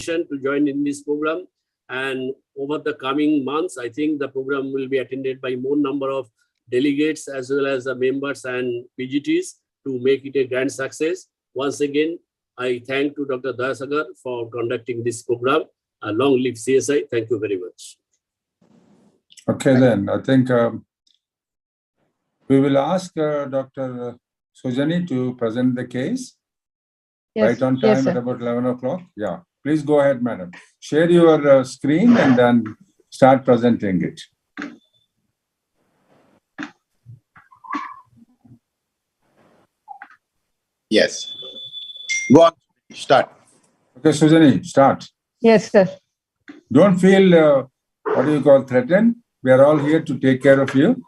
invitation to join in this program. And over the coming months, I think the program will be attended by more number of delegates as well as the members and PGTs to make it a grand success. Once again, I thank to Dr. Dayasagar for conducting this program. Long live CSI. Thank you very much. Okay, then I think we will ask Dr. Sujani to present the case. Yes, right on time, yes, at about 11 o'clock. Yeah, please go ahead, madam. Share your screen and then start presenting it. Yes. Go on, start. Okay, Sujani, start. Yes, sir. Don't feel, what do you call, threatened. We are all here to take care of you.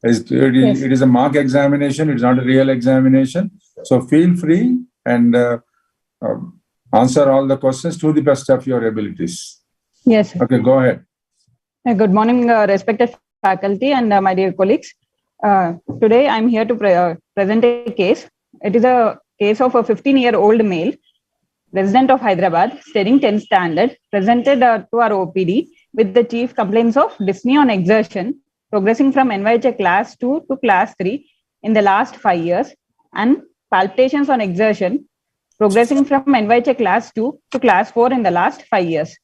It is a mock examination. It's not a real examination. So feel free and answer all the questions to the best of your abilities. Yes, sir. Okay, go ahead. Good morning, respected faculty and my dear colleagues. Today, I'm here to present a case. It is a case of a 15-year-old male, resident of Hyderabad, studying 10th standard, presented to our OPD with the chief complaints of dyspnea on exertion, progressing from NYHA class 2 to class 3 in the last 5 years, and palpitations on exertion, progressing from NYHA class 2 to class 4 in the last 5 years,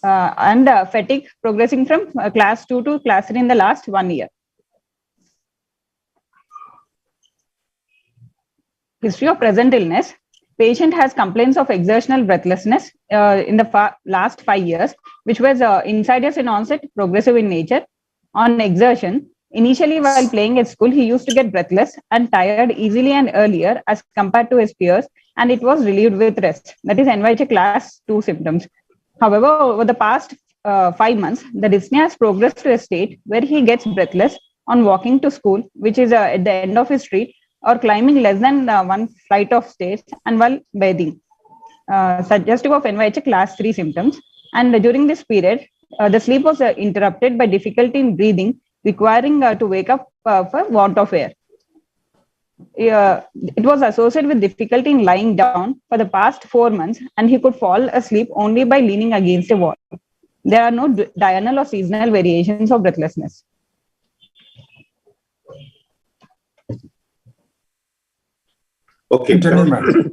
and fatigue, progressing from class 2 to class 3 in the last 1 year. History of present illness. Patient has complaints of exertional breathlessness in the last 5 years, which was insidious in onset, progressive in nature. On exertion, initially while playing at school, he used to get breathless and tired easily and earlier as compared to his peers, and it was relieved with rest. That is NYHA class 2 symptoms. However, over the past 5 months, the dyspnea has progressed to a state where he gets breathless on walking to school, which is at the end of his street, or climbing less than one flight of stairs, and while bathing, suggestive of NYHA class 3 symptoms. And during this period, the sleep was interrupted by difficulty in breathing, requiring to wake up for want of air. It was associated with difficulty in lying down for the past 4 months, and he could fall asleep only by leaning against a wall. There are no diurnal or seasonal variations of breathlessness. Okay. The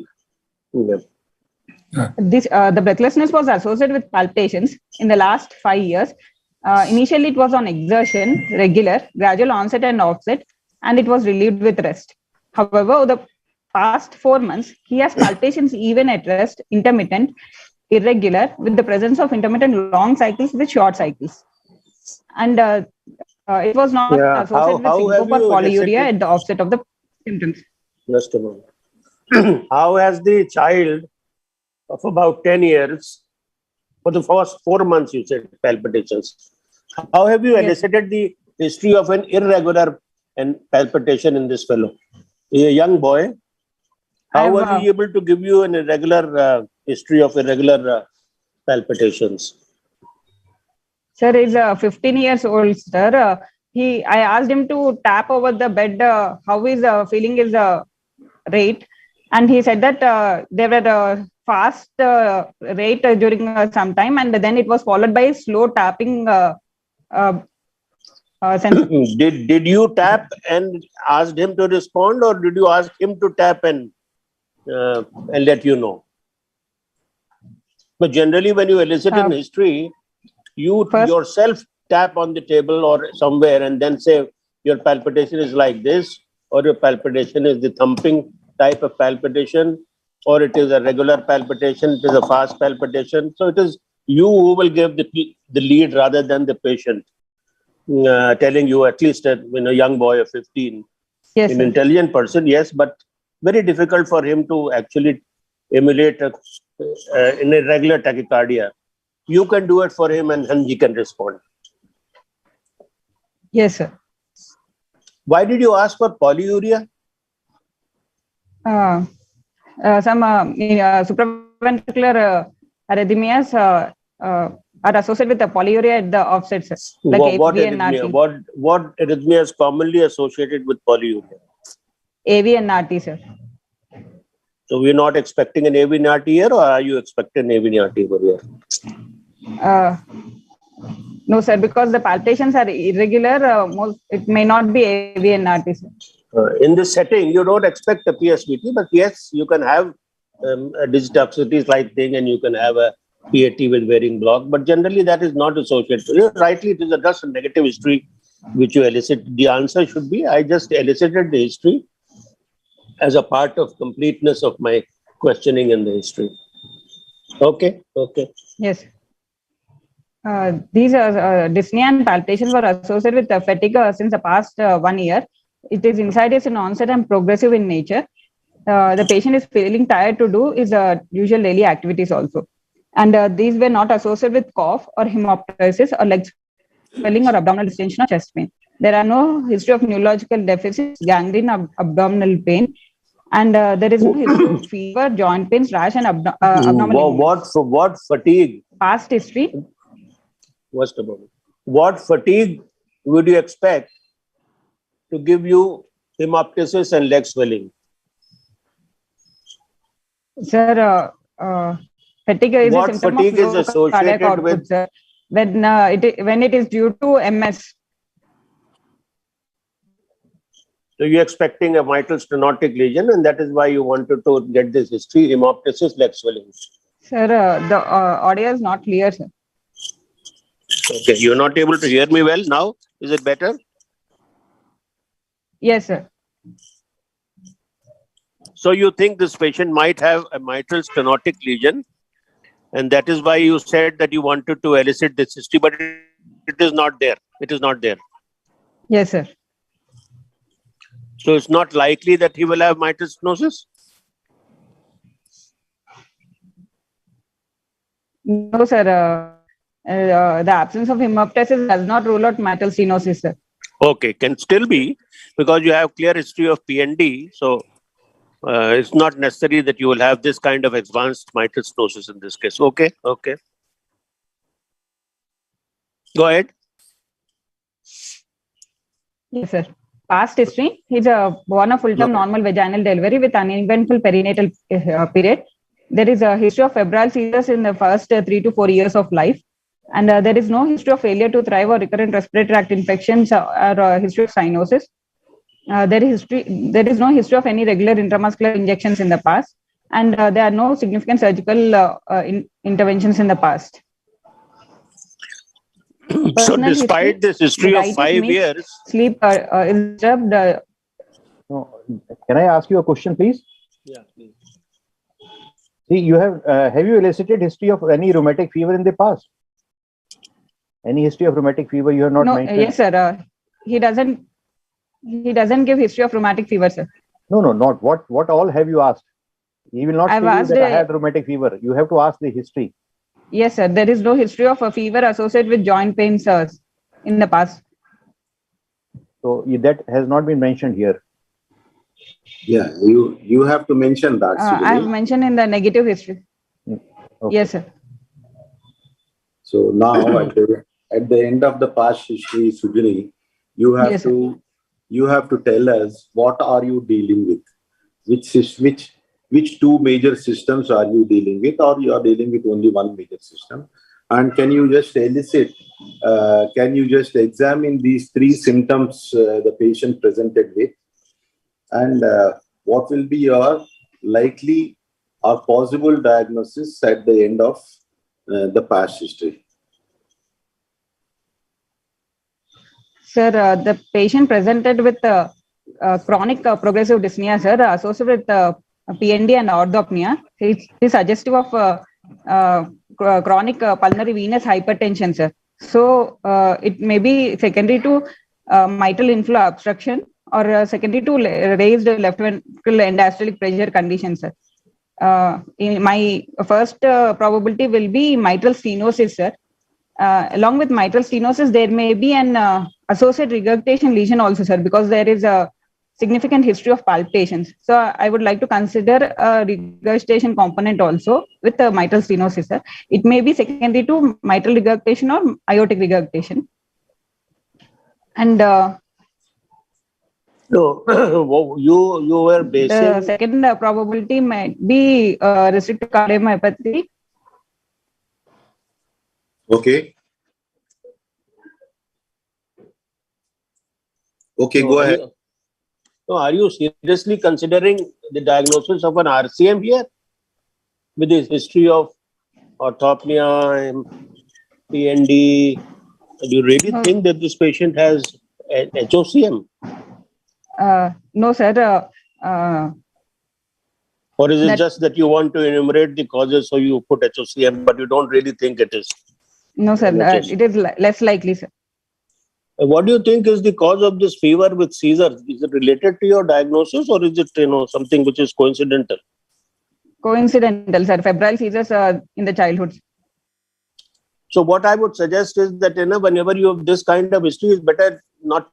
breathlessness was associated with palpitations in the last 5 years. Initially, it was on exertion, regular, gradual onset and offset, and it was relieved with rest. However, over the past 4 months, he has palpitations even at rest, intermittent, irregular, with the presence of intermittent long cycles with short cycles. And it was not associated with syncope or polyuria at the offset of the symptoms. Just a moment. How has the child of about 10 years, for the first 4 months, you said palpitations, how have you elicited the history of an irregular and palpitation in this fellow? A young boy, how was he able to give you an irregular history of irregular palpitations? Sir, he's 15 years old, sir. I asked him to tap over the bed, how is feeling his rate, and he said that there were fast rate during some time, and then it was followed by slow tapping. Did you tap and asked him to respond, or did you ask him to tap and let you know? But generally, when you elicit in history, you yourself tap on the table or somewhere and then say your palpitation is like this, or your palpitation is the thumping type of palpitation, or it is a regular palpitation, it is a fast palpitation. So it is you who will give the lead rather than the patient telling you, at least a young boy of 15. Yes, an intelligent person, yes, but very difficult for him to actually emulate an irregular tachycardia. You can do it for him and he can respond. Yes, sir. Why did you ask for polyuria? Some supraventricular arrhythmias are associated with the polyuria at the offset, sir. Like what arrhythmia is commonly associated with polyuria? AV and RT, sir. So we're not expecting an AV NRT here, or are you expecting AV NRT over here? No, sir, because the palpitations are irregular, it may not be AV and RT, sir. In this setting, you don't expect a PSVT, but yes, you can have a digitoxicity slight thing, and you can have a PAT with varying block, but generally that is not associated. Rightly, it is just a negative history which you elicit. The answer should be, I just elicited the history as a part of completeness of my questioning in the history. Okay, okay. Yes. These dyspnea and palpitations were associated with fatigue since the past 1 year. It is insidious in onset and progressive in nature. The patient is feeling tired to do his usual daily activities also. And these were not associated with cough or hemoptysis or leg swelling or abdominal distension or chest pain. There are no history of neurological deficits, gangrene, abdominal pain, and there is no history of fever, joint pains, rash, and abdominal. What fatigue? Past history. First of all, what fatigue would you expect to give you hemoptysis and leg swelling? Sir, fatigue is what a symptom fatigue of low is associated cardiac output, with? Sir. When it is due to MS. So you're expecting a mitral stenotic lesion, and that is why you wanted to get this history, hemoptysis, leg swelling. Sir, the audio is not clear, sir. Okay, you're not able to hear me well now. Is it better? Yes, sir. So you think this patient might have a mitral stenotic lesion, and that is why you said that you wanted to elicit this history, but it is not there. It is not there. Yes, sir. So it's not likely that he will have mitral stenosis? No, sir. The absence of hemoptysis does not rule out mitral stenosis, sir. Okay, can still be, because you have clear history of PND. So it's not necessary that you will have this kind of advanced mitral stenosis in this case. Okay, okay. Go ahead. Yes, sir. Past history, he's born a full-term normal vaginal delivery with uneventful perinatal period. There is a history of febrile seizures in the first 3 to 4 years of life. And there is no history of failure to thrive or recurrent respiratory tract infections or history of cyanosis. There is no history of any regular intramuscular injections in the past. And there are no significant surgical interventions in the past. So despite this history of 5 years, sleep is disturbed. No, can I ask you a question, please? Yeah, please. See, you have you elicited history of any rheumatic fever in the past? Any history of rheumatic fever you have not mentioned? Yes, sir. He doesn't give history of rheumatic fever, sir. No, not what all have you asked? He will not say that I had rheumatic fever. You have to ask the history. Yes, sir. There is no history of a fever associated with joint pains in the past. So that has not been mentioned here. Yeah, you have to mention that. I have mentioned in the negative history. Okay. Yes, sir. So now at the end of the past history, Sujani, you have to tell us what are you dealing with, which two major systems are you dealing with, or you are dealing with only one major system, and can you just elicit, can you just examine these 3 symptoms the patient presented with, and what will be your likely or possible diagnosis at the end of the past history? Sir, the patient presented with chronic progressive dyspnea, sir, associated with PND and orthopnea. It's suggestive of chronic pulmonary venous hypertension, sir. So it may be secondary to mitral inflow obstruction or secondary to raised left ventricular end-diastolic pressure condition, sir. In my first probability will be mitral stenosis, sir. Along with mitral stenosis, there may be an associated regurgitation lesion also, sir, because there is a significant history of palpitations. So I would like to consider a regurgitation component also with the mitral stenosis, sir. It may be secondary to mitral regurgitation or aortic regurgitation. And No, you were basing. The second probability might be restricted cardiomyopathy. Okay. Okay, go ahead. Are you seriously considering the diagnosis of an RCM here with this history of orthopnea, PND? Do you really think that this patient has HOCM? No, sir. Or is it just that you want to enumerate the causes, so you put HOCM, but you don't really think it is? No, sir. It is less likely, sir. What do you think is the cause of this fever with seizures? Is it related to your diagnosis, or is it something which is coincidental? Coincidental, sir. Febrile seizures in the childhood. So what I would suggest is that whenever you have this kind of history, it's better not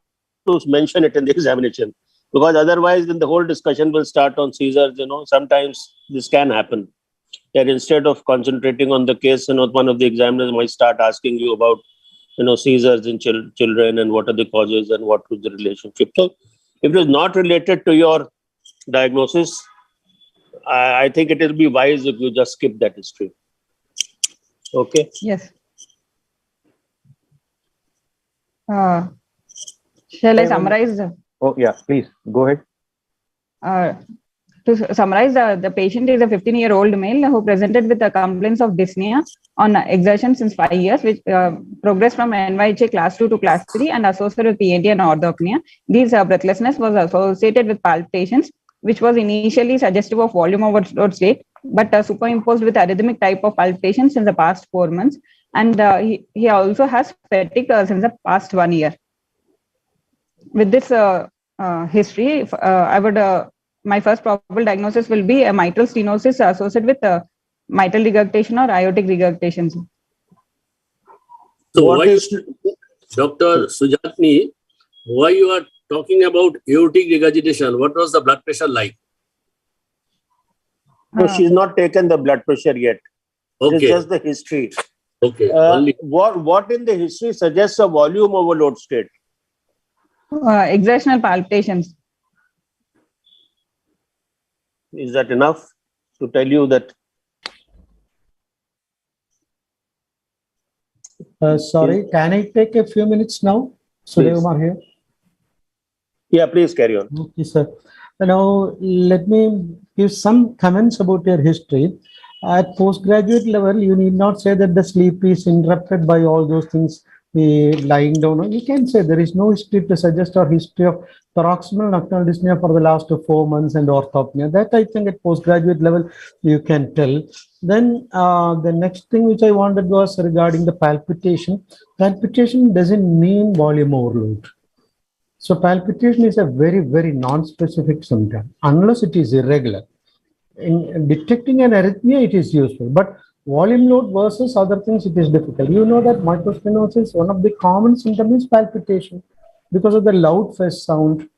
to mention it in the examination, because otherwise then the whole discussion will start on seizures. Sometimes this can happen, that instead of concentrating on the case, one of the examiners might start asking you about seizures in children and what are the causes and what is the relationship. So if it is not related to your diagnosis, I think it will be wise if you just skip that history. Okay. Yes. Shall I summarize? Oh, yeah, please go ahead. To summarize, the patient is a 15-year-old male who presented with the complaints of dyspnea on exertion since 5 years, which progressed from NYHA class 2 to class 3 and associated with PAD and orthopnea. This breathlessness was associated with palpitations, which was initially suggestive of volume overload state, but superimposed with arrhythmic type of palpitations in the past 4 months. And he also has fatigue since the past 1 year. With this history, I would... my first probable diagnosis will be a mitral stenosis associated with mitral regurgitation or aortic regurgitations. So why Dr. Sujatni, why you are talking about aortic regurgitation? What was the blood pressure like? No, she's not taken the blood pressure yet. Okay. It's just the history. Okay. What in the history suggests a volume overload state? Exertional palpitations. Is that enough to tell you that? Sorry, can I take a few minutes now? Sudhir here. Yeah, please carry on. Okay, sir. Now, let me give some comments about your history. At postgraduate level, you need not say that the sleep is interrupted by all those things, lying down. You can say there is no history to suggest or history of paroxysmal nocturnal dyspnea for the last 4 months and orthopnea. That I think at postgraduate level you can tell. Then the next thing which I wanted was regarding the palpitation. Palpitation doesn't mean volume overload. So palpitation is a very, very non-specific symptom unless it is irregular. In detecting an arrhythmia, it is useful, but volume load versus other things, it is difficult. You know that mitral stenosis, one of the common symptoms is palpitation because of the loud fast sound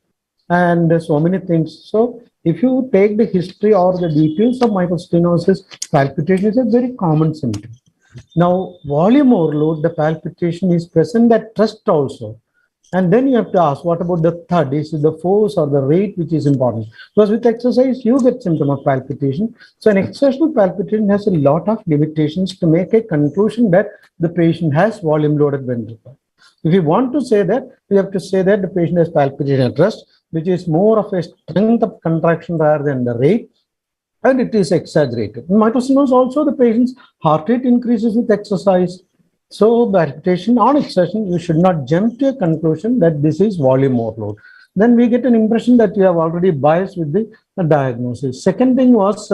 and so many things. So if you take the history or the details of mitral stenosis, palpitation is a very common symptom. Now, volume overload, the palpitation is present at rest also. And then you have to ask, what about the third? Is it the force or the rate which is important? Because with exercise, you get symptom of palpitation. So an exertional palpitation has a lot of limitations to make a conclusion that the patient has volume loaded ventricle. If you want to say that, we have to say that the patient has palpitation at rest, which is more of a strength of contraction rather than the rate, and it is exaggerated. In mitral stenosis also, the patient's heart rate increases with exercise. So palpitation on exertion, you should not jump to a conclusion that this is volume overload. Then we get an impression that you have already biased with the diagnosis. Second thing was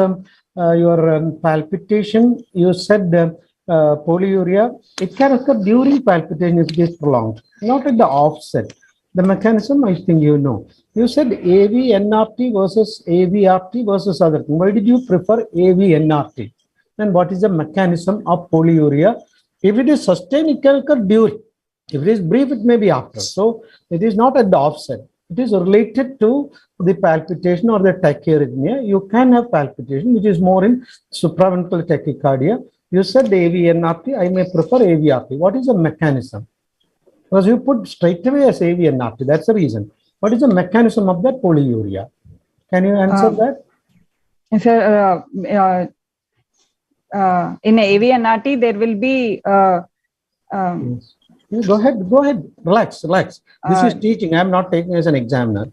your palpitation. You said polyuria. It can occur during palpitation if it is prolonged, not at the offset. The mechanism, I think you know. You said AV-NRT versus AVRT versus other thing. Why did you prefer AV-NRT? And what is the mechanism of polyuria? If it is sustained, it can occur during. If it is brief, it may be after. So it is not at the offset. It is related to the palpitation or the tachyarrhythmia. You can have palpitation, which is more in supraventral tachycardia. You said AV-NRT, I may prefer AVRT. What is the mechanism? Because you put straight away as AV-NRT, that's the reason. What is the mechanism of that polyuria? Can you answer that? Sir, in AVNRT, there will be Yes. Go ahead, relax. This is teaching. I'm not taking as an examiner.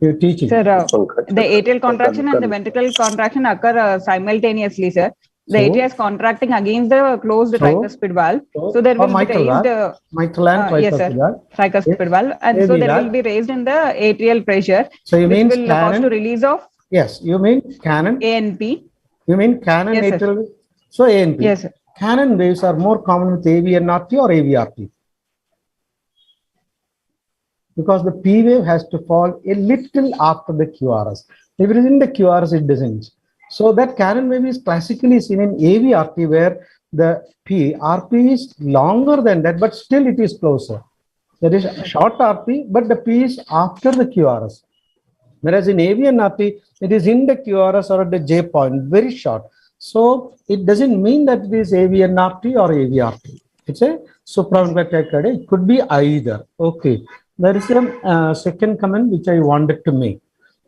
You're teaching. Sir, the atrial contraction and the ventricular contraction occur simultaneously, sir. The atria is contracting against the closed tricuspid valve. So there will be raised mitral and tricuspid valve. Tricuspid valve, and so there will be raised in the atrial pressure. So you mean will cause to release of? Yes, you mean Canon? ANP. You mean Canon atrial? So ANP. Yes, sir. Canon waves are more common with AVNRT or AVRT? Because the P wave has to fall a little after the QRS. If it is in the QRS, it doesn't. So that Canon wave is classically seen in AVRT, where the RP is longer than that, but still it is closer. That is short RP, but the P is after the QRS. Whereas in AVNRT, it is in the QRS or at the J point, very short. So it doesn't mean that it is AVNRT or AVRT. It's a supraventricular cardiac. It could be either. Okay. There is a second comment which I wanted to make.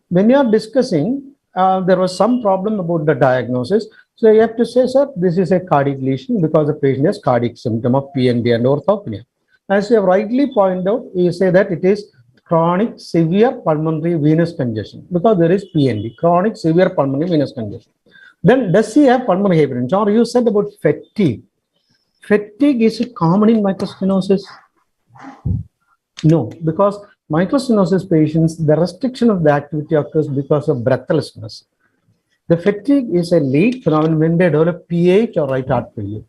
When you are discussing, there was some problem about the diagnosis. So you have to say, sir, this is a cardiac lesion because the patient has cardiac symptom of PND and orthopnea. As you have rightly pointed out, you say that it is chronic severe pulmonary venous congestion because there is PND, chronic severe pulmonary venous congestion. Then does he have pulmonary hypertension? Or you said about fatigue. Fatigue is common in mitral stenosis? No, because mitral stenosis patients, the restriction of the activity occurs because of breathlessness. The fatigue is a late phenomenon when they develop PH or right heart failure.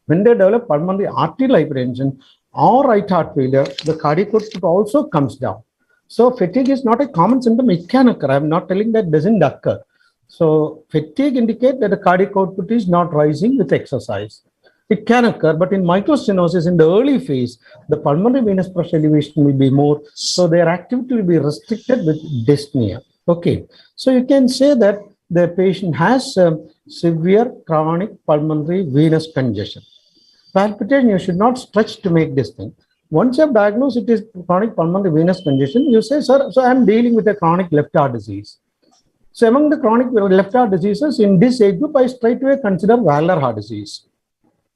When they develop pulmonary arterial hypertension or right heart failure, the cardiac output also comes down. So fatigue is not a common symptom. It can occur. I'm not telling that doesn't occur. So fatigue indicates that the cardiac output is not rising with exercise. It can occur, but in mitral stenosis in the early phase, the pulmonary venous pressure elevation will be more, so their activity will be restricted with dyspnea. Okay, so you can say that the patient has severe chronic pulmonary venous congestion. Palpitation, you should not stretch to make this thing. Once you have diagnosed it is chronic pulmonary venous congestion, you say, sir, so I'm dealing with a chronic left heart disease. So among the chronic left heart diseases in this age group, I straightway consider valvular heart disease.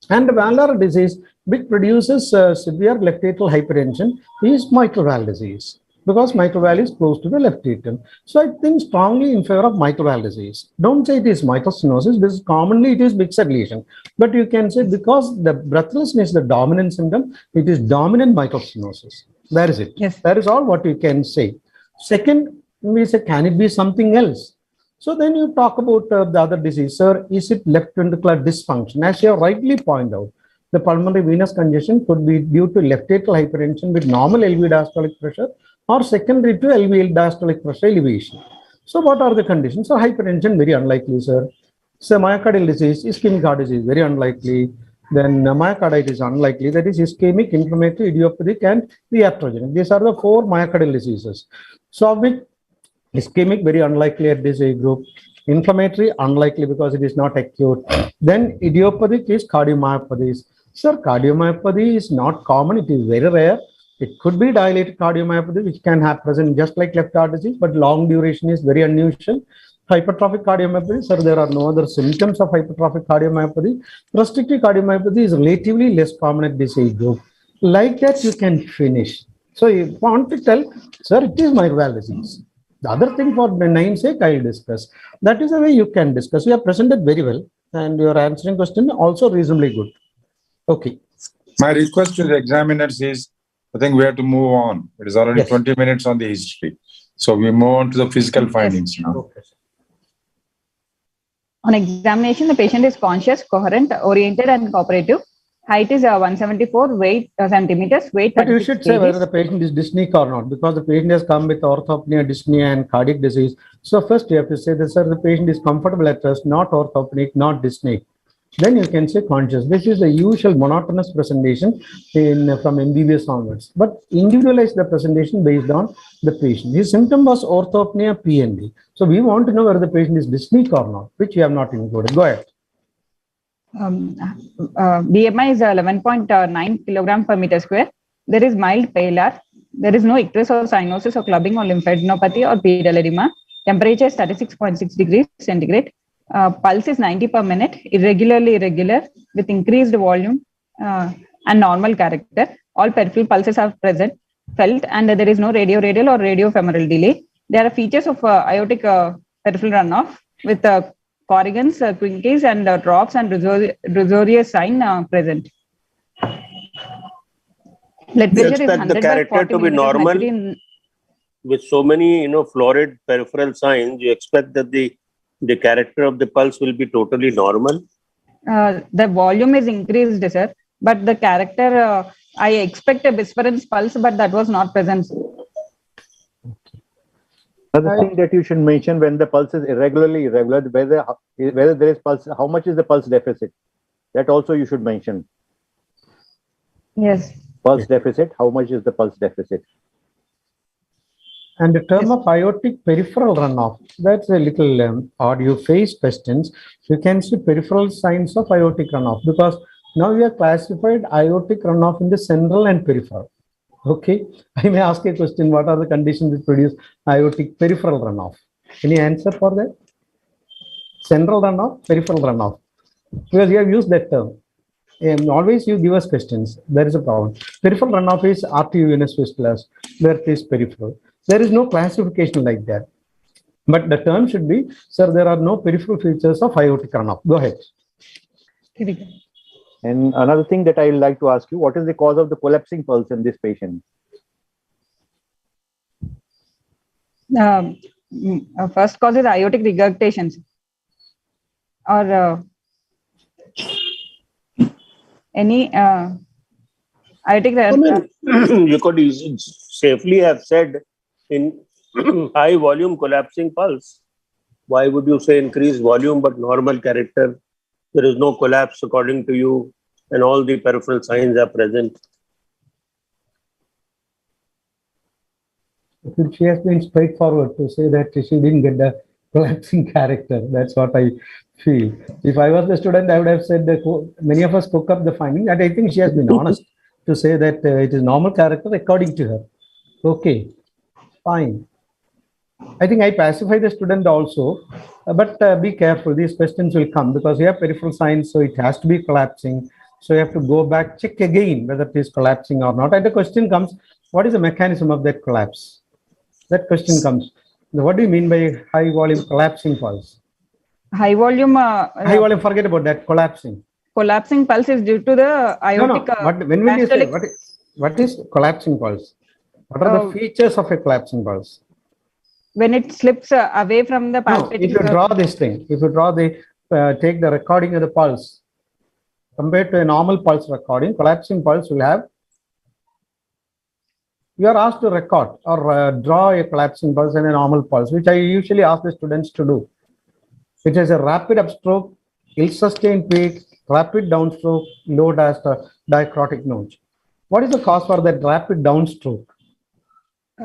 And the valvular disease, which produces severe left atrial hypertension, is mitral valve disease because mitral valve is close to the left atrium. So I think strongly in favor of mitral valve disease. Don't say it is mitral stenosis, because commonly it is Bick's lesion. But you can say because the breathlessness is the dominant symptom, it is dominant mitral stenosis. That is it. Yes. That is all what you can say. Second, we say, can it be something else? So then you talk about the other disease, sir, is it left ventricular dysfunction? As you have rightly pointed out, the pulmonary venous congestion could be due to left atrial hypertension with normal LV diastolic pressure or secondary to LV diastolic pressure elevation. So what are the conditions? So hypertension, very unlikely, sir. So myocardial disease, ischemic heart disease, very unlikely. Then myocarditis, unlikely. That is ischemic, inflammatory, idiopathic, and iatrogenic. These are the 4 myocardial diseases. So of which ischemic, very unlikely at this age group. Inflammatory, unlikely because it is not acute. Then idiopathic is cardiomyopathies. Sir, cardiomyopathy is not common. It is very rare. It could be dilated cardiomyopathy, which can have present just like left heart disease, but long duration is very unusual. Hypertrophic cardiomyopathy, sir, there are no other symptoms of hypertrophic cardiomyopathy. Restrictive cardiomyopathy is relatively less common at this age group. Like that, you can finish. So you want to tell, sir, it is mitral valve disease. The other thing for the namesake, I will discuss. That is the way you can discuss. You have presented very well, and your answering question also reasonably good. Okay. My request to the examiners is, I think we have to move on. It is already 20 minutes on the history. So we move on to the physical findings now. Okay. On examination, the patient is conscious, coherent, oriented, and cooperative. Height is 174, weight centimeters, weight. But you should say whether the patient is dyspneic or not, because the patient has come with orthopnea, dyspnea, and cardiac disease. So first you have to say that, sir, the patient is comfortable at rest, not orthopneic, not dyspneic. Then you can say conscious. This is the usual monotonous presentation from MBBS onwards. But individualize the presentation based on the patient. His symptom was orthopnea, PND. So we want to know whether the patient is dyspneic or not, which we have not included. Go ahead. BMI is 11.9 kilogram per meter square. There is mild pallor. There is no icterus or cyanosis or clubbing or lymphadenopathy or pedal edema. Temperature is 36.6 degrees centigrade. Pulse is 90 per minute, irregularly irregular with increased volume and normal character. All peripheral pulses are present, felt, and there is no radial or radiofemoral delay. There are features of aortic peripheral runoff with corrigans, quincades, and drops and risorius sign present. Blood You pressure is expect the 100 by character 40 to be millimeters normal mercury in, with so many, florid peripheral signs. You expect that the character of the pulse will be totally normal. the volume is increased, sir, but the character, I expect a bisference pulse, but that was not present. Another thing that you should mention when the pulse is irregularly irregular, whether there is pulse, how much is the pulse deficit? That also you should mention. Yes. Pulse deficit, how much is the pulse deficit? And the term of aortic peripheral runoff, that's a little odd. You face questions, you can see peripheral signs of aortic runoff because now we have classified aortic runoff in the central and peripheral. Okay, I may ask a question, what are the conditions that produce aortic peripheral runoff? Any answer for that? Central runoff, peripheral runoff. Because you have used that term. And always you give us questions. There is a problem. Peripheral runoff is arteriovenous fistulas, where it is peripheral. There is no classification like that. But the term should be, sir, there are no peripheral features of aortic runoff. Go ahead. And another thing that I would like to ask you, what is the cause of the collapsing pulse in this patient? First cause is aortic regurgitations or any aortic. You could safely have said in high volume collapsing pulse. Why would you say increased volume but normal character? There is no collapse according to you, and all the peripheral signs are present. She has been straightforward to say that she didn't get the collapsing character. That's what I feel. If I was the student, I would have said that many of us cook up the finding, and I think she has been honest to say that it is normal character according to her. Okay, fine. I think I pacify the student also, but be careful. These questions will come because you have peripheral signs, so it has to be collapsing. So you have to go back, check again whether it is collapsing or not. And the question comes, what is the mechanism of that collapse? That question comes. What do you mean by high volume collapsing pulse? High volume. High volume, forget about that, collapsing. Collapsing pulse is due to the aortic. When will you say, what is collapsing pulse? What are the features of a collapsing pulse? When it slips away from the palpitating. If you draw this thing, if you draw the, take the recording of the pulse, compared to a normal pulse recording, collapsing pulse will have, you are asked to record or draw a collapsing pulse and a normal pulse, which I usually ask the students to do. It is a rapid upstroke, ill-sustained peak, rapid downstroke, low diachrotic notch. What is the cause for that rapid downstroke?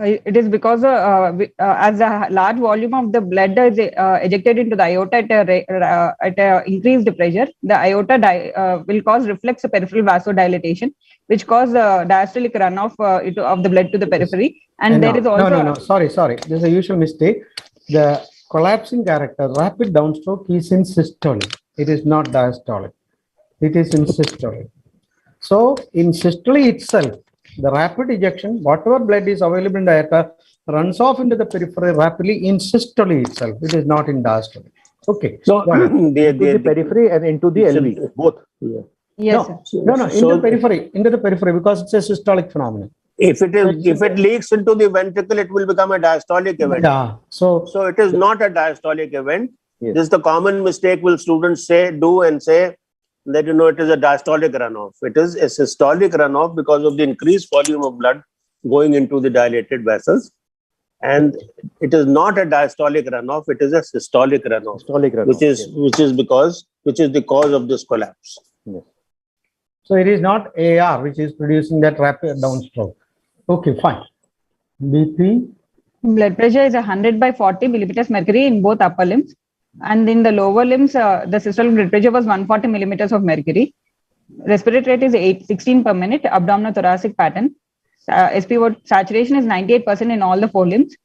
It is because as a large volume of the blood is ejected into the aorta at a increased pressure, the aorta will cause reflex peripheral vasodilatation, which cause diastolic runoff of the blood to the periphery. And there is also... No, sorry. There's a usual mistake. The collapsing character, rapid downstroke, is in systolic. It is not diastolic. It is in systolic. So in systole itself, the rapid ejection, whatever blood is available in the aorta, runs off into the periphery rapidly in systole itself. It is not in diastole. Okay. So the periphery and into the LV, both. Yeah. Yes. No, into the periphery because it's a systolic phenomenon. If it leaks into the ventricle, it will become a diastolic event. Yeah. So it is not a diastolic event. Yes. This is the common mistake will students do and say that it is a diastolic runoff. It is a systolic runoff because of the increased volume of blood going into the dilated vessels. And it is not a diastolic runoff, it is a systolic runoff. Which is the cause of this collapse. Yes. So it is not AR which is producing that rapid downstroke. Okay, fine. BP. Blood pressure is 100 by 40 millimeters mercury in both upper limbs. And in the lower limbs, the systolic blood pressure was 140 millimeters of mercury. Respiratory rate is 16 per minute, abdominal thoracic pattern. SpO saturation is 98% in all the 4 limbs.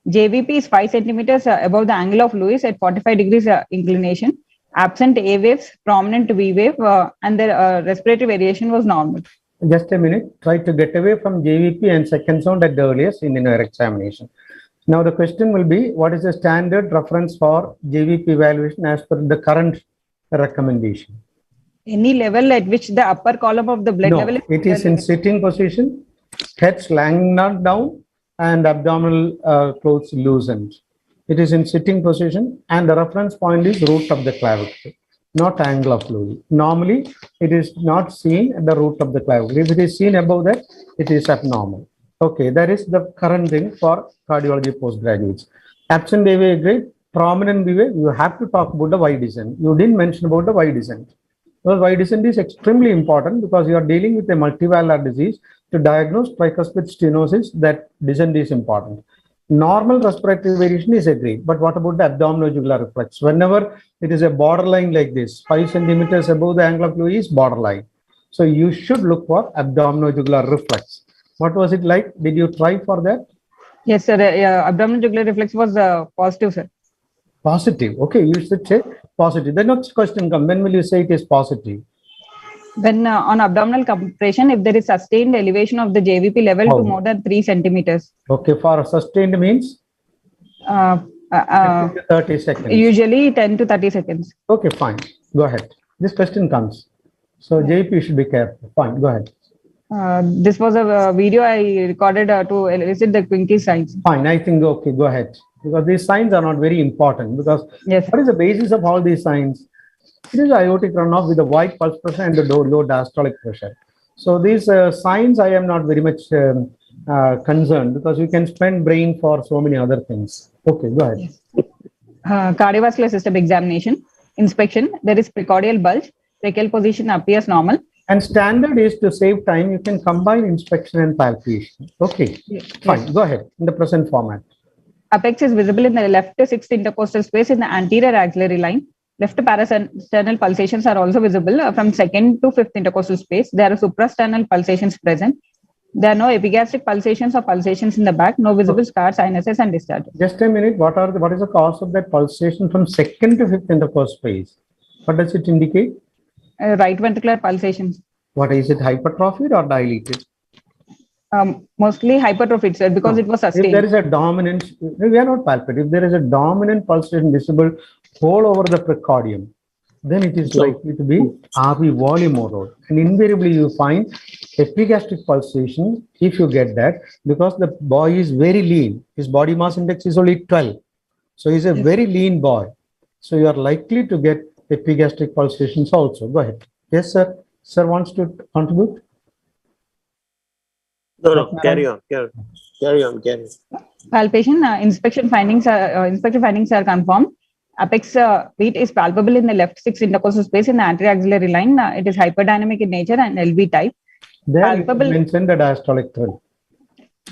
JVP is 5 centimeters above the angle of Lewis at 45 degrees inclination. Absent A waves, prominent V wave, and the respiratory variation was normal. Just a minute. Try to get away from JVP and second sound at the earliest in your examination. Now the question will be, what is the standard reference for JVP evaluation as per the current recommendation? Any level at which the upper column of the blood No, level it is in sitting position, head slanted down, and abdominal clothes loosened. It is in sitting position, and the reference point is root of the clavicle, not angle of Lewis. Normally, it is not seen at the root of the clavicle. If it is seen above that, it is abnormal. Okay, that is the current thing for cardiology postgraduates. Absent AV grade, prominent BA, you have to talk about the Y descent. You didn't mention about the Y descent. Well, Y descent is extremely important because you are dealing with a multivalvular disease. To diagnose tricuspid stenosis, that descent is important. Normal respiratory variation is agreed, but what about the abdominal jugular reflex? Whenever it is a borderline like this, 5 centimeters above the angle of Lewis, borderline. So you should look for abdominal jugular reflex. What was it like? Did you try for that? Yes, sir. Abdominal jugular reflex was positive, sir. Positive. Okay, you should say positive. The next question comes. When will you say it is positive? When on abdominal compression, if there is sustained elevation of the JVP level to more than 3 centimeters. Okay, for sustained means? 30 seconds. Usually 10 to 30 seconds. Okay, fine. Go ahead. This question comes. So JVP should be careful. Fine, go ahead. This was a video I recorded to elicit the Quincke signs. Fine, I think, okay, go ahead. Because these signs are not very important. Because what is the basis of all these signs? It is aortic runoff with a wide pulse pressure and the low diastolic pressure. So these signs, I am not very much concerned because you can spend brain for so many other things. Okay, go ahead. Yes. Cardiovascular system examination, inspection, there is precordial bulge, tracheal position appears normal. And standard is to save time, you can combine inspection and palpation. Okay, fine, go ahead in the present format. Apex is visible in the left 6th intercostal space in the anterior axillary line. Left parasternal pulsations are also visible from 2nd to 5th intercostal space. There are suprasternal pulsations present. There are no epigastric pulsations or pulsations in the back, no visible scars, sinuses, and discharges. Just a minute, what is the cause of that pulsation from 2nd to 5th intercostal space? What does it indicate? Right ventricular pulsations. What is it, hypertrophy or dilated? Mostly hypertrophy, sir, because it was sustained. If there is a dominant, we are not palpable. If there is a dominant pulsation visible all over the precordium, then it is likely to be RV volume overload. And invariably you find epigastric pulsation if you get that, because the boy is very lean. His body mass index is only 12. So he's a very lean boy. So you are likely to get epigastric pulsations also. Go ahead. Yes, sir. Sir wants to contribute? No, carry on. Palpation, inspection findings are confirmed. Apex beat is palpable in the left 6 intercostal space in the anterior axillary line. It is hyperdynamic in nature and LV type. There Palpable. you mention the diastolic thrill.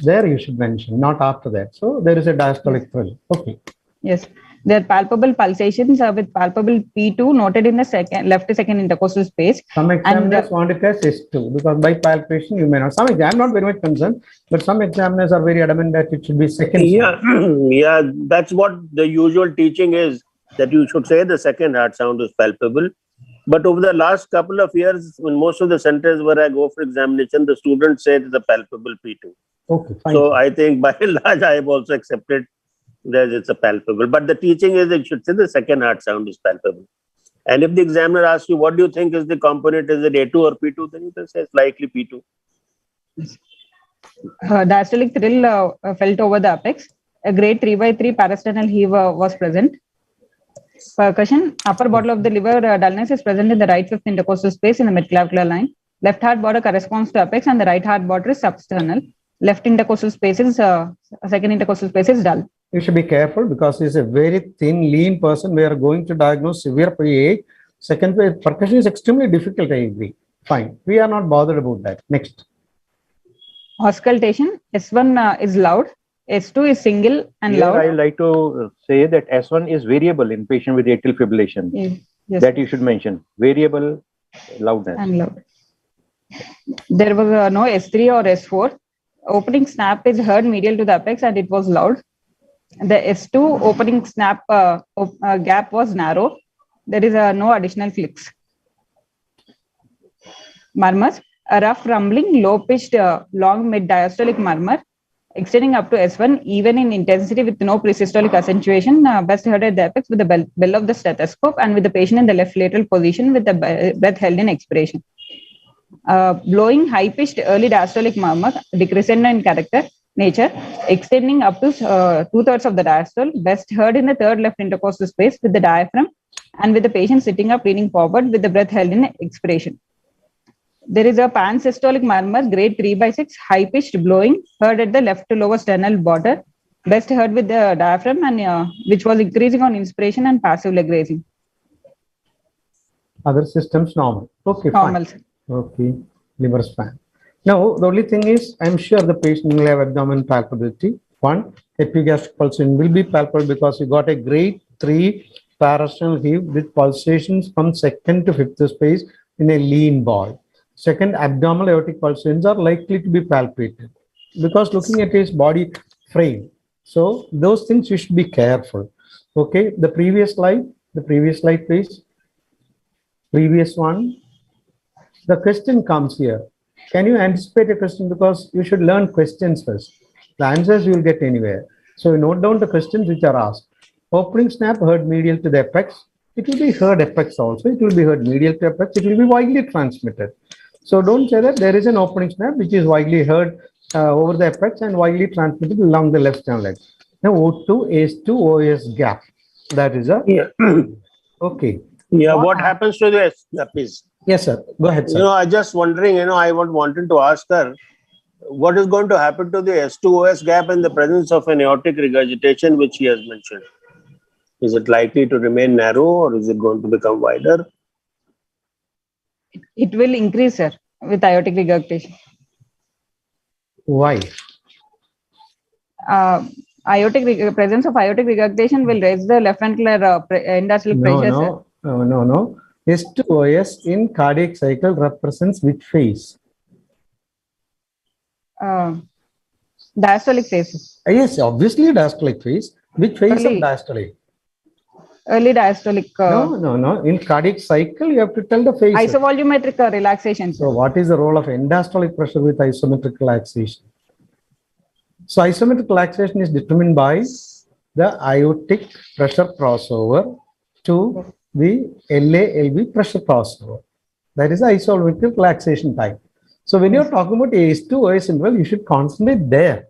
There you should mention, not after that. So there is a diastolic thrill. Okay. Yes. There are palpable pulsations with palpable P2 noted in the left 2nd intercostal space. Some examiners want to test S2 because by palpation you may not. I'm not very much concerned, but some examiners are very adamant that it should be 2nd. Yeah, that's what the usual teaching is, that you should say the 2nd heart sound is palpable. But over the last couple of years, in most of the centers where I go for examination, the students say it's a palpable P2. Okay, fine. So I think by and large, I have also accepted that it's a palpable. But the teaching is it should say the 2nd heart sound is palpable. And if the examiner asks you, what do you think is the component, is it A2 or P2, then you can say it's likely P2. Diastolic thrill felt over the apex. A grade 3/3 parasternal heave was present. Percussion, upper bottle of the liver dullness is present in the right 5th intercostal space in the midclavicular line. Left heart border corresponds to apex and the right heart border is substernal. Left intercostal space is, 2nd intercostal space is dull. You should be careful because he's a very thin, lean person. We are going to diagnose severe PAH. Second, percussion is extremely difficult, I agree. Fine. We are not bothered about that. Next. Auscultation, S1 is loud. S2 is single and Here loud. I would like to say that S1 is variable in patient with atrial fibrillation. Yes. That you should mention. Variable loudness. And loud. There was no S3 or S4. opening snap is heard medial to the apex and it was loud. The S2 opening snap gap was narrow. There is no additional clicks. Murmurs, a rough rumbling, low-pitched, long mid-diastolic murmur, extending up to S1, even in intensity with no presystolic accentuation, best heard at the apex with the bell of the stethoscope and with the patient in the left lateral position with the breath held in expiration. Blowing, high-pitched, early diastolic murmur, decrescent in character, nature, extending up to 2/3 of the diastole, best heard in the third left intercostal space with the diaphragm and with the patient sitting up, leaning forward with the breath held in expiration. There is a pansystolic murmur, grade 3/6, high-pitched blowing, heard at the left lower sternal border, best heard with the diaphragm and which was increasing on inspiration and passive leg raising. Other systems normal. Okay, Normal. fine. Okay, liver span. Now, the only thing is, I'm sure the patient will have abdominal palpability. One, epigastric pulsation will be palpable because you got a grade 3 parasternal heave with pulsations from second to fifth space in a lean ball. Second, abdominal aortic pulsations are likely to be palpated because looking at his body frame. So those things you should be careful. Okay, the previous slide, please. Previous one. The question comes here. Can you anticipate a question? Because you should learn questions first. The answers you will get anywhere. So you note down the questions which are asked. Opening snap heard medial to the apex. It will be heard apex also. It will be heard medial to apex. It will be widely transmitted. So don't say that there is an opening snap which is widely heard over the apex and widely transmitted along the left sternal leg. Now O2 is to OS gap. That is a okay. Yeah, what happens to the please? Yes, sir. Go ahead, sir. I just wondering, I wanted to ask her, what is going to happen to the S2OS gap in the presence of an aortic regurgitation, which he has mentioned? Is it likely to remain narrow or is it going to become wider? It will increase, sir, with aortic regurgitation. Why? Presence of aortic regurgitation will raise the left ventricular end-diastolic pressure. No. S2OS in cardiac cycle represents which phase? Diastolic phase. Yes, obviously diastolic phase. Which phase of diastolic? Early diastolic. No. In cardiac cycle, you have to tell the phase. Isovolumetric relaxation. So what is the role of end-diastolic pressure with isometric relaxation? So isometric relaxation is determined by the aortic pressure crossover to the LA-LB pressure crossover. That is the isometric relaxation time. So when you're talking about S2OS interval, you should concentrate there.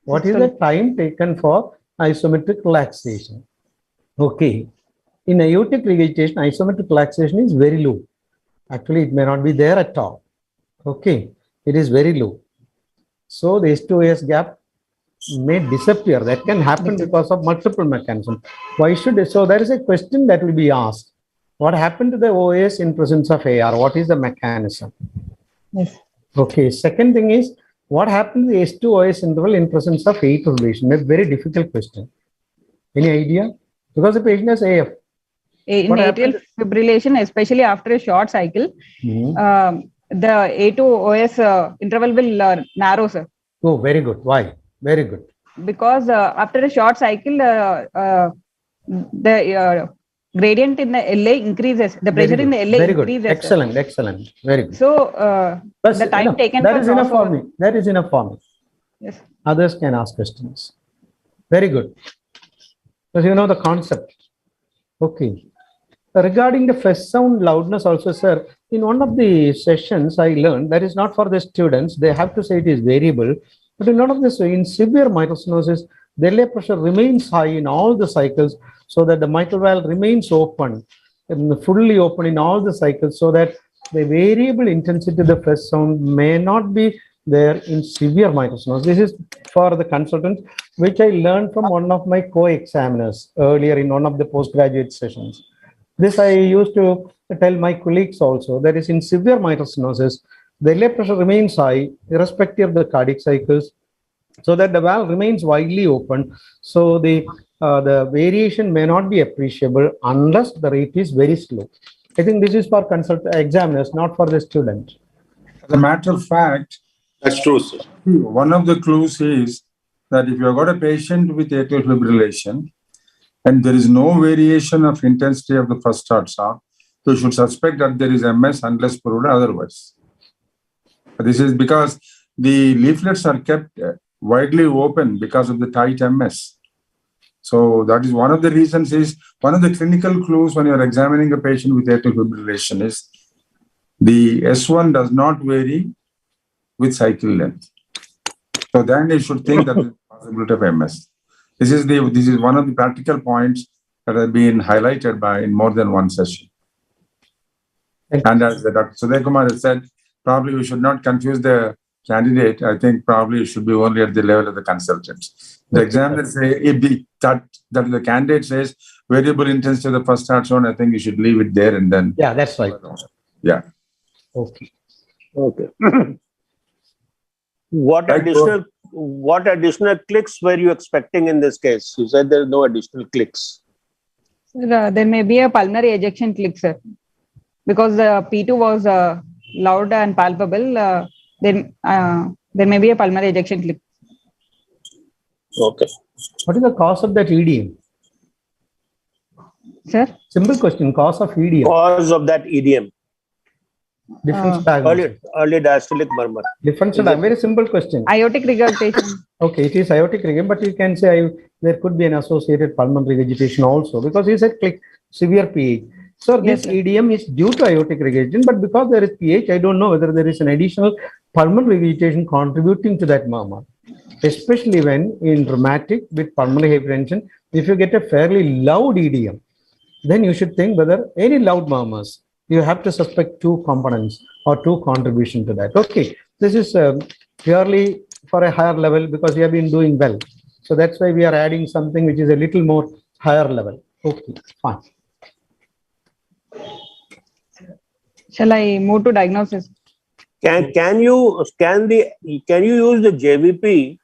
What is the time taken for isometric relaxation? Okay. In aortic regurgitation, isometric relaxation is very low. Actually, it may not be there at all. Okay. It is very low. So the S2OS gap may disappear. That can happen because of multiple mechanisms. Why should it? So there is a question that will be asked. What happened to the OS in presence of AR? What is the mechanism? Yes. Okay. Second thing is, what happened to the S2OS interval in presence of atrial fibrillation? A very difficult question. Any idea? Because the patient has AF. In atrial fibrillation, especially after a short cycle, the A2OS interval will narrow, sir. Oh, very good. Why? Very good. Because after a short cycle, the gradient in the LA increases. The pressure in the LA very increases. Good. Excellent. Excellent. Very good. So the time taken that is enough for me. That is enough for me. Yes. Others can ask questions. Very good. Because you know the concept. Okay. Regarding the first sound loudness also, sir, in one of the sessions I learned that is not for the students. They have to say it is variable. But in one of this, in severe mitral stenosis, the LA pressure remains high in all the cycles so that the mitral valve remains open, fully open in all the cycles so that the variable intensity of the first sound may not be there in severe mitral stenosis. This is for the consultants, which I learned from one of my co-examiners earlier in one of the postgraduate sessions. This I used to tell my colleagues also, that is in severe mitral stenosis, the LA pressure remains high irrespective of the cardiac cycles so that the valve remains widely open. So the variation may not be appreciable unless the rate is very slow. I think this is for examiners, not for the student. As a matter of fact, That's true, sir. One of the clues is that if you've got a patient with atrial fibrillation and there is no variation of intensity of the first heart sound, you should suspect that there is MS unless proved otherwise. This is because the leaflets are kept widely open because of the tight MS. So that is one of the reasons, is one of the clinical clues when you're examining a patient with atrial fibrillation is the S1 does not vary with cycle length. So then you should think that there's a possibility of MS. This is one of the practical points that have been highlighted in more than one session. And as Dr. Sudhir Kumar has said, probably we should not confuse the candidate. I think probably it should be only at the level of the consultants. The examiner say if the candidate says variable intensity of the first heart zone, I think you should leave it there and then. Yeah, that's right. Yeah. Okay. Okay. What additional clicks were you expecting in this case? You said there are no additional clicks. There may be a pulmonary ejection click, sir, because the P2 was loud and palpable. Then there may be a pulmonary ejection click. Okay. What is the cause of that EDM? Sir? Simple question. Cause of EDM. Cause of that EDM. Difference diagnosis. Early diastolic murmur. Difference diagnosis. Very simple question. Aortic regurgitation. Okay, it is aortic regurgitation, but you can say there could be an associated pulmonary regurgitation also, because he said click severe PH. So this EDM is due to aortic regurgitation, but because there is PH, I don't know whether there is an additional pulmonary regurgitation contributing to that murmur. Especially when in rheumatic with pulmonary hypertension, if you get a fairly loud EDM, then you should think whether any loud murmurs, you have to suspect two components or two contribution to that. Okay, this is purely for a higher level because we have been doing well. So that's why we are adding something which is a little more higher level. Okay, fine. Shall I move to diagnosis? Can you use the JVP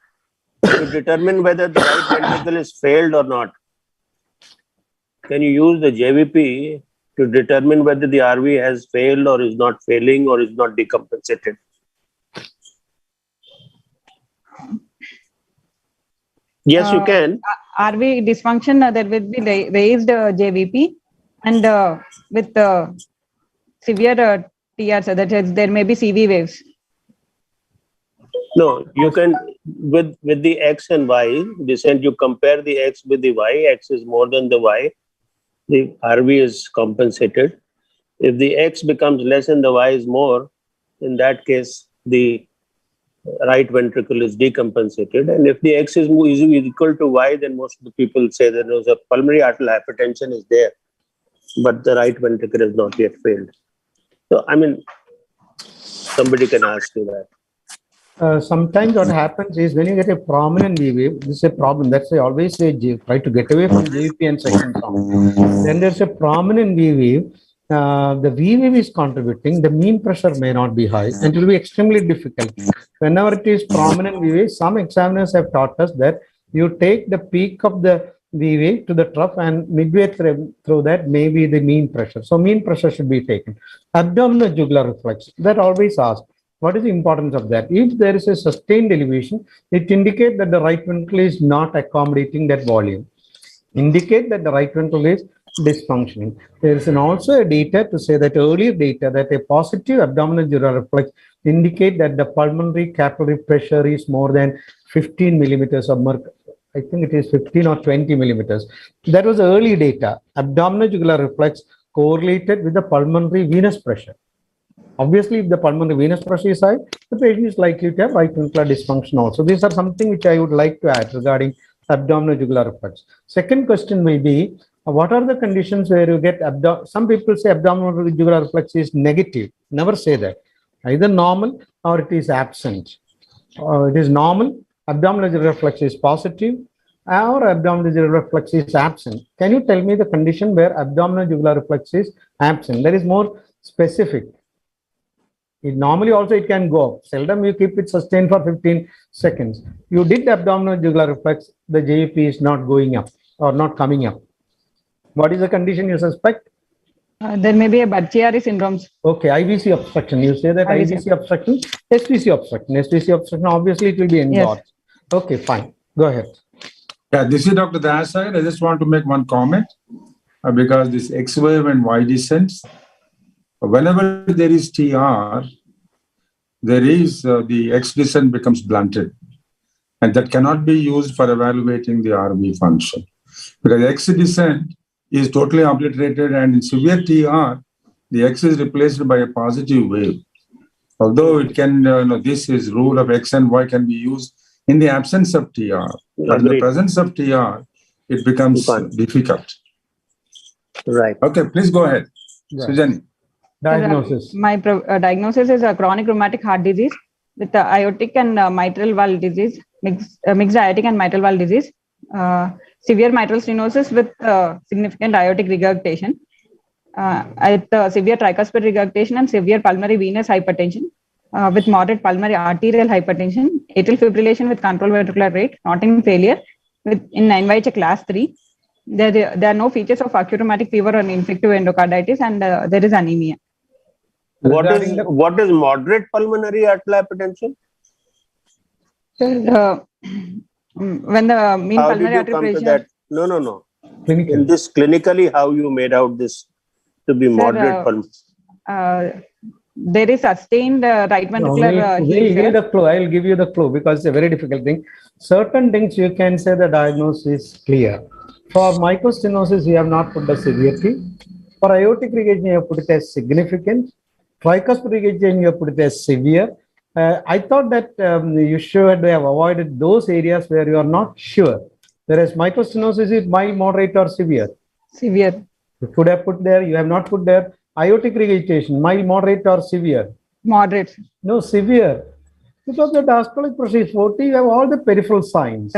to determine whether the right ventricle is failed or not? Can you use the JVP to determine whether the RV has failed or is not failing or is not decompensated? Yes, you can. RV dysfunction, there will be raised JVP, and with severe TR, so that is, there may be CV waves. No, you can, with the X and Y descent, you compare the X with the Y. X is more than the Y. The RV is compensated. If the X becomes less and the Y is more, in that case, the right ventricle is decompensated. And if the X is equal to Y, then most of the people say that there's a pulmonary arterial hypertension is there, but the right ventricle has not yet failed. So, I mean, somebody can ask you that. Sometimes what happens is when you get a prominent V wave, this is a problem. That's why I always say try to get away from JVP and second sound. Then there's a prominent V wave. The V wave is contributing. The mean pressure may not be high, and it will be extremely difficult. Whenever it is prominent V wave, some examiners have taught us that you take the peak of the V wave to the trough, and midway through that may be the mean pressure. So mean pressure should be taken. Abdominal jugular reflex, that always asked. What is the importance of that? If there is a sustained elevation, it indicates that the right ventricle is not accommodating that volume. Indicate that the right ventricle is dysfunctioning. There is also a data to say that earlier data that a positive abdominal jugular reflex indicate that the pulmonary capillary pressure is more than 15 millimeters of mercury. I think it is 15 or 20 millimeters. That was early data. Abdominal jugular reflex correlated with the pulmonary venous pressure. Obviously, if the pulmonary venous pressure is high, the patient is likely to have right ventricular dysfunction also. These are something which I would like to add regarding abdominal jugular reflex. Second question will be, what are the conditions where you get some people say abdominal jugular reflex is negative. Never say that. Either normal or it is absent. It is normal, abdominal jugular reflex is positive, or abdominal jugular reflex is absent. Can you tell me the condition where abdominal jugular reflex is absent? That is more specific. Normally also it can go up. Seldom you keep it sustained for 15 seconds. You did the abdominal jugular reflex, the JVP is not going up or not coming up. What is the condition you suspect? There may be a Budd-Chiari syndromes. Okay, IVC obstruction. You say that IVC. IVC obstruction, SVC obstruction. SVC obstruction, obviously it will be engorged. Okay, fine. Go ahead. Yeah, this is Dr. Dasai. I just want to make one comment because this X wave and Y descents, whenever there is TR, there is the X descent becomes blunted, and that cannot be used for evaluating the RV function because X descent is totally obliterated, and in severe TR, the X is replaced by a positive wave. Although it can, this is rule of X and Y can be used in the absence of TR, but in the presence of TR, it becomes difficult. Right. Okay, please go ahead. Sujani. Diagnosis. My diagnosis is a chronic rheumatic heart disease with aortic and mitral valve disease, mixed aortic and mitral valve disease, severe mitral stenosis with significant aortic regurgitation, severe tricuspid regurgitation and severe pulmonary venous hypertension with moderate pulmonary arterial hypertension, atrial fibrillation with controlled ventricular rate, not in failure, in NYHA class 3. There are no features of acute rheumatic fever or infective endocarditis, and there is anemia. What is moderate pulmonary arterial hypertension? When the mean how pulmonary did you come artery to pressure. that? No. Clinical. In this clinically, how you made out this to be moderate pulmonary? There is sustained right ventricular We'll the clue. I'll give you the clue because it's a very difficult thing. Certain things you can say the diagnosis is clear. For microstenosis, you have not put the severity. For aortic regurgitation, you have put it as significant. Tricuspid regurgitation, you have put it as severe. I thought that you should have avoided those areas where you are not sure. Whereas microstenosis is mild, moderate, or severe. Severe. You could have put there. You have not put there. Aortic regurgitation, mild, moderate, or severe? Moderate. No, severe. Because the diastolic pressure is 40, you have all the peripheral signs.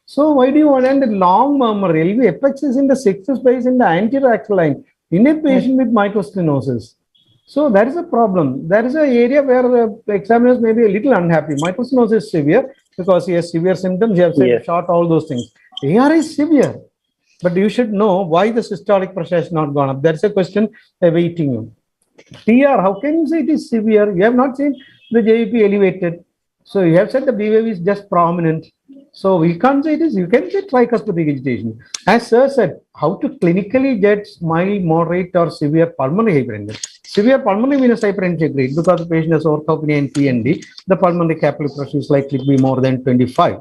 So why do you want a long murmur? LV apex is in the sixth space in the anterior axial line in a patient with microstenosis. So that is a problem. That is an area where the examiners may be a little unhappy. Microstenosis is severe because he has severe symptoms. You have said short, all those things. AR is severe. But you should know why the systolic pressure has not gone up. That's a question awaiting you. TR, how can you say it is severe? You have not seen the JVP elevated. So you have said the B wave is just prominent. So we can't say it is, you can say tricuspid regurgitation. As Sir said, how to clinically get mild, moderate, or severe pulmonary hypertension. Severe pulmonary venous hypertension, great, because the patient has orthopnea and PND, the pulmonary capillary pressure is likely to be more than 25.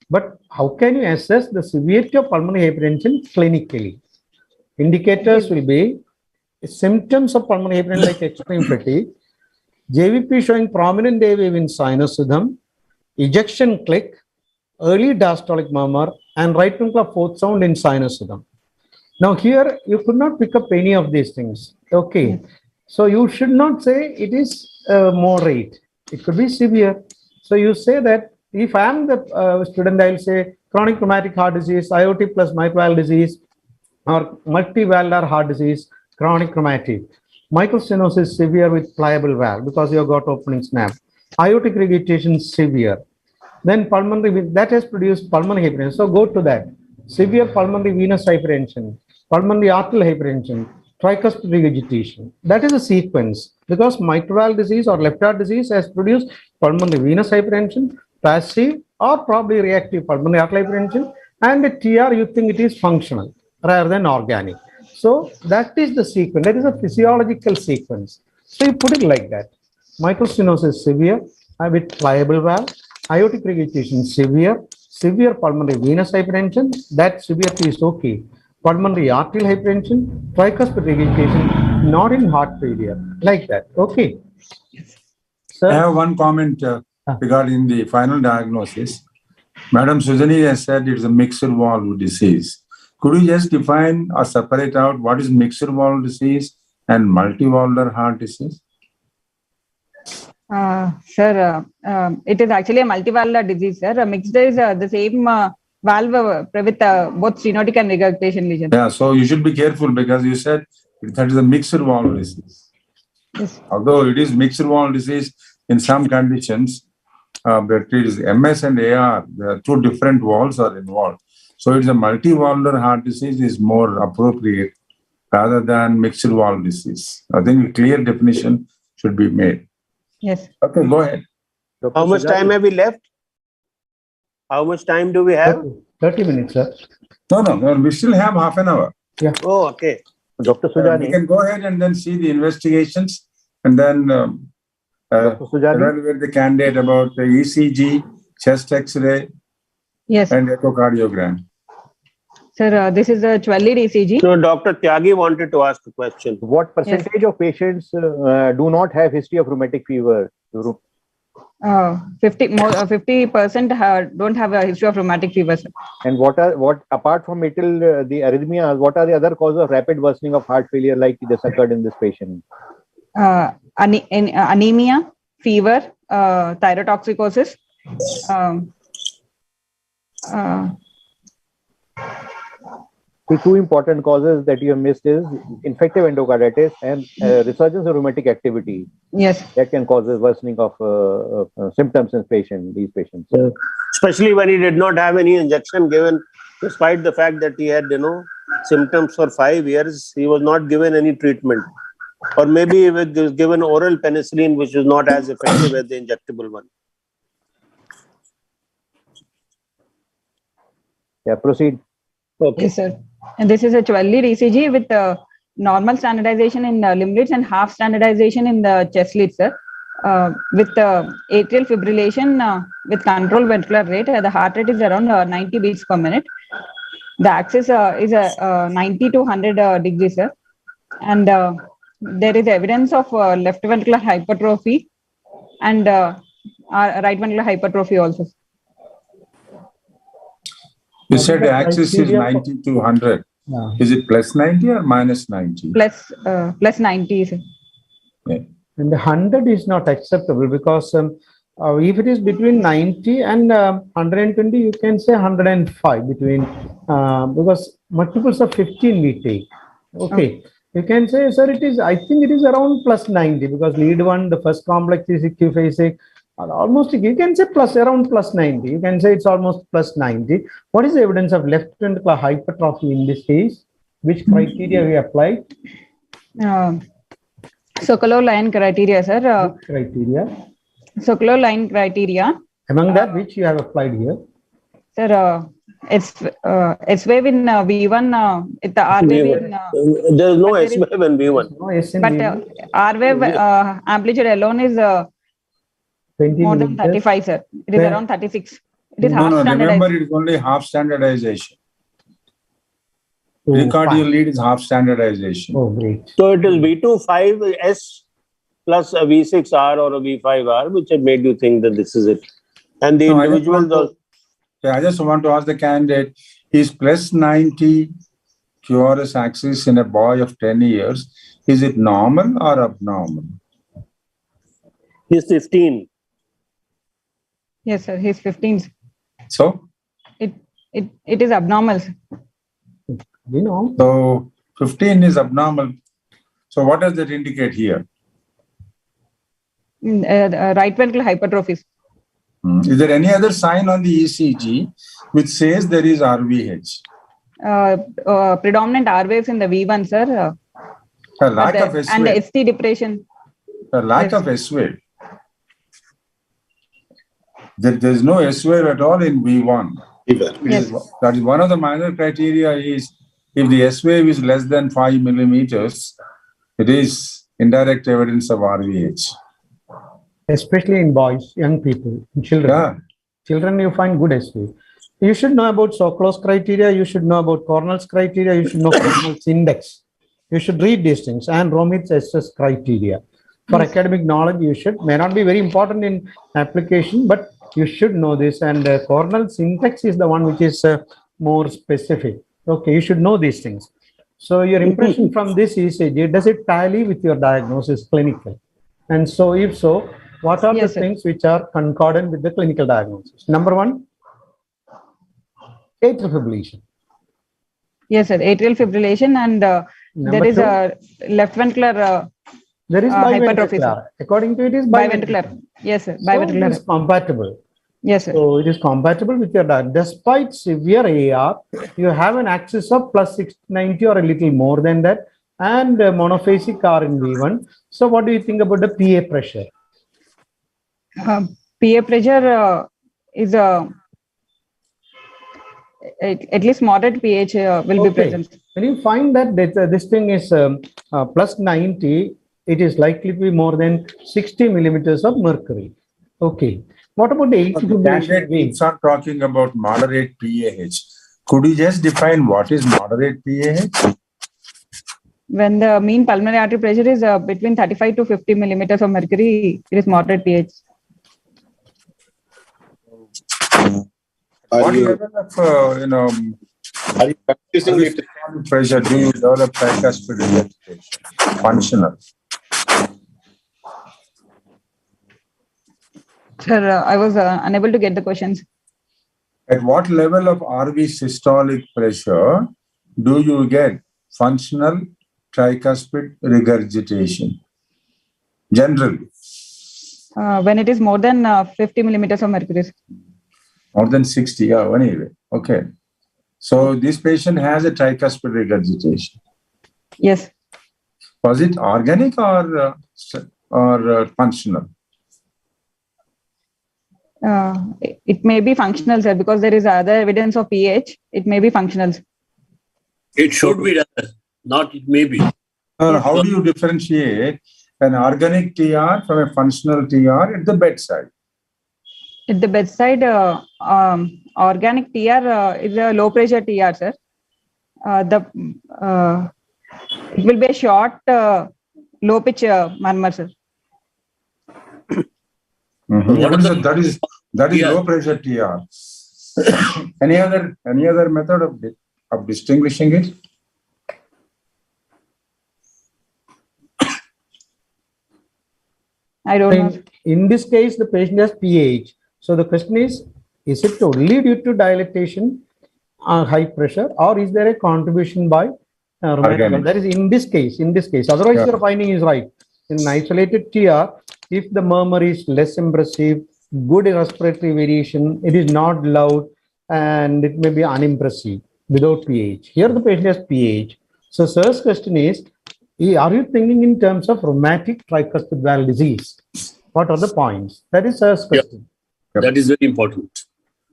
But how can you assess the severity of pulmonary hypertension clinically? Indicators will be symptoms of pulmonary hypertension like extreme fatigue, JVP showing prominent A wave in sinus rhythm, ejection click, early diastolic murmur, and right ventricular fourth sound in sinus rhythm. Now here you could not pick up any of these things. Okay, so you should not say it is moderate. It could be severe. So you say that if I am the student, I will say chronic rheumatic heart disease, aortic plus mitral valve disease, or multivalvular heart disease, chronic rheumatic. Microstenosis severe with pliable valve because you have got opening snap. Aortic regurgitation severe. Then pulmonary, that has produced pulmonary hypertension. So go to that. Severe pulmonary venous hypertension, pulmonary arterial hypertension, tricuspid regurgitation. That is a sequence because mitral valve disease or left heart disease has produced pulmonary venous hypertension, passive or probably reactive pulmonary arterial hypertension, and the TR you think it is functional rather than organic. So that is the sequence. That is a physiological sequence. So you put it like that. Microstenosis severe with pliable valve, aortic regurgitation severe, severe pulmonary venous hypertension, that severity is okay. Pulmonary arterial hypertension, tricuspid regurgitation, not in heart failure, like that. Okay. Sir? I have one comment regarding the final diagnosis. Madam Sujani has said it's a mixed valve disease. Could you just define or separate out what is mixed valve disease and multivalvular heart disease? Sir, it is actually a multivalvular disease, sir. Mixed is the same valve with both stenotic and regurgitation lesions. Yeah, so you should be careful because you said that is a mixed valve disease. Yes. Although it is mixed valve disease in some conditions, but it is MS and AR, there are two different valves are involved. So it's a multivalvular heart disease is more appropriate rather than mixed valve disease. I think a clear definition should be made. Yes. Okay, go ahead. Dr. How much Sujani? time have we left? How much time do we have? 30 minutes, sir. No, we still have half an hour. Oh, okay. Dr. We Sujani, can go ahead and then see the investigations and then Dr. Sujani, evaluate the candidate about the ECG, chest X-ray, Yes. and echocardiogram. Sir, this is a 12-lead ECG. So Dr. Tyagi wanted to ask a question. what percentage of patients do not have history of rheumatic fever? 50% don't have a history of rheumatic fever, sir. And what apart from mitral, the arrhythmias, what are the other causes of rapid worsening of heart failure like this occurred in this patient? Anemia, fever, thyrotoxicosis. The two important causes that you have missed is infective endocarditis and resurgence of rheumatic activity. Yes. That can cause a worsening of symptoms in these patients. Especially when he did not have any injection given, despite the fact that he had, symptoms for 5 years, he was not given any treatment. Or maybe he was given oral penicillin, which is not as effective as the injectable one. Yeah, proceed. Okay. Yes, sir. And this is a 12-lead ECG with normal standardization in limb leads and half standardization in the chest leads, sir. With atrial fibrillation with controlled ventricular rate, the heart rate is around 90 beats per minute. The axis is 90 to 100 degrees, sir. And there is evidence of left ventricular hypertrophy and right ventricular hypertrophy also. You said the axis is criteria 90 to 100. Yeah. Is it plus 90 or minus 90? Plus 90, sir. Yeah. And the 100 is not acceptable because if it is between 90 and 120, you can say 105 between, because multiples of 15 we take. Okay. You can say, sir, I think it is around plus 90 because lead one, the first complex is equiphasic. Almost, you can say around plus 90. You can say it's almost plus 90. What is the evidence of left ventricular hypertrophy in this case? Which criteria we applied? Sokolow line criteria, sir. Criteria. Sokolow line criteria. Among that, which you have applied here? Sir, it's wave in V1, the R wave in. There is no S wave in V1. No, S in But V1. R wave amplitude alone is 20 more than millimeters. 35, sir. It is Where? around 36. It is No, half remember standardized. it is only half standardization. Oh, Precardial fine. lead is half standardization. Oh, great. So it is V25S plus a V6R or a V5R, which had made you think that this is it. And the No, I just individuals want to- I just want to ask the candidate, is plus 90 QRS axis in a boy of 10 years, is it normal or abnormal? he's 15. Yes, sir. He's 15. So, It is abnormal, sir. You know, so 15 is abnormal. So what does that indicate here? Right ventricular hypertrophy. Is there any other sign on the ECG which says there is RVH? Predominant R waves in the V1, sir. A lack of S and the wave. ST depression. A lack yes. of S wave. There is no S wave at all in V1. Yes. That is one of the minor criteria is if the S wave is less than 5 millimeters, it is indirect evidence of RVH. especially in boys, young people, children. Yeah. Children, you find good SW. You should know about Sokolow's criteria. You should know about Cornell's criteria. You should know Cornell's index. You should read these things and Romit's SS criteria. For academic knowledge, you should, may not be very important in application, but you should know this. And Cornell's index is the one which is more specific. Okay, you should know these things. So your impression from this ECG, does it tally with your diagnosis clinically? And so if so, what are the things which are concordant with the clinical diagnosis? Number one, atrial fibrillation. Yes, sir. Atrial fibrillation and there is a left ventricular there is hypertrophy. biventricular. According to it is Biventricular. Yes, sir. So Biventricular. it is compatible. Yes, sir. So it is compatible with your diet. Despite severe AR, you have an axis of plus 690 or a little more than that. and monophasic are in V1. So what do you think about the PA pressure? PA pressure is at least moderate pH will be present. When you find that this thing is plus 90, it is likely to be more than 60 millimeters of mercury. Okay. What about the atrial fibrillation? Keeps on talking about moderate PAH. Could you just define what is moderate PAH? When the mean pulmonary artery pressure is between 35 to 50 millimeters of mercury, it is moderate pH. What level of, Are you practicing it? pressure do you develop tricuspid regurgitation? Functional. Sir, I was unable to get the questions. At what level of RV systolic pressure do you get functional tricuspid regurgitation? Generally. When it is more than 50 millimeters of mercury. More than 60, yeah, anyway. Okay. So this patient has a tricuspid regurgitation. Yes. Was it organic or functional? It may be functional, sir, because there is other evidence of pH. It may be functional. It should be done, not it may be. How do you differentiate an organic TR from a functional TR at the bedside? At the bedside, organic TR is a low pressure TR, sir. It will be a short, low pitch murmur, sir. That is low pressure TR. Any other method of distinguishing it? I don't know. In this case, the patient has PAH. So the question is it only due to dilatation, high pressure, or is there a contribution by rheumatic? That is in this case. Otherwise, your finding is right. In isolated TR, if the murmur is less impressive, good respiratory variation, it is not loud, and it may be unimpressive without PAH. Here the patient has PAH. So sir's question is, are you thinking in terms of rheumatic tricuspid valve disease? What are the points? That is sir's question. Yep. That is very important.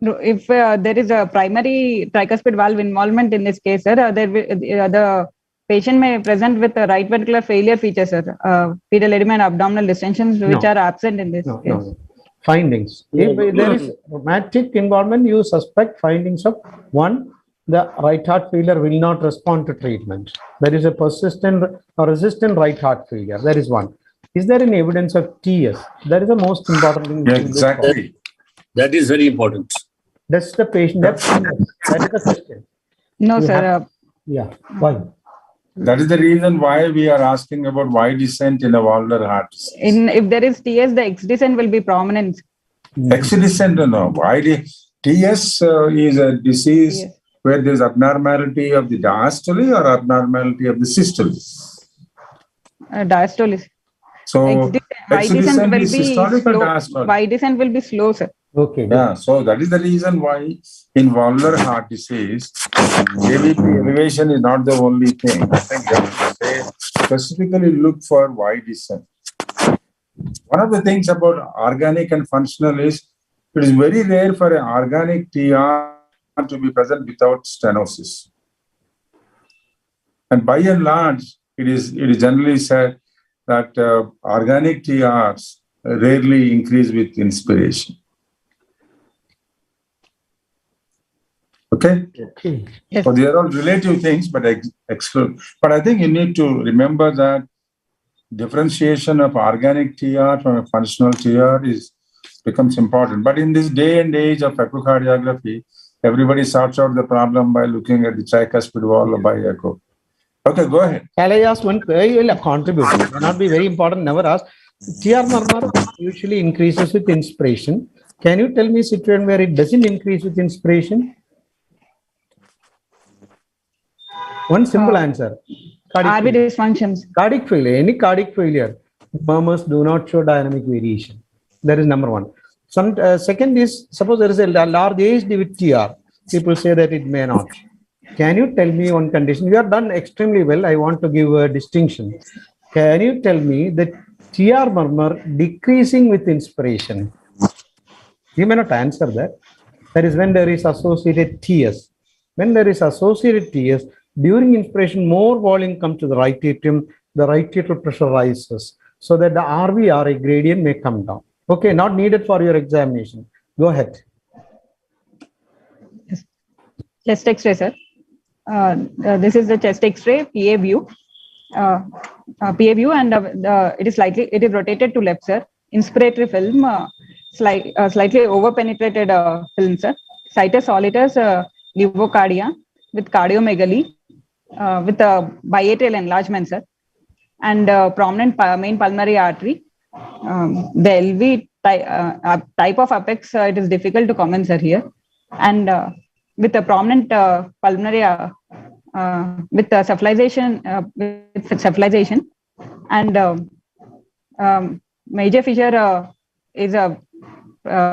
If there is a primary tricuspid valve involvement in this case, sir, the patient may present with a right ventricular failure features, sir, pedal edema and abdominal distensions, which are absent in this case. No. Findings. If there is rheumatic involvement, you suspect findings of one, the right heart failure will not respond to treatment. There is a persistent or resistant right heart failure. That is one. Is there any evidence of TS? That is the most important thing. Exactly. That is very important. Does the patient have TS? That is the question. No, sir. Why? That is the reason why we are asking about why descent in a valvular heart disease. If there is TS, the X descent will be prominent. X descent, no. TS is a disease where there is abnormality of the diastole or abnormality of the systole. Diastole. So Y descent will be slow. Y descent will be slow, sir. Okay. Yeah. So that is the reason why in valvular heart disease, AVP elevation is not the only thing. I think you have to say specifically look for Y descent. One of the things about organic and functional is it is very rare for an organic TR to be present without stenosis. And by and large, it is generally said that organic TRs rarely increase with inspiration. Okay? Yes. So they are all relative things, but exclude. But I think you need to remember that differentiation of organic TR from a functional TR becomes important. But in this day and age of echocardiography, everybody sorts out the problem by looking at the tricuspid wall by echo. Okay, go ahead. Shall I ask one? I will contribute. It may not be very important. Never ask. TR murmur usually increases with inspiration. Can you tell me a situation where it doesn't increase with inspiration? One simple answer. RV dysfunctions. Cardiac failure. Any cardiac failure, murmurs do not show dynamic variation. That is number one. Second is, suppose there is a large ASD with TR. People say that it may not. Can you tell me one condition? You have done extremely well. I want to give a distinction. Can you tell me the TR murmur decreasing with inspiration? You may not answer that. That is when there is associated TS. When there is associated TS, during inspiration, more volume comes to the right atrium, the right atrial pressure rises, so that the RV-RA gradient may come down. Okay, not needed for your examination. Go ahead. Chest X-ray, sir. This is the chest X-ray PA view. PA view, and it is rotated to left, sir. Inspiratory film, slightly over-penetrated film, sir. Situs solitus levocardia with cardiomegaly, with biatrial enlargement, sir, and prominent main pulmonary artery. The LV type of apex, it is difficult to comment, sir, here, and with a prominent pulmonary with cephalization, and major fissure is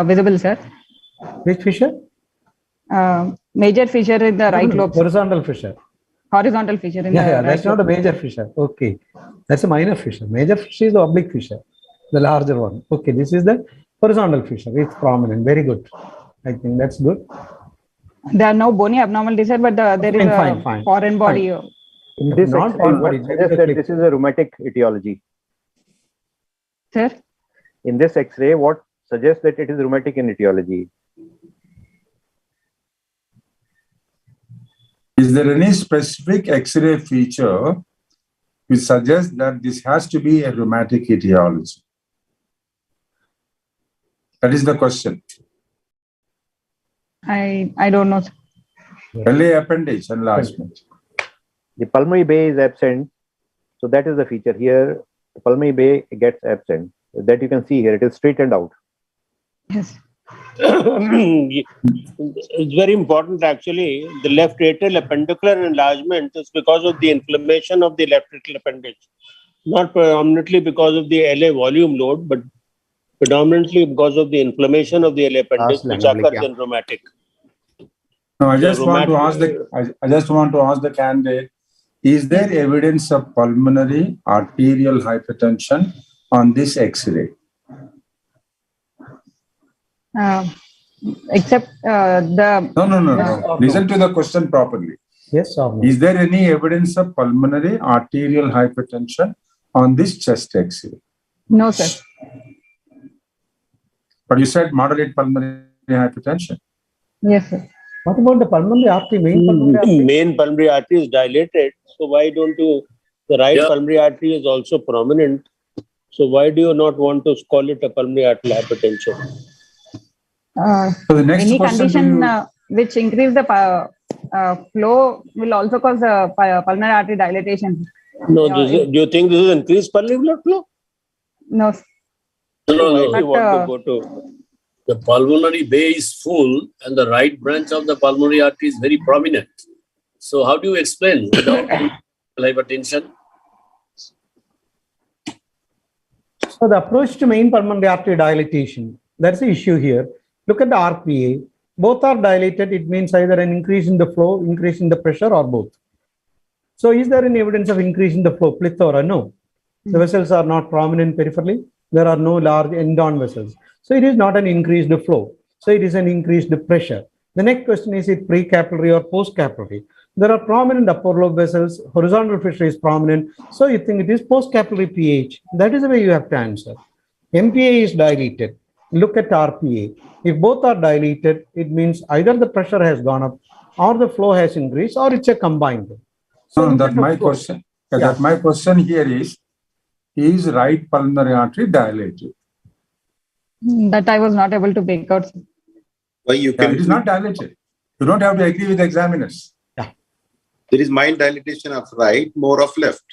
visible, sir. Which fissure? Major fissure in the right lobe. Horizontal fissure. Horizontal fissure in the Yeah, right that's not a major fissure. Okay, that's a minor fissure. Major fissure is the oblique fissure, the larger one. Okay, this is the horizontal fissure. It's prominent. Very good. I think that's good. There are no bony abnormalities, sir, but there is a foreign body. In this X-ray, what suggests that this is a rheumatic etiology? Sir? In this X-ray, what suggests that it is rheumatic in etiology? Is there any specific X-ray feature which suggests that this has to be a rheumatic etiology? That is the question. I don't know, sir. LA appendage enlargement. The pulmonary bay is absent, so that is the feature here. The pulmonary bay gets absent. That you can see here. It is straightened out. Yes. It's very important, actually. The left atrial appendicular enlargement is because of the inflammation of the left atrial appendage, not predominantly because of the LA volume load, but predominantly because of the inflammation of the LA appendage, which occurs in rheumatic. No, I just want to ask the candidate: is there evidence of pulmonary arterial hypertension on this X-ray? Except the... No. Listen to the question properly. Yes or no? Is there any evidence of pulmonary arterial hypertension on this chest X-ray? No, sir. But you said moderate pulmonary hypertension. Yes, sir. What about the pulmonary artery? Main pulmonary artery is dilated. So why don't you... The right pulmonary artery is also prominent. So why do you not want to call it a pulmonary arterial hypertension? So the next any question condition which increase the flow will also cause pulmonary artery dilatation. No, do you think this is increased pulmonary blood flow? No. No. Why do you want to go to... The pulmonary bay is full and the right branch of the pulmonary artery is very prominent. So how do you explain without hypertension? So the approach to main pulmonary artery dilatation, that's the issue here. Look at the RPA. Both are dilated. It means either an increase in the flow, increase in the pressure, or both. So is there any evidence of increase in the flow? Plethora? No. The vessels are not prominent peripherally. There are no large end-on vessels. So it is not an increased flow. So it is an increased pressure. The next question is it pre-capillary or post-capillary? There are prominent upper lobe vessels. Horizontal fissure is prominent. So you think it is post-capillary PH. That is the way you have to answer. MPA is dilated. Look at RPA. If both are dilated, it means either the pressure has gone up or the flow has increased or it's a combined. So that's my question. That my question here is right pulmonary artery dilated? That I was not able to make out. Why you can? It is not dilated. You don't have to agree with the examiners. There is mild dilatation of right, more of left.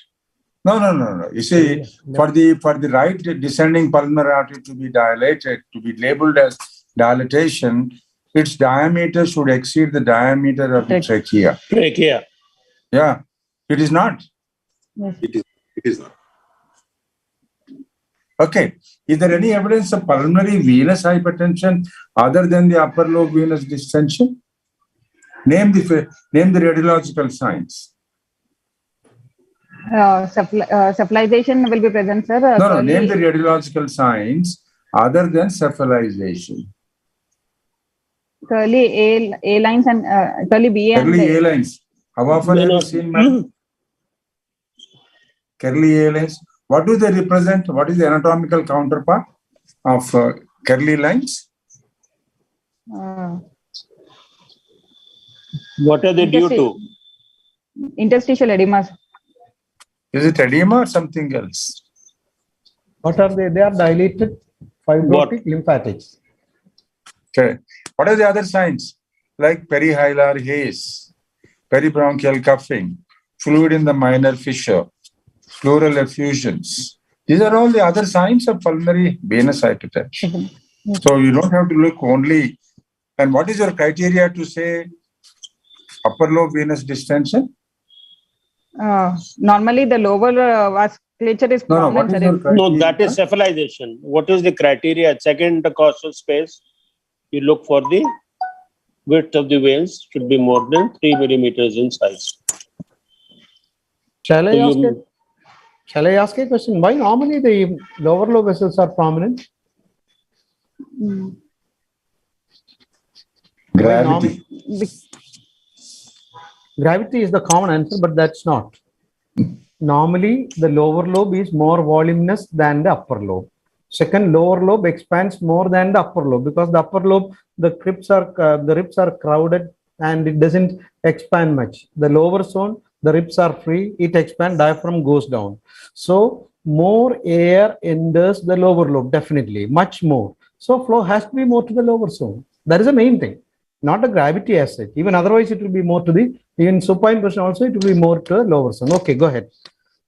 No. You see, for the right descending pulmonary artery to be dilated, to be labeled as dilatation, its diameter should exceed the diameter of the trachea. Trachea. Yeah, it is not. Yes. It is not. Okay. Is there any evidence of pulmonary venous hypertension other than the upper lobe venous distension? Name the radiological signs. Cephalization will be present, sir. No, name the radiological signs other than cephalization. Curly A lines and curly BA and Curly A lines. How often have you seen, ma'am? Curly A lines. What do they represent? What is the anatomical counterpart of curly lines? What are they due to? Interstitial edema. Is it edema or something else? What are they? They are dilated fibrotic lymphatics. Okay. What are the other signs? Like perihilar haze, peribronchial cuffing, fluid in the minor fissure, pleural effusions. These are all the other signs of pulmonary venous hypertension. So you don't have to look only. And what is your criteria to say upper lobe venous distension? Normally, the lower vasculature is prominent. No, that is cephalization. What is the criteria? Second intercostal space. You look for the width of the veins should be more than 3 millimeters in size. Shall I ask a question? Why normally the lower lobe vessels are prominent? Gravity. Gravity is the common answer, but that's not. Normally, the lower lobe is more voluminous than the upper lobe. Second, lower lobe expands more than the upper lobe because the upper lobe, the ribs are crowded and it doesn't expand much. The lower zone, the ribs are free, it expands, diaphragm goes down. So more air enters the lower lobe, definitely, much more. So flow has to be more to the lower zone. That is the main thing, not the gravity as such. Even otherwise, it will be more to the, in supine position also, it will be more to the lower zone. Okay, go ahead.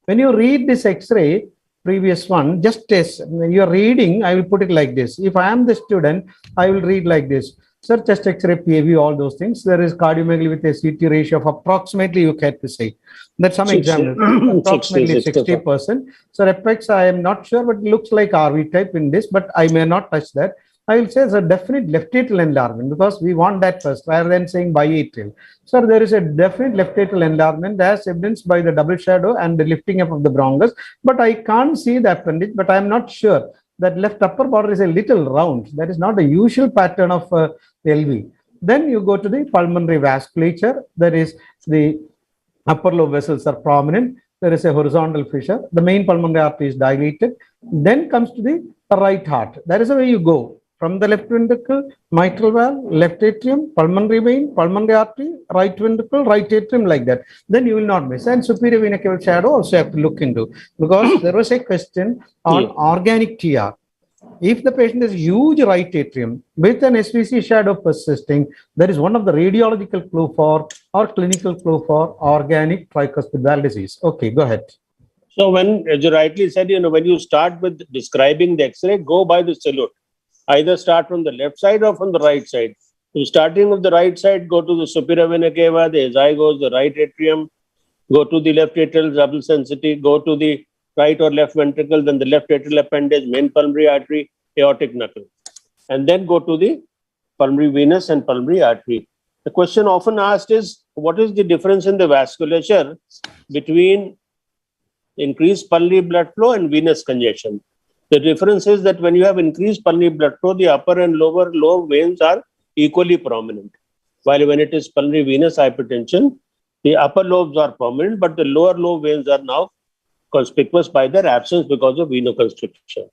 When you read this X-ray, previous one, just test. When you are reading, I will put it like this. If I am the student, I will read like this. Sir, chest X-ray, PAV, all those things. There is cardiomegaly with a CT ratio of approximately, you can to say. That's some example. Approximately 60%. So Apex, I am not sure, but it looks like RV type in this, but I may not touch that. I will say it's a definite left atrial enlargement because we want that first rather than saying biatrial. So there is a definite left atrial enlargement as evidenced by the double shadow and the lifting up of the bronchus, but I can't see the appendage, but I am not sure that left upper border is a little round. That is not the usual pattern of LV. Then you go to the pulmonary vasculature. That is the upper lobe vessels are prominent. There is a horizontal fissure. The main pulmonary artery is dilated. Then comes to the right heart. That is the way you go. From the left ventricle, mitral valve, left atrium, pulmonary vein, pulmonary artery, right ventricle, right atrium, like that. Then you will not miss. And superior vena cava shadow also have to look into, because there was a question on organic TR. If the patient has huge right atrium with an SVC shadow persisting, that is one of the radiological clue for or clinical clue for organic tricuspid valve disease. Okay, go ahead. So when, as you rightly said, when you start with describing the X-ray, go by the salute. Either start from the left side or from the right side. So starting with the right side, go to the superior vena cava, the azygos, the right atrium, go to the left atrial double sensitivity, go to the right or left ventricle, then the left atrial appendage, main pulmonary artery, aortic knuckle. And then go to the pulmonary venous and pulmonary artery. The question often asked is, what is the difference in the vasculature between increased pulmonary blood flow and venous congestion? The difference is that when you have increased pulmonary blood flow, the upper and lower lobe veins are equally prominent. While when it is pulmonary venous hypertension, the upper lobes are prominent, but the lower lobe veins are now conspicuous by their absence because of venoconstriction.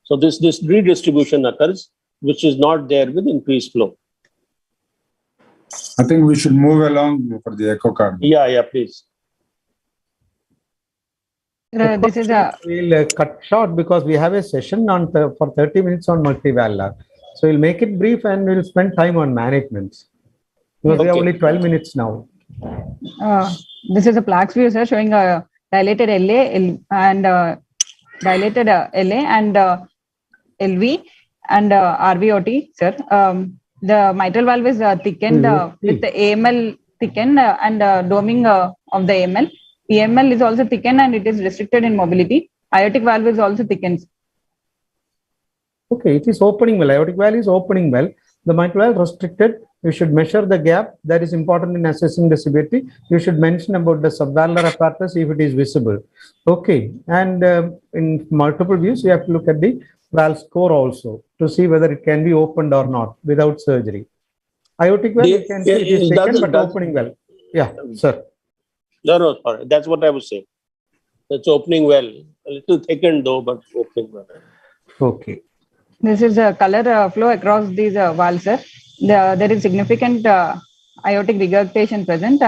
So this redistribution occurs, which is not there with increased flow. I think we should move along for the echocardiogram. Yeah, please. This is a. We'll cut short because we have a session on for 30 minutes on multivalvular. So we'll make it brief and we'll spend time on management. Because we have only 12 minutes now. This is a plaques view, sir, showing a dilated LA and dilated LA and LV and RVOT, sir. The mitral valve is thickened with the AML thickened and doming of the AML. PML is also thickened and it is restricted in mobility. Aortic valve is also thickened. Okay, it is opening well. Aortic valve is opening well. The mitral valve restricted You should measure the gap. That is important in assessing the severity. You should mention about the subvalvular apparatus if it is visible. Okay. And in multiple views, you have to look at the valve score also to see whether it can be opened or not without surgery. Aortic valve, you can see it is taken, but opening well. Yeah, sir. No, sorry. That's what I was saying. That's opening well. A little thickened though, but opening well. Okay. This is a color flow across these valves, sir. There is significant aortic regurgitation present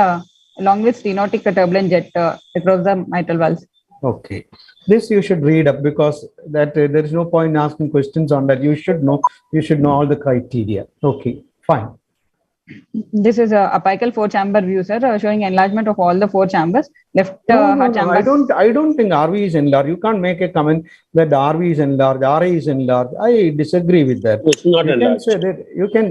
along with stenotic turbulent jet across the mitral valves. Okay. This you should read up because that there is no point in asking questions on that. You should know all the criteria. Okay, fine. This is a apical 4-chamber view, sir, showing enlargement of all the 4 chambers. Left heart chamber. I don't think RV is enlarged. You can't make a comment that RV is enlarged, RA is enlarged. I disagree with that. It's not enlarged. Can say that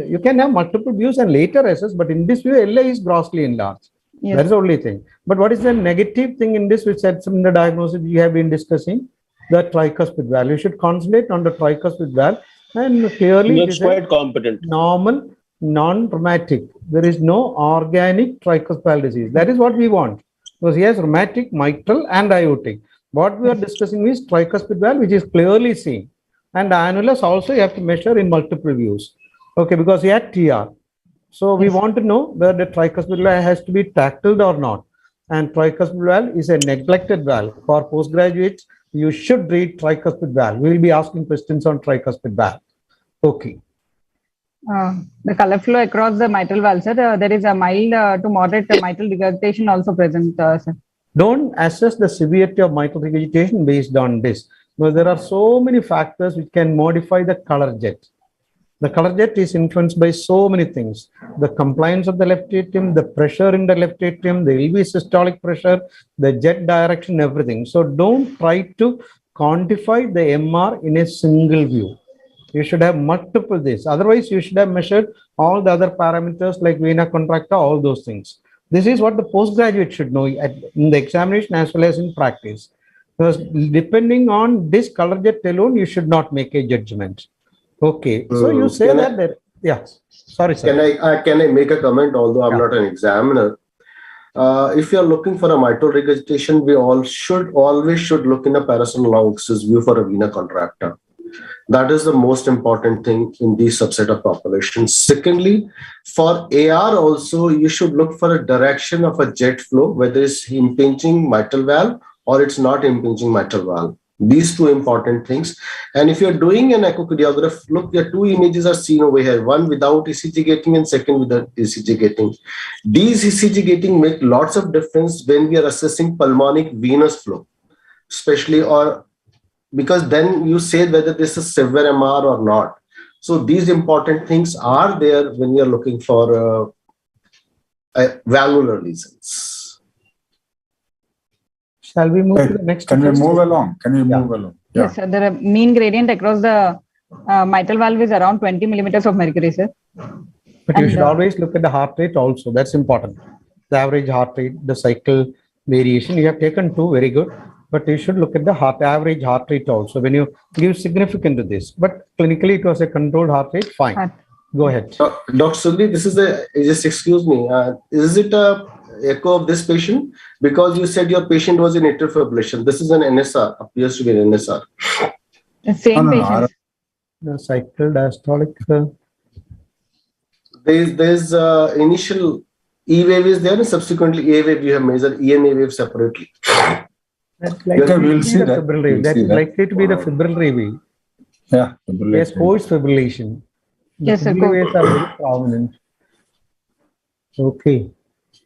you can have multiple views and later assess, but in this view, LA is grossly enlarged. Yes. That's the only thing. But what is the negative thing in this, which said in the diagnosis we have been discussing? The tricuspid valve. You should concentrate on the tricuspid valve and clearly Looks quite competent. normal, non-rheumatic. There is no organic tricuspid disease. That is what we want. Because he has rheumatic, mitral, and aortic. What we are discussing is tricuspid valve, which is clearly seen. And the annulus also you have to measure in multiple views. Okay, because he had TR. So we want to know whether the tricuspid valve has to be tackled or not. And tricuspid valve is a neglected valve. For postgraduates, you should read tricuspid valve. We will be asking questions on tricuspid valve. Okay. The color flow across the mitral valve, sir. There is a mild to moderate mitral regurgitation also present, sir. Don't assess the severity of mitral regurgitation based on this. Because there are so many factors which can modify the color jet. The color jet is influenced by so many things. The compliance of the left atrium, the pressure in the left atrium, there will be systolic pressure, the jet direction, everything. So don't try to quantify the MR in a single view. You should have multiple this. Otherwise, you should have measured all the other parameters like vena contracta, all those things. This is what the postgraduate should know in the examination as well as in practice. Because depending on this color jet alone, you should not make a judgment. Okay. So you say that yeah. Sorry, sir. Can I make a comment, although I'm not an examiner? If you are looking for a mitral regurgitation, we always should look in a parasternal axis view for a vena contracta. That is the most important thing in these subset of populations. Secondly, for AR also, you should look for a direction of a jet flow, whether it's impinging mitral valve or it's not impinging mitral valve. These two important things. And if you're doing an echocardiograph, look, your two images are seen over here, one without ECG gating and second with the ECG gating. These ECG gating make lots of difference when we are assessing pulmonic venous flow, especially because then you say whether this is severe MR or not. So these important things are there when you're looking for valvular lesions. Shall we move to the next? Can we move along? Yeah. Yes, sir. The mean gradient across the mitral valve is around 20 millimeters of mercury, sir. But you should always look at the heart rate also. That's important. The average heart rate, the cycle variation. You have taken two, very good. But you should look at the average heart rate also when you give significance to this. But clinically, it was a controlled heart rate. Fine. Go ahead. Dr. Sudhi, this is just excuse me. Is it a echo of this patient? Because you said your patient was in atrial fibrillation. This is an NSR, appears to be an NSR. The same patient. The cycle diastolic. There's initial E wave is there, and subsequently A wave you have measured E and A wave separately. That's likely we'll see that. That's likely to be the fibrillary wave. Yeah. Yes, forced fibrillation. Yes, sir. Waves are very prominent. Okay.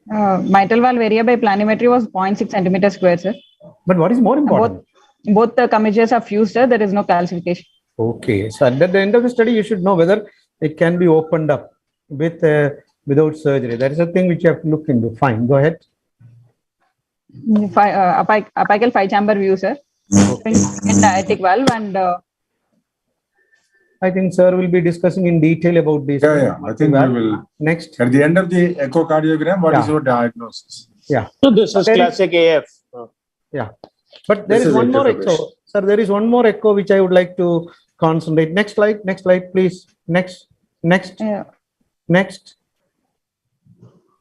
Mitral valve area by planimetry was 0.6 centimeters square, sir. But what is more important? Both the commissures are fused, sir. There is no calcification. Okay. So at the end of the study, you should know whether it can be opened up with without surgery. That is a thing which you have to look into. Fine. Go ahead. Apical 5-chamber view, sir. Okay. In the aortic valve and I think sir will be discussing in detail about this. Yeah. I think we will. Next. At the end of the echocardiogram, what is your diagnosis? Yeah. So this is classic AF. Yeah. But there is one more echo. Sir, there is one more echo which I would like to concentrate. Next slide, please. Next. Yeah. Next.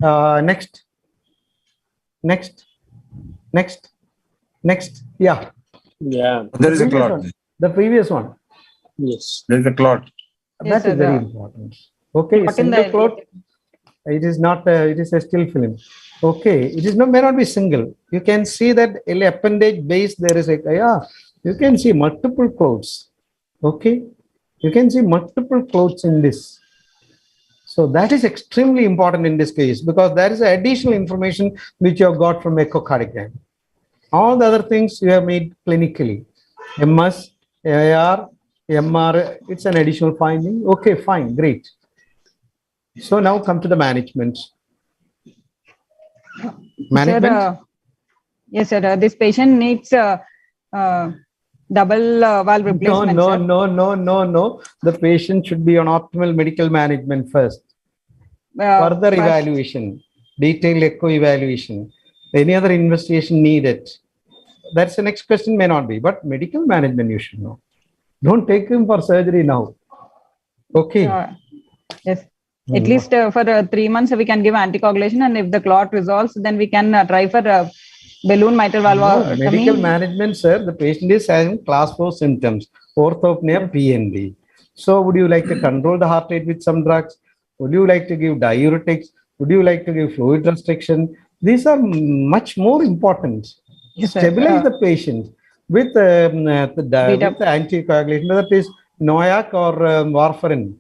Next. Yeah. Yeah. There is a Previous clot. one. The previous one. Yes. There is a clot. Yes, That is sir, very important. Okay, Clot in single the clot. It is not. It is a still film. Okay, it is not, may not be single. You can see that appendage base. There is a, yeah. You can see multiple clots. Okay, you can see multiple clots in this. So that is extremely important in this case because there is additional information which you have got from echocardiogram. All the other things you have made clinically. MS, AIR, MR, it's an additional finding. Okay, fine, great. So now come to the management. Sir, yes, sir. This patient needs double valve replacement. No. The patient should be on optimal medical management first. Further evaluation, detailed echo evaluation, any other investigation needed. That's the next question, may not be, but medical management you should know. Don't take him for surgery now. Okay. Yes. At least for 3 months we can give anticoagulation, and if the clot resolves, then we can try for balloon mitral valve. Medical management, sir. The patient is having class 4 symptoms, orthopnea, PND. So would you like to control the heart rate with some drugs? Would you like to give diuretics? Would you like to give fluid restriction? These are much more important. Yes, Stabilize the patient with the anticoagulation, whether it is NOAC or warfarin.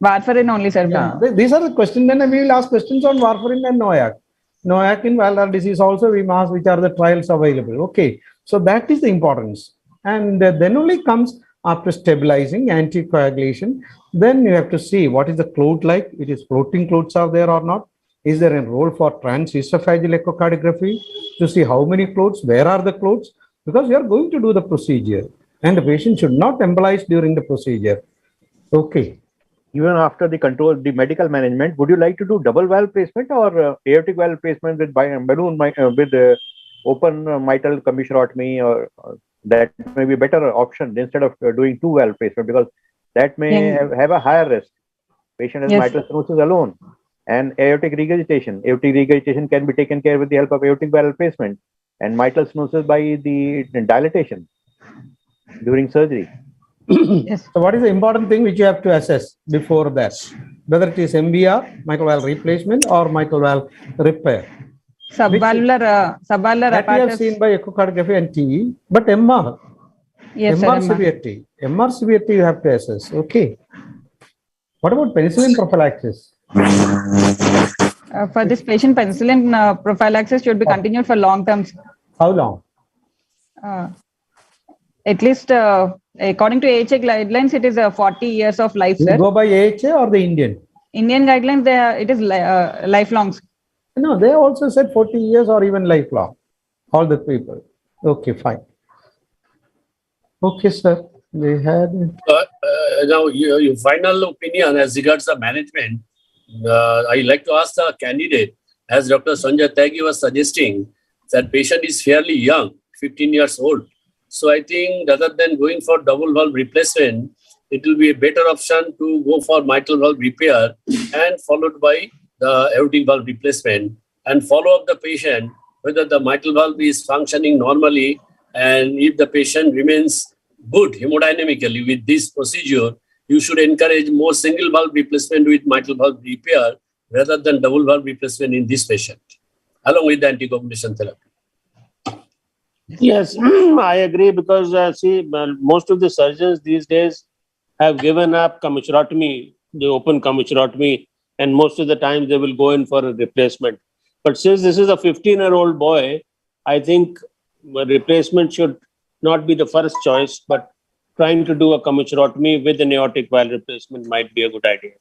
Warfarin only, sir. Yeah, these are the questions. Then we will ask questions on warfarin and NOAC. NOAC in valvular disease also we must, which are the trials available. Okay, so that is the importance. And then only comes after stabilizing anticoagulation. Then you have to see what is the clot like. It is floating clots are there or not. Is there a role for transesophageal echocardiography to see how many clots, where are the clots? Because you are going to do the procedure and the patient should not embolize during the procedure. Okay. Even after the control, the medical management, would you like to do double valve placement or aortic valve placement with balloon with open mitral commissurotomy, or that may be a better option instead of doing 2 valve placement, because that may have a higher risk. Patient has mitral stenosis alone and aortic regurgitation. Aortic regurgitation can be taken care with the help of aortic valve placement, and mitral stenosis by the dilatation during surgery. Yes. So what is the important thing which you have to assess before that? Whether it is MVR, mitral valve replacement, or mitral valve repair. Subvalvular that we have seen by echocardiography and TE, but MR. Yes, MR sir, severity. MR severity you have to assess. Okay. What about penicillin prophylaxis? For this patient, penicillin prophylaxis should be continued for long terms. How long? At least, according to AHA guidelines, it is 40 years of life, sir. You go by AHA or the Indian? Indian guidelines, it is lifelong. No, they also said 40 years or even lifelong. All the people. Okay, fine. Okay, sir. We had. Now, your final opinion as regards the management. I like to ask the candidate, as Dr. Sanjay Tyagi was suggesting, that patient is fairly young, 15 years old. So I think rather than going for double valve replacement, it will be a better option to go for mitral valve repair and followed by the aortic valve replacement, and follow up the patient whether the mitral valve is functioning normally, and if the patient remains good hemodynamically with this procedure, you should encourage more single valve replacement with mitral valve repair rather than double valve replacement in this patient, along with the anticoagulation therapy. Yes, I agree, because most of the surgeons these days have given up commissurotomy, the open commissurotomy, and most of the time they will go in for a replacement. But since this is a 15-year-old boy, I think replacement should not be the first choice, but trying to do a commissurotomy with an aortic valve replacement might be a good idea.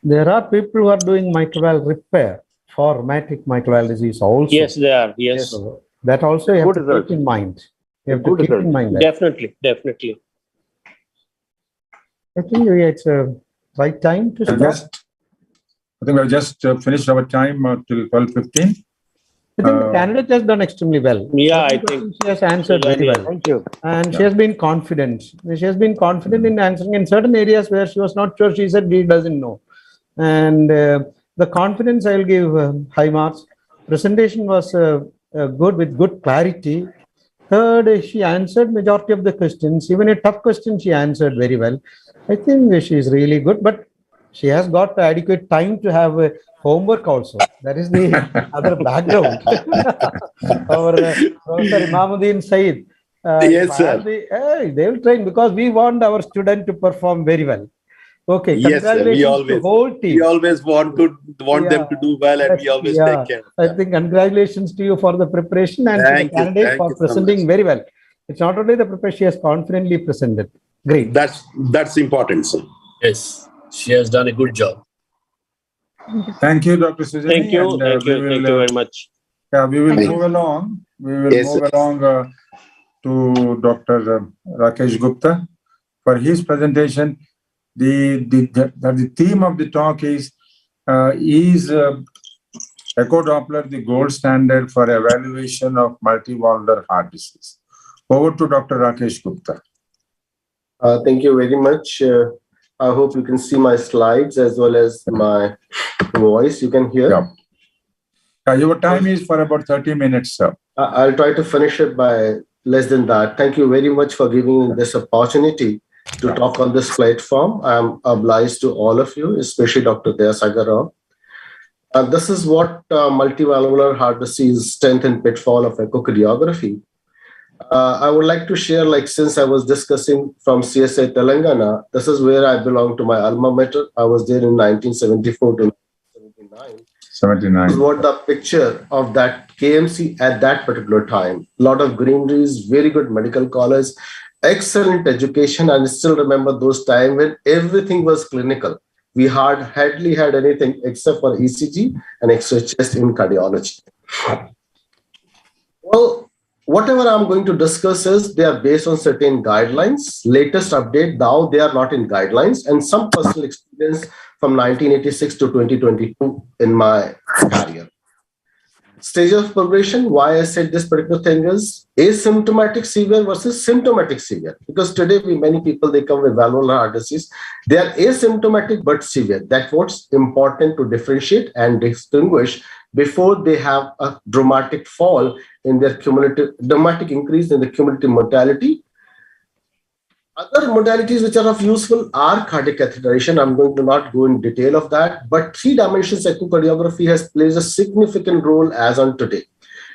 There are people who are doing mitral valve repair for rheumatic mitral valve disease also. Yes, they are. Yes. So that also you have to keep in mind. You have to keep in mind that. Definitely, definitely. I think it's a right time to stop. I think we have just finished our time till 12:15. I think the candidate has done extremely well. Yeah, I think she has answered very well. Thank you. And she has been confident. She has been confident in answering in certain areas where she was not sure. She said she doesn't know. And The confidence I will give high marks. Presentation was good with good clarity. Third, she answered majority of the questions. Even a tough question, she answered very well. I think she is really good, but she has got adequate time to have homework also. That is the other background. Our Professor Imamuddin Said, Yes, sir. they will train because we want our student to perform very well. Okay, Yes, sir. congratulations to whole team. We always want them to do well, and we always take care of I them. think congratulations to you for the preparation and to the candidate for presenting very well. It's not only the preparation, she has confidently presented. Great. That's important, sir. Yes, she has done a good job. Thank you, Dr. Sujani. Thank you. And, Thank you. Thank you very much. Yeah, we will Thank move along. We will Yes, move sir. along to Dr. Rakesh Gupta for his presentation. The theme of the talk is echo Doppler the gold standard for evaluation of multivalvular heart disease. Over to Dr. Rakesh Gupta. Thank you very much. I hope you can see my slides as well as my voice. You can hear? Yeah. Your time is for about 30 minutes, sir. I'll try to finish it by less than that. Thank you very much for giving me this opportunity to talk on this platform. I'm obliged to all of you, especially Dr. Dayasagar Rao. This is what multivalvular heart disease strength and pitfall of echocardiography. I would like to share, since I was discussing from CSI Telangana, this is where I belong to my alma mater. I was there in 1974 to 1979. 79. This is what the picture of that KMC at that particular time. A lot of greeneries, very good medical college, excellent education, and I still remember those times when everything was clinical. We hardly had anything except for ECG and X-ray chest in cardiology. Well, whatever I'm going to discuss is they are based on certain guidelines. Latest update, now they are not in guidelines, and some personal experience from 1986 to 2022 in my career. Stage of progression, why I said this particular thing is asymptomatic severe versus symptomatic severe. Because today, many people, they come with valvular heart disease. They are asymptomatic but severe. That's what's important to differentiate and distinguish before they have a dramatic fall in their dramatic increase in the cumulative mortality. Other modalities which are of useful are cardiac catheterization. I'm going to not go in detail of that, but 3 dimensions echocardiography has plays a significant role as on today.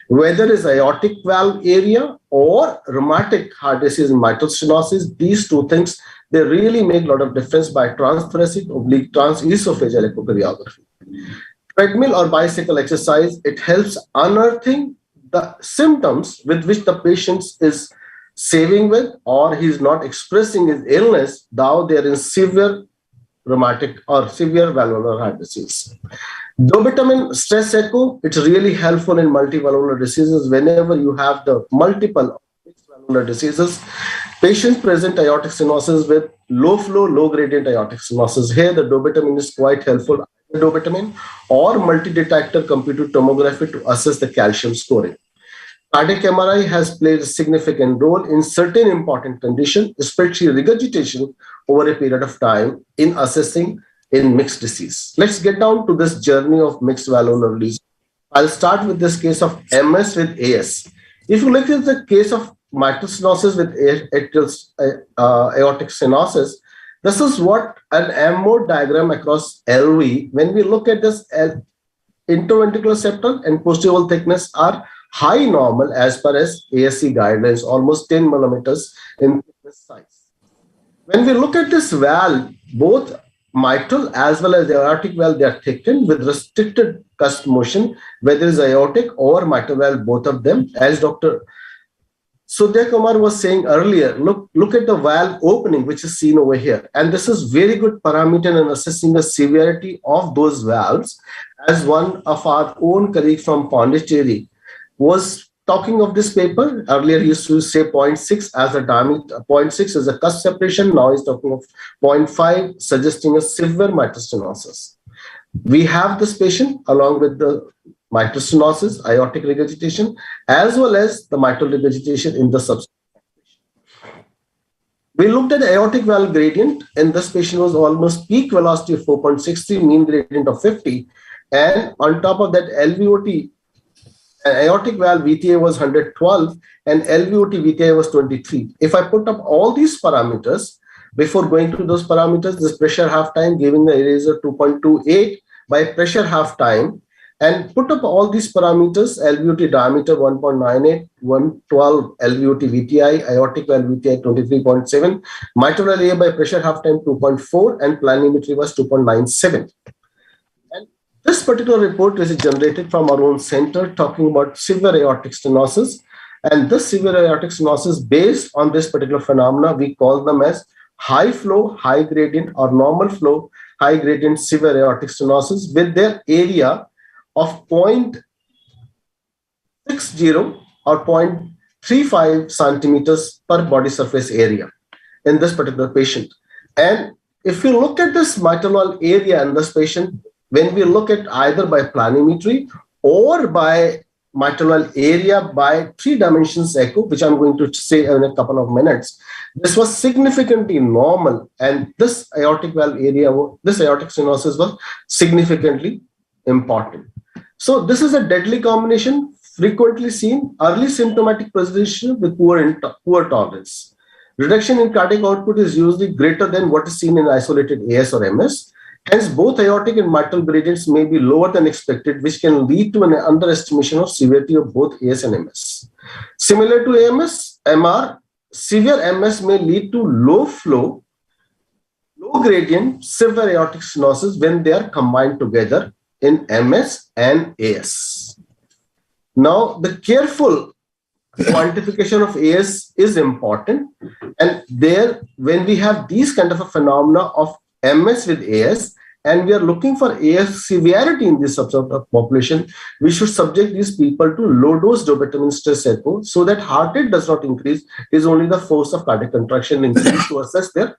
Whether it's aortic valve area or rheumatic heart disease and mitral stenosis, these 2 things, they really make a lot of difference by transthoracic oblique transesophageal echocardiography. Treadmill or bicycle exercise, it helps unearthing the symptoms with which the patient is saving with, or he's not expressing his illness, now they're in severe rheumatic or severe valvular heart disease. Dobutamine stress echo, it's really helpful in multivalvular diseases. Whenever you have the multiple valvular diseases, patients present aortic stenosis with low flow, low gradient aortic stenosis. Here, the dobutamine is quite helpful. Dobutamine or multi-detector computed tomography to assess the calcium scoring. Cardiac MRI has played a significant role in certain important conditions, especially regurgitation over a period of time in assessing in mixed disease. Let's get down to this journey of mixed valvular disease. I'll start with this case of MS with AS. If you look at the case of mitral stenosis with aortic stenosis, this is what an M mode diagram across LV. When we look at this, interventricular septal and posterior thickness are high normal as per as ASC guidelines, almost 10 millimeters in thickness size. When we look at this valve, both mitral as well as the aortic valve, they are thickened with restricted cusp motion, whether it's aortic or mitral valve, both of them. As Dr. Sudhya Kumar was saying earlier, look at the valve opening, which is seen over here. And this is very good parameter in assessing the severity of those valves. As one of our own colleague from Pondicherry was talking of this paper, earlier he used to say 0.6 as a diameter, 0.6 is a cusp separation. Now he's talking of 0.5, suggesting a severe mitral stenosis. We have this patient along with the mitral stenosis, aortic regurgitation, as well as the mitral regurgitation in the subsequent population. We looked at the aortic valve gradient, and this patient was almost peak velocity of 4.63, mean gradient of 50. and on top of that LVOT, aortic valve VTA was 112 and LVOT VTA was 23. If I put up all these parameters, before going to those parameters, this pressure half time giving the eraser 2.28 by pressure half time, and put up all these parameters, LVOT diameter 1.98, 112 LVOT VTI, aortic valve VTI 23.7, mitral valve area by pressure half time 2.4, and planimetry was 2.97. And this particular report is generated from our own center talking about severe aortic stenosis. And this severe aortic stenosis, based on this particular phenomena, we call them as high flow, high gradient, or normal flow, high gradient severe aortic stenosis with their area of 0.60 or 0.35 centimeters per body surface area in this particular patient. And if you look at this mitral valve area in this patient, when we look at either by planimetry or by mitral valve area by 3 dimensions echo, which I'm going to say in a couple of minutes, this was significantly normal, and this aortic valve area, this aortic stenosis was significantly important. So this is a deadly combination frequently seen, early symptomatic presentation with poor tolerance. Reduction in cardiac output is usually greater than what is seen in isolated AS or MS. Hence, both aortic and mitral gradients may be lower than expected, which can lead to an underestimation of severity of both AS and MS. Similar to MR, severe MS may lead to low flow, low gradient, severe aortic stenosis when they are combined together in MS and AS. Now, the careful quantification of AS is important, and there, when we have these kind of a phenomena of MS with AS, and we are looking for AS severity in this subset of population, we should subject these people to low-dose dopamine stress echo so that heart rate does not increase, is only the force of cardiac contraction increase to assess their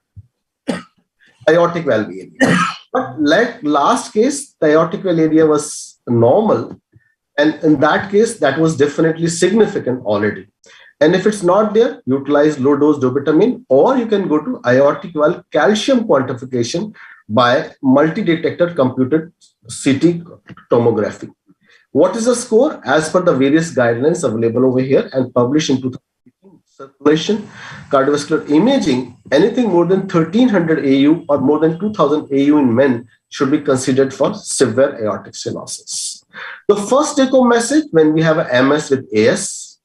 aortic valve area. But like last case, the aortic valve area was normal, and in that case, that was definitely significant already. And if it's not there, utilize low-dose dopamine, or you can go to aortic valve calcium quantification by multi-detector computed CT tomography. What is the score? As per the various guidelines available over here and published in 2018, circulation, cardiovascular imaging, anything more than 1300 AU or more than 2000 AU in men should be considered for severe aortic stenosis. The first take-home message when we have a MS with AS,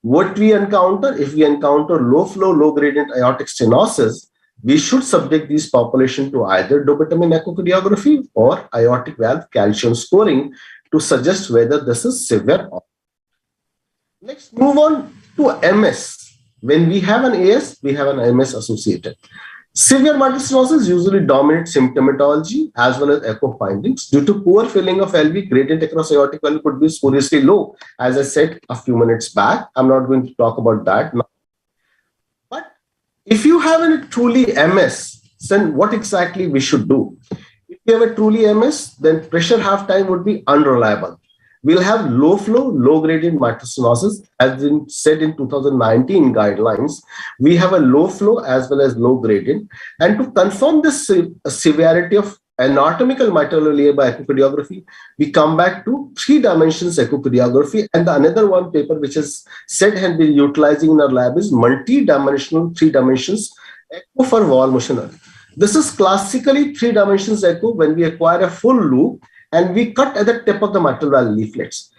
what we encounter, if we encounter low flow, low gradient aortic stenosis, we should subject these population to either dopamine echocardiography or aortic valve calcium scoring to suggest whether this is severe or not. Next, move on to MS. When we have an AS, we have an MS associated. Severe mitral stenosis usually dominates symptomatology as well as echo findings. Due to poor filling of LV, gradient across aortic valve could be spuriously low, as I said a few minutes back. I'm not going to talk about that now. But if you have a truly MS, then what exactly we should do? If you have a truly MS, then pressure half time would be unreliable. We'll have low flow, low gradient mitral stenosis, as been said in 2019 guidelines. We have a low flow as well as low gradient. And to confirm this severity of anatomical mitral area by echocardiography, we come back to 3 dimensions echocardiography. And the another one paper which is said and been utilizing in our lab is multi-dimensional 3 dimensions echo for wall motion. This is classically 3 dimensions echo when we acquire a full loop and we cut at the tip of the mitral valve leaflets.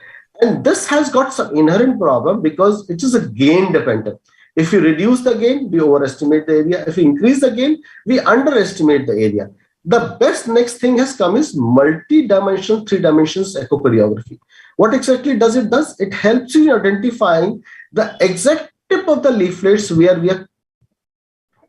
And this has got some inherent problem because it is a gain dependent. If you reduce the gain, we overestimate the area. If we increase the gain, we underestimate the area. The best next thing has come is multi-dimensional 3 dimensions echocardiography. What exactly does it? It helps you in identifying the exact tip of the leaflets where we are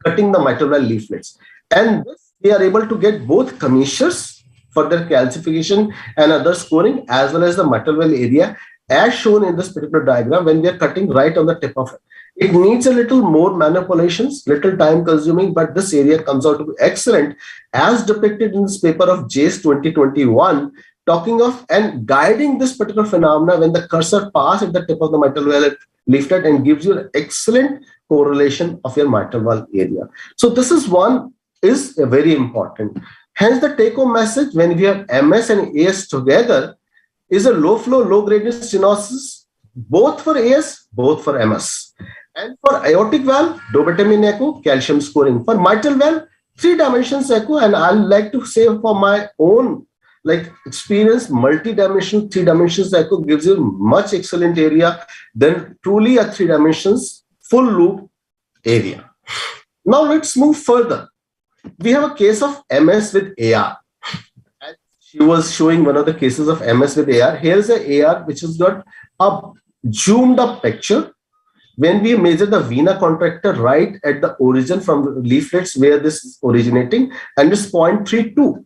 cutting the mitral valve leaflets. And this, we are able to get both commissures for their calcification and other scoring, as well as the mitral valve area, as shown in this particular diagram when we are cutting right on the tip of it. It needs a little more manipulations, little time consuming, but this area comes out to be excellent, as depicted in this paper of JACE 2021, talking of and guiding this particular phenomena when the cursor passes at the tip of the mitral valve leaflet and gives you an excellent correlation of your mitral valve area. So this is one is very important. Hence, the take-home message when we have MS and AS together is a low flow, low gradient stenosis, both for AS, both for MS. And for aortic valve, dobutamine echo, calcium scoring. For mitral valve, 3 dimensions echo. And I like to say for my own experience, multi-dimensional 3 dimensions echo gives you much excellent area than truly a 3 dimensions full loop area. Now let's move further. We have a case of MS with AR. She was showing one of the cases of MS with AR. Here's an AR which has got a zoomed up picture. When we measure the vena contractor right at the origin from the leaflets where this is originating, and it's 0.32.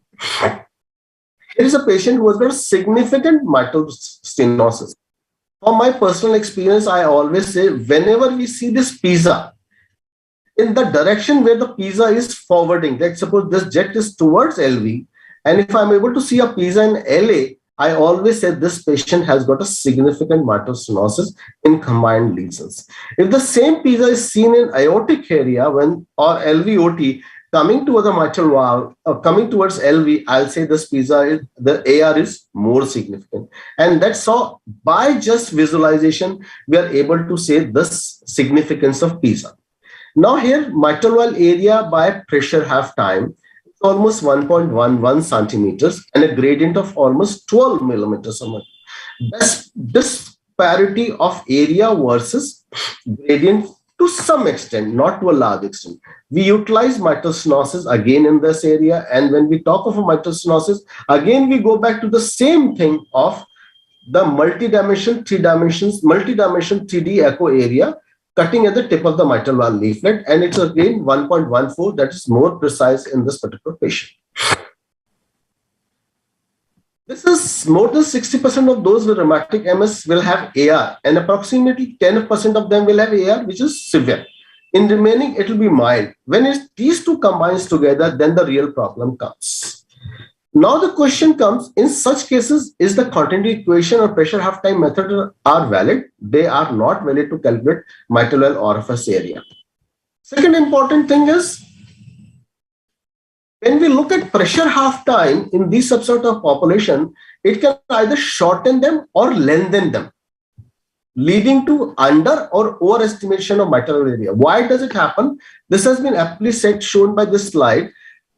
Here is a patient who has got a significant mitral stenosis. From my personal experience, I always say, whenever we see this pizza, in the direction where the pizza is forwarding, let's suppose this jet is towards LV, and if I'm able to see a pizza in LA, I always say this patient has got a significant mitral stenosis in combined lesions. If the same pizza is seen in aortic area or LVOT coming towards the mitral valve or coming towards LV, I'll say this pizza the AR is more significant. And that's how by just visualization, we are able to say this significance of pizza. Now here, mitral valve area by pressure half time, almost 1.11 centimeters and a gradient of almost 12 millimeters a month. This disparity of area versus gradient to some extent, not to a large extent. We utilize mitral stenosis again in this area, and when we talk of a mitral stenosis, again we go back to the same thing of the multi-dimension 3D echo area cutting at the tip of the mitral valve leaflet, and it's again 1.14, that is more precise in this particular patient. This is more than 60% of those with rheumatic MS will have AR, and approximately 10% of them will have AR, which is severe. In remaining, it will be mild. When these two combines together, then the real problem comes. Now the question comes, in such cases, is the continuity equation or pressure half time method are valid? They are not valid to calculate mitral valve orifice area. Second important thing is, when we look at pressure half time in these subset of population, it can either shorten them or lengthen them, leading to under or overestimation of mitral valve area. Why does it happen? This has been aptly shown by this slide.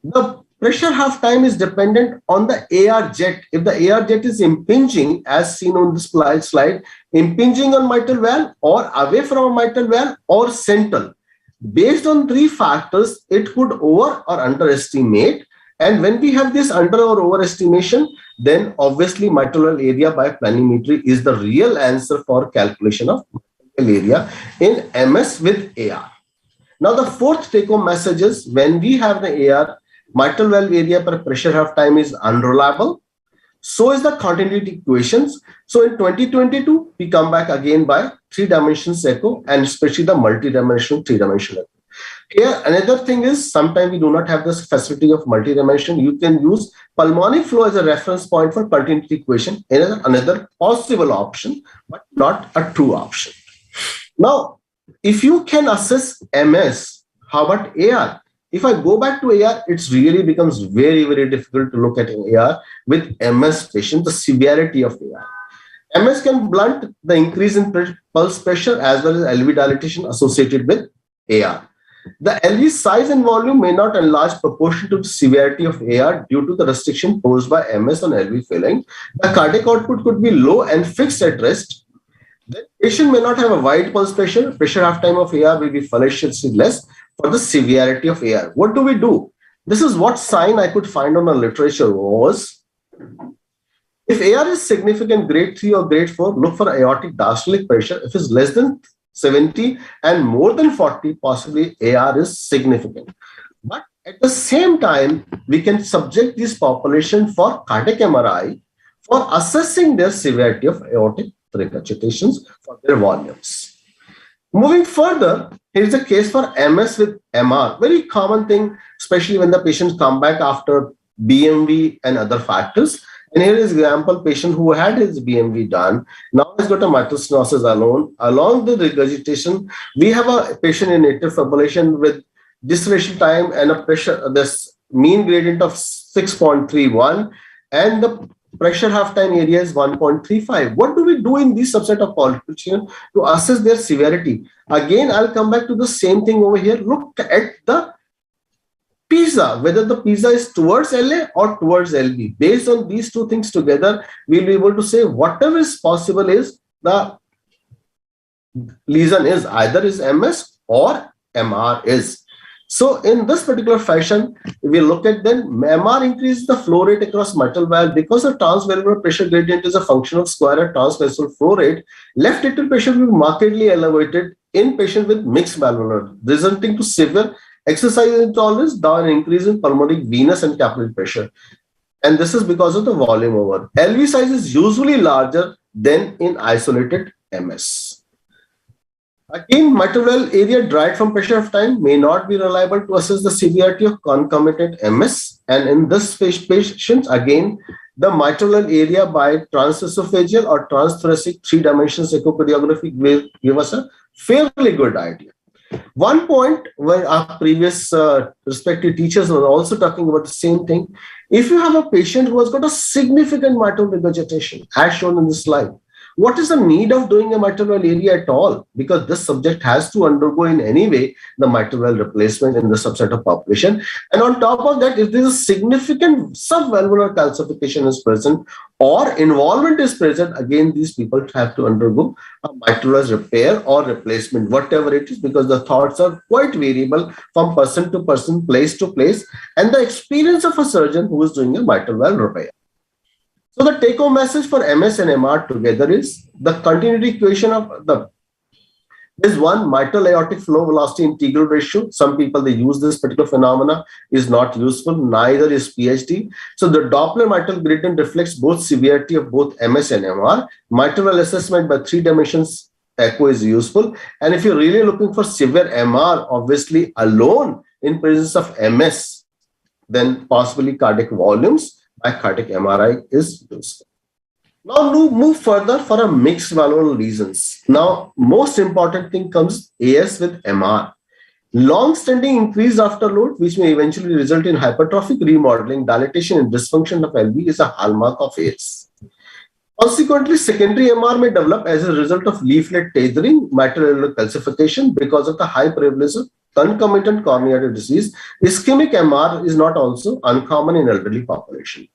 The pressure half time is dependent on the AR jet. If the AR jet is impinging, as seen on this slide, impinging on mitral valve or away from a mitral valve or central. Based on 3 factors, it could over or underestimate. And when we have this under or overestimation, then obviously mitral valve area by planimetry is the real answer for calculation of mitral area in MS with AR. Now the fourth take-home message is, when we have the AR, mitral valve area per pressure half time is unreliable. So is the continuity equations. So in 2022, we come back again by 3 dimensions echo, and especially the multi-dimensional 3-dimensional echo. Here, another thing is, sometimes we do not have this facility of multi-dimension. You can use pulmonic flow as a reference point for continuity equation, another possible option, but not a true option. Now, if you can assess MS, how about AR? If I go back to AR, it really becomes very, very difficult to look at AR with MS patient, the severity of AR. MS can blunt the increase in pulse pressure as well as LV dilatation associated with AR. The LV size and volume may not enlarge proportion to the severity of AR due to the restriction posed by MS on LV filling. The cardiac output could be low and fixed at rest. The patient may not have a wide pulse pressure. Pressure half time of AR will be fallaciously less for the severity of AR. What do we do? This is what sign I could find on the literature was, if AR is significant grade 3 or grade 4, look for aortic diastolic pressure. If it's less than 70 and more than 40, possibly AR is significant. But at the same time, we can subject this population for cardiac MRI for assessing their severity of aortic regurgitations for their volumes. Moving further, here's a case for MS with MR. Very common thing, especially when the patients come back after BMV and other factors. And here is an example, patient who had his BMV done, now has got a mitral stenosis alone. Along the regurgitation, we have a patient in atrial fibrillation with deceleration time and a pressure, this mean gradient of 6.31, and the pressure half time area is 1.35. What do we do in this subset of palpitation to assess their severity? Again, I'll come back to the same thing over here. Look at the pizza, whether the pizza is towards LA or towards LB. Based on these two things together, we'll be able to say whatever is possible is the lesion is either is MS or MR is. So in this particular fashion, we look at then MR increases the flow rate across mitral valve because the transvalvular pressure gradient is a function of square root transvascular flow rate. Left atrial pressure will be markedly elevated in patient with mixed valvular, resulting to severe exercise intolerance, down increase in pulmonary, venous and capillary pressure. And this is because of the volume over. LV size is usually larger than in isolated MS. Again, mitral valve area derived from pressure of time may not be reliable to assess the severity of concomitant MS. And in this patient, again, the mitral valve area by transesophageal or transthoracic 3-dimensional echocardiography will give us a fairly good idea. One point where our previous respective teachers were also talking about the same thing. If you have a patient who has got a significant mitral regurgitation, as shown in this slide, what is the need of doing a mitral valve area at all? Because this subject has to undergo in any way the mitral valve replacement in the subset of population. And on top of that, if there is a significant subvalvular calcification is present or involvement is present, again, these people have to undergo a mitral valve repair or replacement, whatever it is, because the thoughts are quite variable from person to person, place to place, and the experience of a surgeon who is doing a mitral valve repair. So the take-home message for MS and MR together is the continuity equation of the is one mitral aortic flow velocity integral ratio. Some people they use this particular phenomena is not useful, neither is PhD. So the Doppler mitral gradient reflects both severity of both MS and MR. Mitral valve assessment by 3 dimensions echo is useful. And if you're really looking for severe MR, obviously alone in presence of MS, then possibly cardiac volumes by cardiac MRI is useful. Now move further for a mixed valvular lesions. Now, most important thing comes AS with MR. Long-standing increased afterload, which may eventually result in hypertrophic remodeling, dilatation and dysfunction of LV is a hallmark of AS. Consequently, secondary MR may develop as a result of leaflet tethering, mitral calcification because of the high prevalence of concomitant coronary disease. Ischemic MR is not also uncommon in elderly population.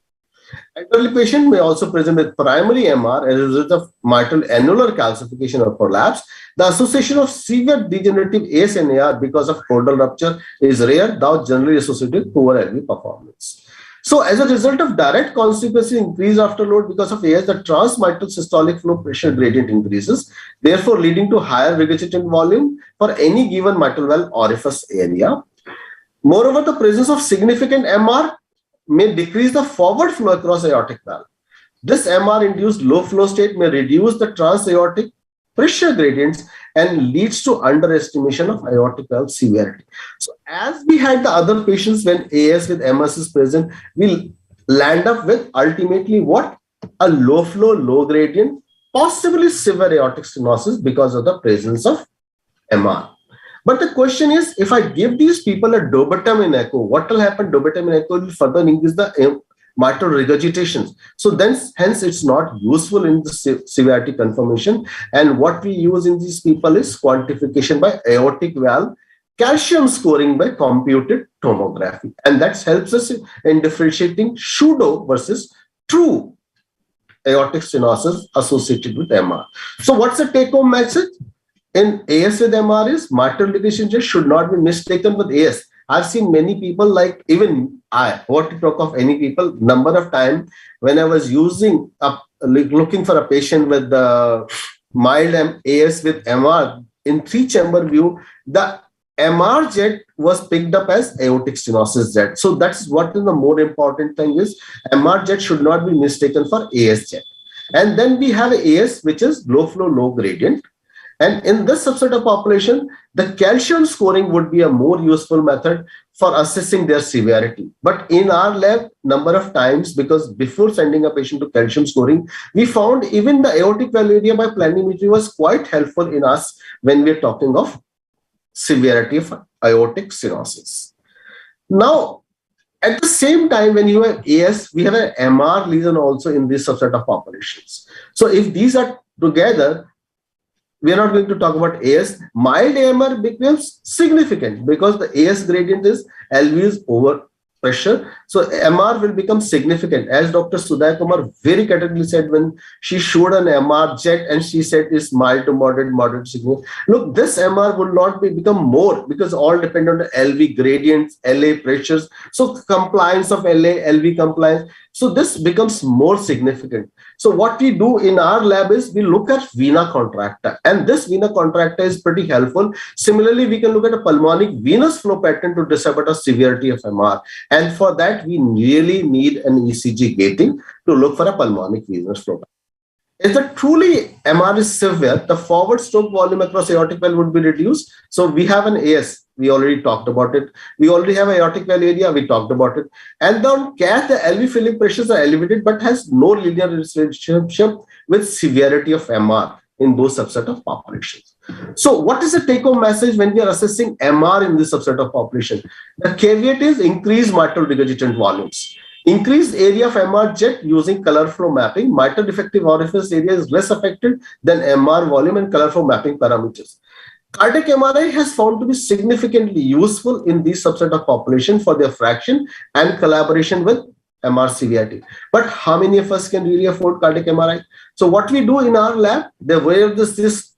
Elderly patient may also present with primary MR as a result of mitral annular calcification or prolapse. The association of severe degenerative AS and AR because of chordal rupture is rare, though generally associated with poor LV performance. So as a result of direct consequence increase afterload because of AS, the transmitral systolic flow pressure gradient increases, therefore leading to higher regurgitant volume for any given mitral valve orifice area. Moreover, the presence of significant MR may decrease the forward flow across aortic valve. This MR-induced low flow state may reduce the transaortic pressure gradients and leads to underestimation of aortic valve severity. So as we had the other patients when AS with MS is present, we'll land up with ultimately what? A low flow, low gradient, possibly severe aortic stenosis because of the presence of MR. But the question is, if I give these people a dobutamine echo, what will happen? Dobutamine echo will further increase the mitral regurgitations. So then, hence, it's not useful in the severity confirmation. And what we use in these people is quantification by aortic valve, calcium scoring by computed tomography. And that helps us in differentiating pseudo versus true aortic stenosis associated with MR. So what's the take-home message? In AS with MR is mitral regurgitation should not be mistaken with AS. I've seen many people, like even I, what to talk of any people, number of time when I was using, looking for a patient with the mild AS with MR in 3-chamber view, the MR jet was picked up as aortic stenosis jet. So that's what is the more important thing is MR jet should not be mistaken for AS jet. And then we have AS, which is low flow, low gradient. And in this subset of population, the calcium scoring would be a more useful method for assessing their severity. But in our lab, number of times, because before sending a patient to calcium scoring, we found even the aortic valve area by planimetry was quite helpful in us when we're talking of severity of aortic stenosis. Now, At the same time, when you have AS, we have an MR lesion also in this subset of populations. So if these are together, we are not going to talk about AS. Mild AMR becomes significant because the AS gradient is LV is over pressure. So MR will become significant, as Dr. Sudhai Kumar very categorically said when she showed an MR jet and she said it's mild to moderate significant. Look, this MR will not become more because all depend on the LV gradients, LA pressures. So compliance of LA, LV compliance. So this becomes more significant. So what we do in our lab is we look at vena contracta, and this vena contracta is pretty helpful. Similarly, we can look at a pulmonic venous flow pattern to decide about a severity of MR. And for that, we really need an ECG gating to look for a pulmonic venous flow pattern. If the truly MR is severe, the forward stroke volume across aortic valve would be reduced. So we have an AS. We already talked about it. We already have aortic valve area. We talked about it. And on CAT, the LV filling pressures are elevated, but has no linear relationship with severity of MR in those subset of populations. So what is the take-home message when we are assessing MR in this subset of population? The caveat is increase mitral regurgitant volumes. Increased area of MR jet using color flow mapping. Mitral defective orifice area is less affected than MR volume and color flow mapping parameters. Cardiac MRI has found to be significantly useful in this subset of population for their fraction and collaboration with MR severity. But how many of us can really afford cardiac MRI? So what we do in our lab, where this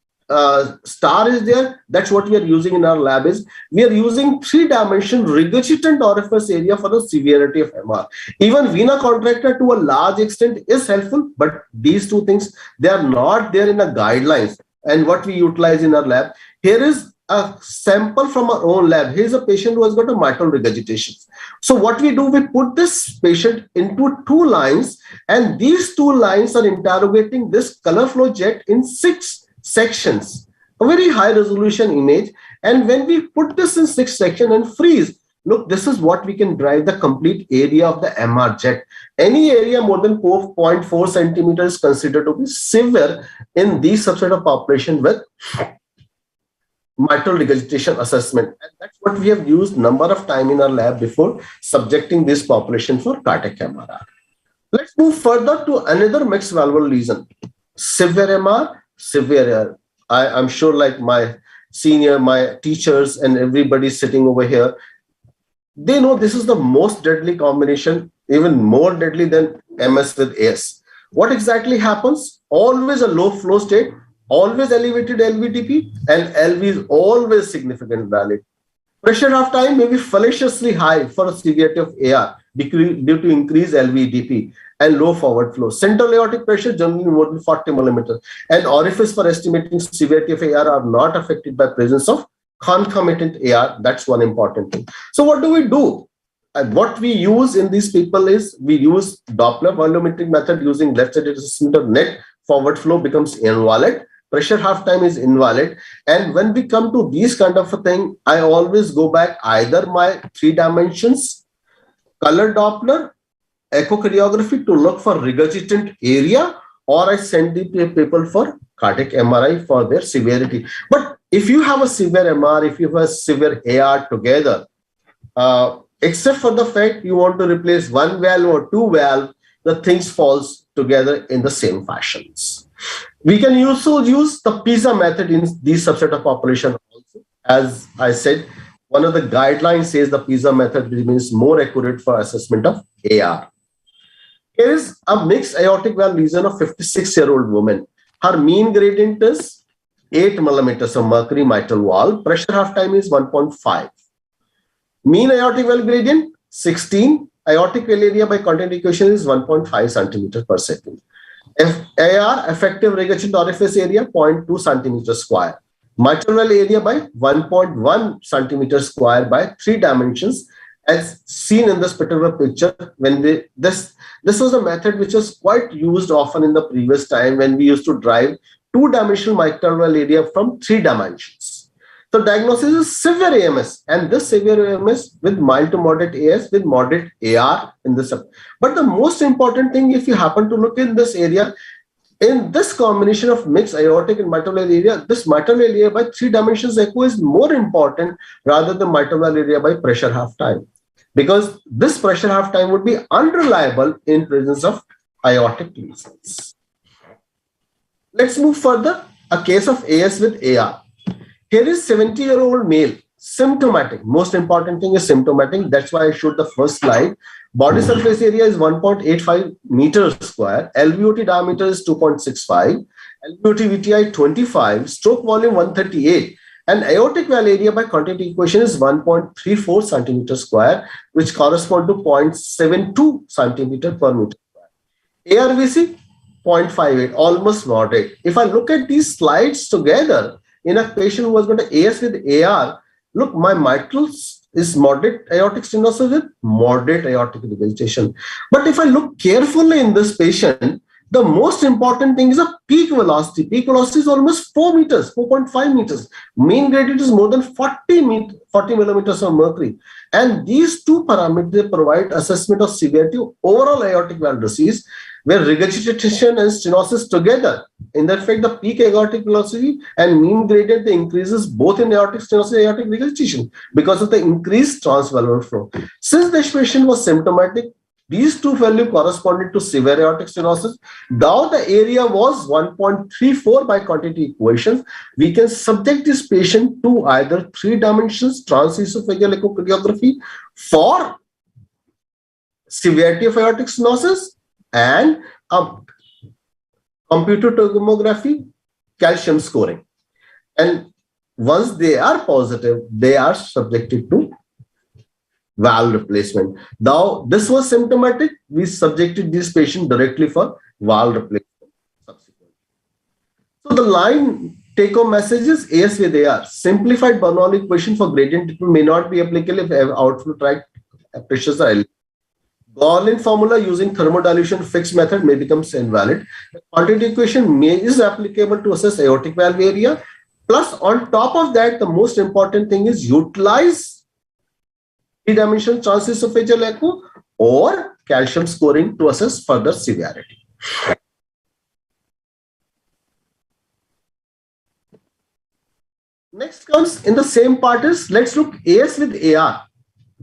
star is there, that's what we are using in our lab is we are using 3-dimensional regurgitant orifice area for the severity of MR. Even vena contracta to a large extent is helpful, but these two things, they are not there in the guidelines. And what we utilize in our lab, here is a sample from our own lab. Here's a patient who has got a mitral regurgitation. So what we do, we put this patient into 2 lines, and these 2 lines are interrogating this color flow jet in 6 sections, a very high resolution image. And when we put this in 6 sections and freeze, look, this is what we can drive the complete area of the MR jet. Any area more than 4.4 centimeters is considered to be severe in these subset of population with mitral regurgitation assessment. And that's what we have used number of time in our lab before subjecting this population for cardiac MRI. Let's move further to another mixed valvular lesion, severe MR. Severe. I'm sure like my teachers and everybody sitting over here, they know this is the most deadly combination, even more deadly than MS with AS. What exactly happens? Always a low flow state, always elevated LVDP, and LV is always significant valid. Pressure half time may be fallaciously high for a severity of AR due to increased LVDP and low forward flow. Central aortic pressure generally more than 40 millimeters. And orifice for estimating severity of AR are not affected by presence of concomitant AR. That's one important thing. So what do we do? And what we use in these people is we use Doppler volumetric method using left-sided assessment of net forward flow becomes invalid. Pressure half time is invalid. And when we come to these kind of a thing, I always go back either my 3 dimensions, color Doppler, echocardiography to look for regurgitant area, or I send the people for cardiac MRI for their severity. But if you have a severe MR, if you have a severe AR together, except for the fact you want to replace 1 valve or 2 valve, the things falls together in the same fashions. We can also use the PISA method in these subset of population also. As I said, one of the guidelines says the PISA method remains more accurate for assessment of AR. Here is a mixed aortic valve lesion of 56-year-old woman. Her mean gradient is 8 millimeters of mercury mitral valve. Pressure half time is 1.5. Mean aortic valve gradient 16. Aortic valve area by content equation is 1.5 centimeters per second. AR effective regurgitant orifice area 0.2 centimeters square. Mitral valve area by 1.1 centimeters square by 3 dimensions, as seen in this particular picture. When this was a method which was quite used often in the previous time when we used to drive 2-dimensional mitral valve area from 3 dimensions. So diagnosis is severe AMS, and this severe AMS with mild to moderate AS with moderate AR in this. But the most important thing, if you happen to look in this area, in this combination of mixed aortic and mitral valve area, this mitral valve area by 3 dimensions echo is more important rather than mitral valve area by pressure half time. because this pressure half time would be unreliable in presence of aortic lesions. Let's move further. A case of AS with AR. Here is 70-year-old male, symptomatic. Most important thing is symptomatic. That's why I showed the first slide. Body surface area is 1.85 meters square. LVOT diameter is 2.65. LVOT VTI 25. Stroke volume 138. And aortic valve area by continuity equation is 1.34 centimeters square, which correspond to 0.72 centimeter per meter square. ARVC 0.58, almost moderate. If I look at these slides together in a patient who was going to AS with AR, look, my mitral is moderate aortic stenosis with moderate aortic regurgitation. But if I look carefully in this patient, the most important thing is a peak velocity. Peak velocity is almost 4 meters, 4.5 meters. Mean gradient is more than 40 millimeters of mercury. And these two parameters provide assessment of severity of overall aortic valve disease, where regurgitation and stenosis together. In that fact, the peak aortic velocity and mean gradient increases both in aortic stenosis and aortic regurgitation because of the increased transvalvular flow. Since this patient was symptomatic, these two values corresponded to severe aortic stenosis. Now the area was 1.34 by continuity equations. We can subject this patient to either 3 dimensions transesophageal echocardiography for severity of aortic stenosis and computer tomography calcium scoring. And once they are positive, they are subjected to valve replacement. Now, this was symptomatic. We subjected this patient directly for valve replacement subsequently. So the line take-home message is AS with AR. Simplified Bernoulli equation for gradient may not be applicable if outflow tract pressures are elevated. Gorlin formula using thermodilution fixed method may become invalid. The continuity equation is applicable to assess aortic valve area. Plus, on top of that, the most important thing is utilize 3-dimensional transesophageal echo or calcium scoring to assess further severity. Next comes in the same part is, let's look AS with AR.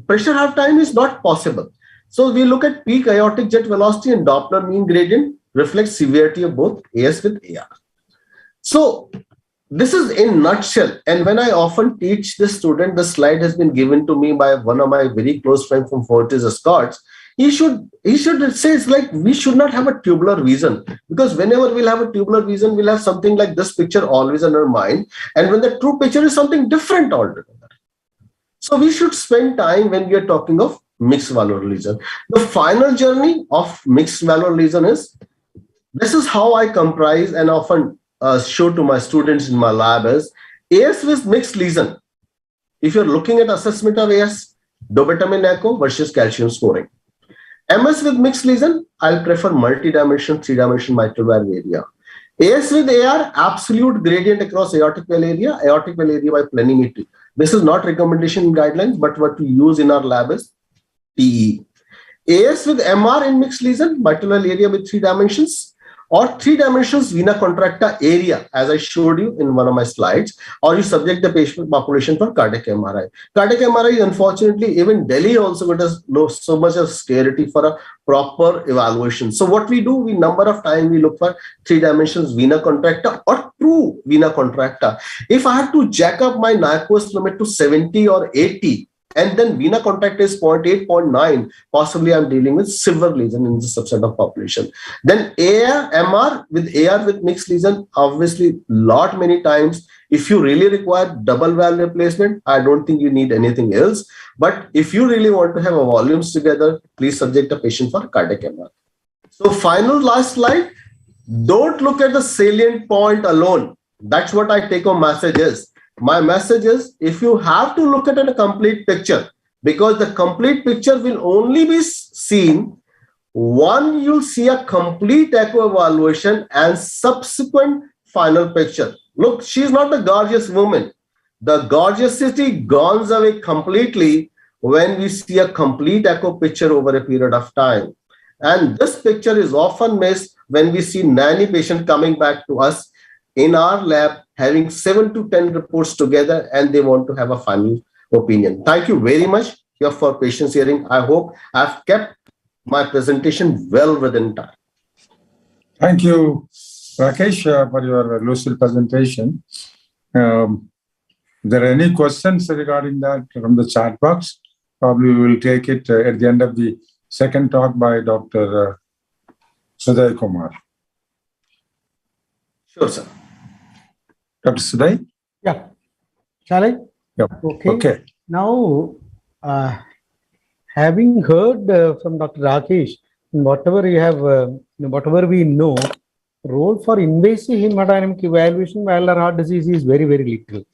Pressure half time is not possible. So we look at peak aortic jet velocity and Doppler mean gradient reflects severity of both AS with AR. So this is in nutshell. And when I often teach the student, the slide has been given to me by one of my very close friends from Fortis Scots. He should say it's like we should not have a tubular vision, because whenever we'll have a tubular vision, we'll have something like this picture always in our mind. And when the true picture is something different altogether. So we should spend time when we are talking of mixed valvular lesion. The final journey of mixed valvular lesion is, this is how I comprise and often show to my students in my lab is AS with mixed lesion. If you're looking at assessment of AS, dobutamine echo versus calcium scoring. MS with mixed lesion, I'll prefer multi-dimensional, 3-dimensional mitral valve area. AS with AR, absolute gradient across aortic valve area by planimetry. This is not recommendation in guidelines, but what we use in our lab is PE. AS with MR in mixed lesion, mitral valve area with 3 dimensions, or 3 dimensions vena contracta area, as I showed you in one of my slides, or you subject the patient population for cardiac MRI. Cardiac MRI, unfortunately, even Delhi also got us so much of scarcity for a proper evaluation. So what we do, we number of time we look for 3 dimensions vena contracta or true vena contracta. If I have to jack up my Nyquist limit to 70 or 80, and then vena contracta is 0.8, 0.9, possibly I'm dealing with severe lesion in the subset of population. Then AR with mixed lesion, obviously many times, if you really require double valve replacement, I don't think you need anything else. But if you really want to have a volumes together, please subject a patient for cardiac MR. So final last slide, don't look at the salient point alone. That's what I take home message is. My message is, if you have to look at a complete picture, because the complete picture will only be seen, one, you'll see a complete echo evaluation and subsequent final picture. Look, she's not a gorgeous woman. The gorgeousity goes away completely when we see a complete echo picture over a period of time. And this picture is often missed when we see nanny patient coming back to us in our lab, having 7 to 10 reports together, and they want to have a final opinion. Thank you very much. here for patient's hearing. I hope I've kept my presentation well within time. Thank you, Rakesh, for your lucid presentation. If there are any questions regarding that from the chat box, probably we will take it at the end of the second talk by Dr. Sudai Kumar. Sure, sir. Dr. Sudai? Yeah. Shall I? Yep. Okay. Okay. Now, having heard from Dr. Rakesh, whatever you have, whatever we know, role for invasive hemodynamic evaluation valvular heart disease is very, very little.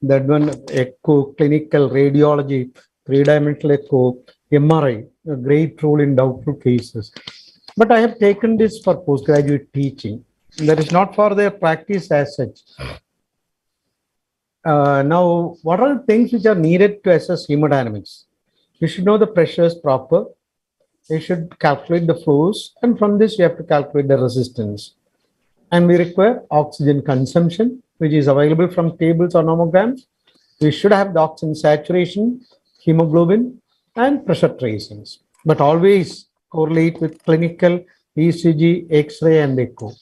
That one, echo, clinical radiology, three-dimensional echo, MRI, a great role in doubtful cases. But I have taken this for postgraduate teaching. That is not for their practice as such. Now, what are the things which are needed to assess hemodynamics? You should know the pressures proper. You should calculate the flows, and from this you have to calculate the resistance. And we require oxygen consumption, which is available from tables or nomograms. We should have the oxygen saturation, hemoglobin, and pressure tracings, but always correlate with clinical ECG, X-ray, and echo.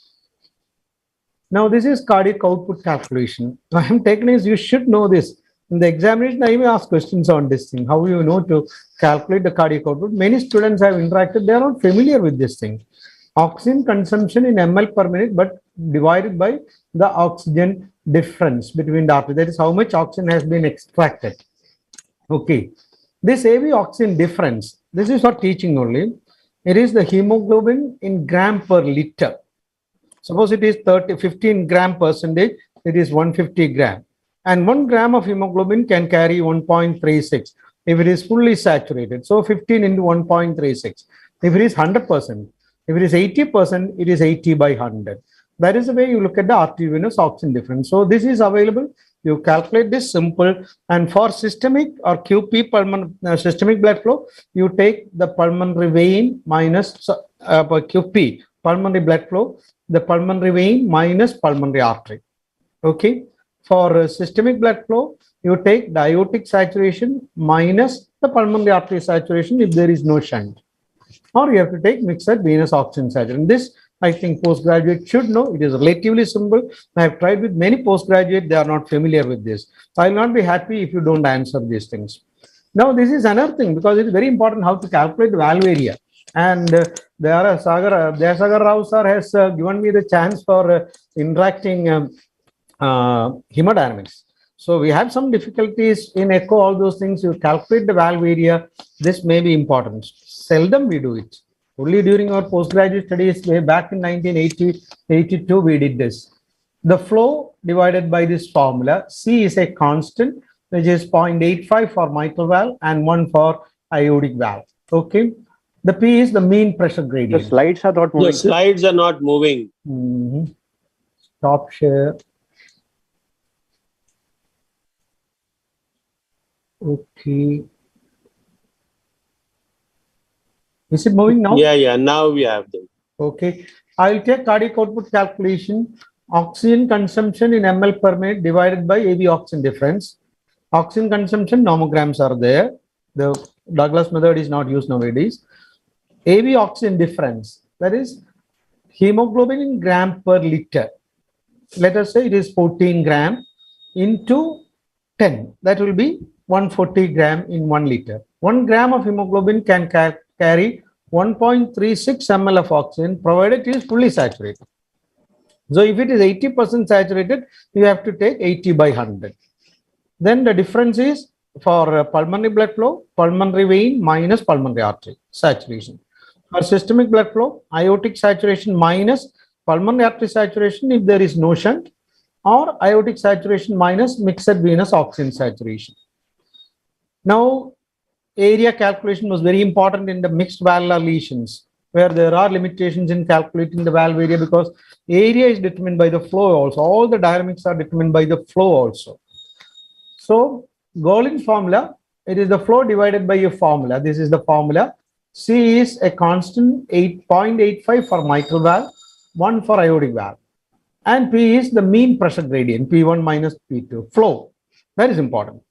Now, this is cardiac output calculation. I am taking is you should know this. In the examination, I may ask questions on this thing. How you know to calculate the cardiac output? Many students have interacted. They are not familiar with this thing. Oxygen consumption in ml per minute, but divided by the oxygen difference between the artery. That is how much oxygen has been extracted. Okay. This AV oxygen difference, this is for teaching only. It is the hemoglobin in gram per liter. Suppose it is 15 gram percentage, it is 150 gram. And 1 gram of hemoglobin can carry 1.36 if it is fully saturated. So 15 into 1.36. If it is 100%, if it is 80%, it is 80 by 100. That is the way you look at the arteriovenous oxygen difference. So this is available. You calculate this simple. And for systemic or QP systemic blood flow, you take the pulmonary vein minus QP, pulmonary blood flow, the pulmonary vein minus pulmonary artery. Okay. For systemic blood flow, you take the aortic saturation minus the pulmonary artery saturation if there is no shunt. Or you have to take mixed venous oxygen saturation. This, I think, postgraduate should know. It is relatively simple. I have tried with many postgraduate. They are not familiar with this. I will not be happy if you don't answer these things. Now, this is another thing because it is very important how to calculate the valve area. And Dayasagar Rao sir has given me the chance for interacting hemodynamics. So we have some difficulties in echo, all those things. You calculate the valve area. This may be important. Seldom we do it. Only during our postgraduate studies, way back in 1982, we did this. The flow divided by this formula, C is a constant, which is 0.85 for mitral valve and 1 for aortic valve. Okay. The P is the mean pressure gradient. The slides are not moving. The slides are not moving. Stop share. Okay. Is it moving now? Yeah. Now we have them. Okay. I will take cardiac output calculation. Oxygen consumption in ml per minute divided by AV oxygen difference. Oxygen consumption nomograms are there. The Douglas method is not used nowadays. AV oxygen difference, that is hemoglobin in gram per liter. Let us say it is 14 gram into 10. That will be 140 gram in 1 liter. 1 gram of hemoglobin can carry 1.36 ml of oxygen provided it is fully saturated. So if it is 80% saturated, you have to take 80 by 100. Then the difference is for pulmonary blood flow, pulmonary vein minus pulmonary artery saturation. For systemic blood flow, aortic saturation minus pulmonary artery saturation if there is no shunt, or aortic saturation minus mixed venous oxygen saturation. Now, area calculation was very important in the mixed valvular lesions, where there are limitations in calculating the valve area because area is determined by the flow also. All the dynamics are determined by the flow also. So, Golin formula, it is the flow divided by a formula. This is the formula. C is a constant 8.85 for mitral valve, 1 for aortic valve. And P is the mean pressure gradient, P1 minus P2. Flow, that is important.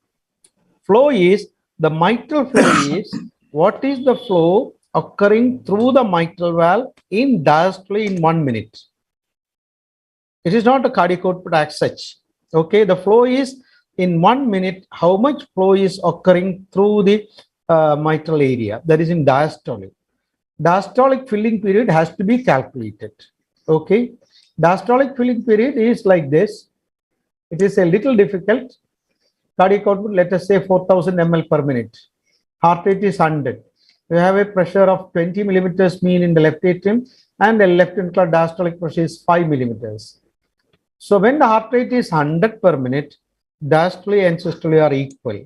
Flow is The mitral flow is what is the flow occurring through the mitral valve in diastole in 1 minute. It is not a cardiac output as such. Okay, the flow is in 1 minute, how much flow is occurring through the mitral area, that is in diastole. Diastolic filling period has to be calculated. Okay, diastolic filling period is like this. It is a little difficult. Cardiac output, let us say 4000 ml per minute. Heart rate is 100. You have a pressure of 20 millimeters mean in the left atrium, and the left ventricular diastolic pressure is 5 millimeters. So when the heart rate is 100 per minute, diastole and systole are equal.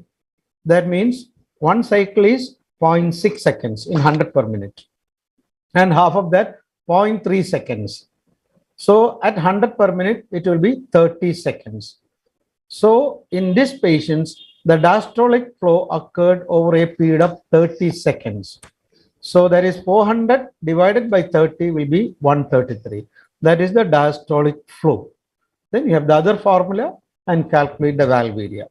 That means one cycle is 0.6 seconds in 100 per minute, and half of that 0.3 seconds. So at 100 per minute, it will be 30 seconds. So in this patients, the diastolic flow occurred over a period of 30 seconds. So that is 400 divided by 30 will be 133. That is the diastolic flow. Then you have the other formula and calculate the valve area.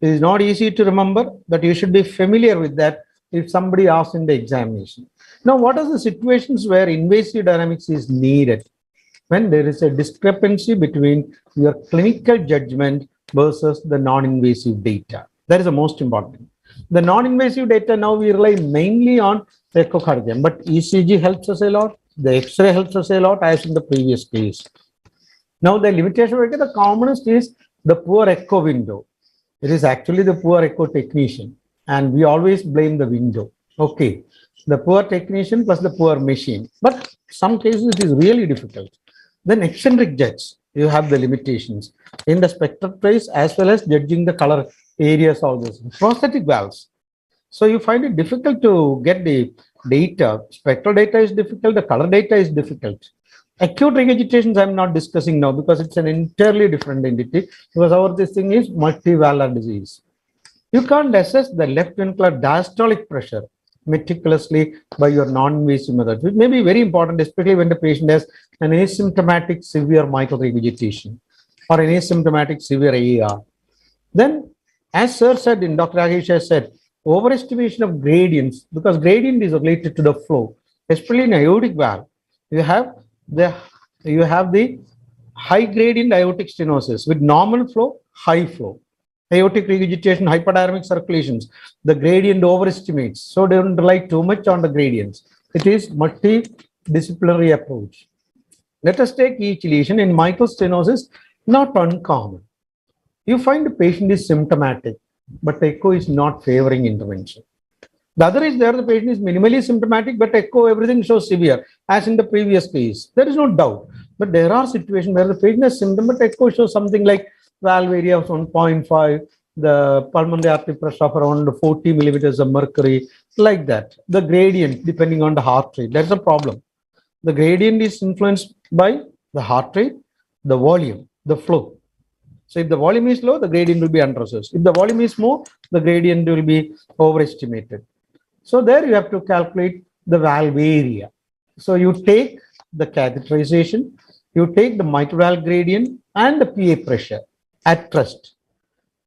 It is not easy to remember, but you should be familiar with that if somebody asks in the examination. Now, what are the situations where invasive dynamics is needed? When there is a discrepancy between your clinical judgment versus the non-invasive data. That is the most important. The non-invasive data, now we rely mainly on echocardiogram, but ECG helps us a lot. The X-ray helps us a lot, as in the previous case. Now, the limitation, the commonest is the poor echo window. It is actually the poor echo technician, and we always blame the window. Okay, the poor technician plus the poor machine. But some cases it is really difficult. Then eccentric judge, you have the limitations in the spectral trace as well as judging the color areas of this. Prosthetic valves. So you find it difficult to get the data. Spectral data is difficult, the color data is difficult. Acute regurgitations I'm not discussing now because it's an entirely different entity, because this thing is multivalvular disease. You can't assess the left ventricular diastolic pressure meticulously by your non-invasive method, which may be very important, especially when the patient has an asymptomatic severe mitral regurgitation or an asymptomatic severe AR. Then, as Sir said, in Dr. Rakesh has said, overestimation of gradients, because gradient is related to the flow, especially in aortic valve. You have the high gradient aortic stenosis with normal flow, high flow. Aortic regurgitation, hyperdynamic circulations, the gradient overestimates. So don't rely too much on the gradients. It is multidisciplinary approach. Let us take each lesion. In mitral stenosis, not uncommon. You find the patient is symptomatic, but echo is not favoring intervention. The other is there, the patient is minimally symptomatic, but echo, everything shows severe, as in the previous case. There is no doubt. But there are situations where the patient has symptom, but echo shows something like valve area of 1.5, the pulmonary artery pressure of around 40 millimeters of mercury, like that. The gradient, depending on the heart rate, that's a problem. The gradient is influenced by the heart rate, the volume, the flow. So if the volume is low, the gradient will be underassessed. If the volume is more, the gradient will be overestimated. So there you have to calculate the valve area. So you take the catheterization, you take the mitral valve gradient and the PA pressure at rest.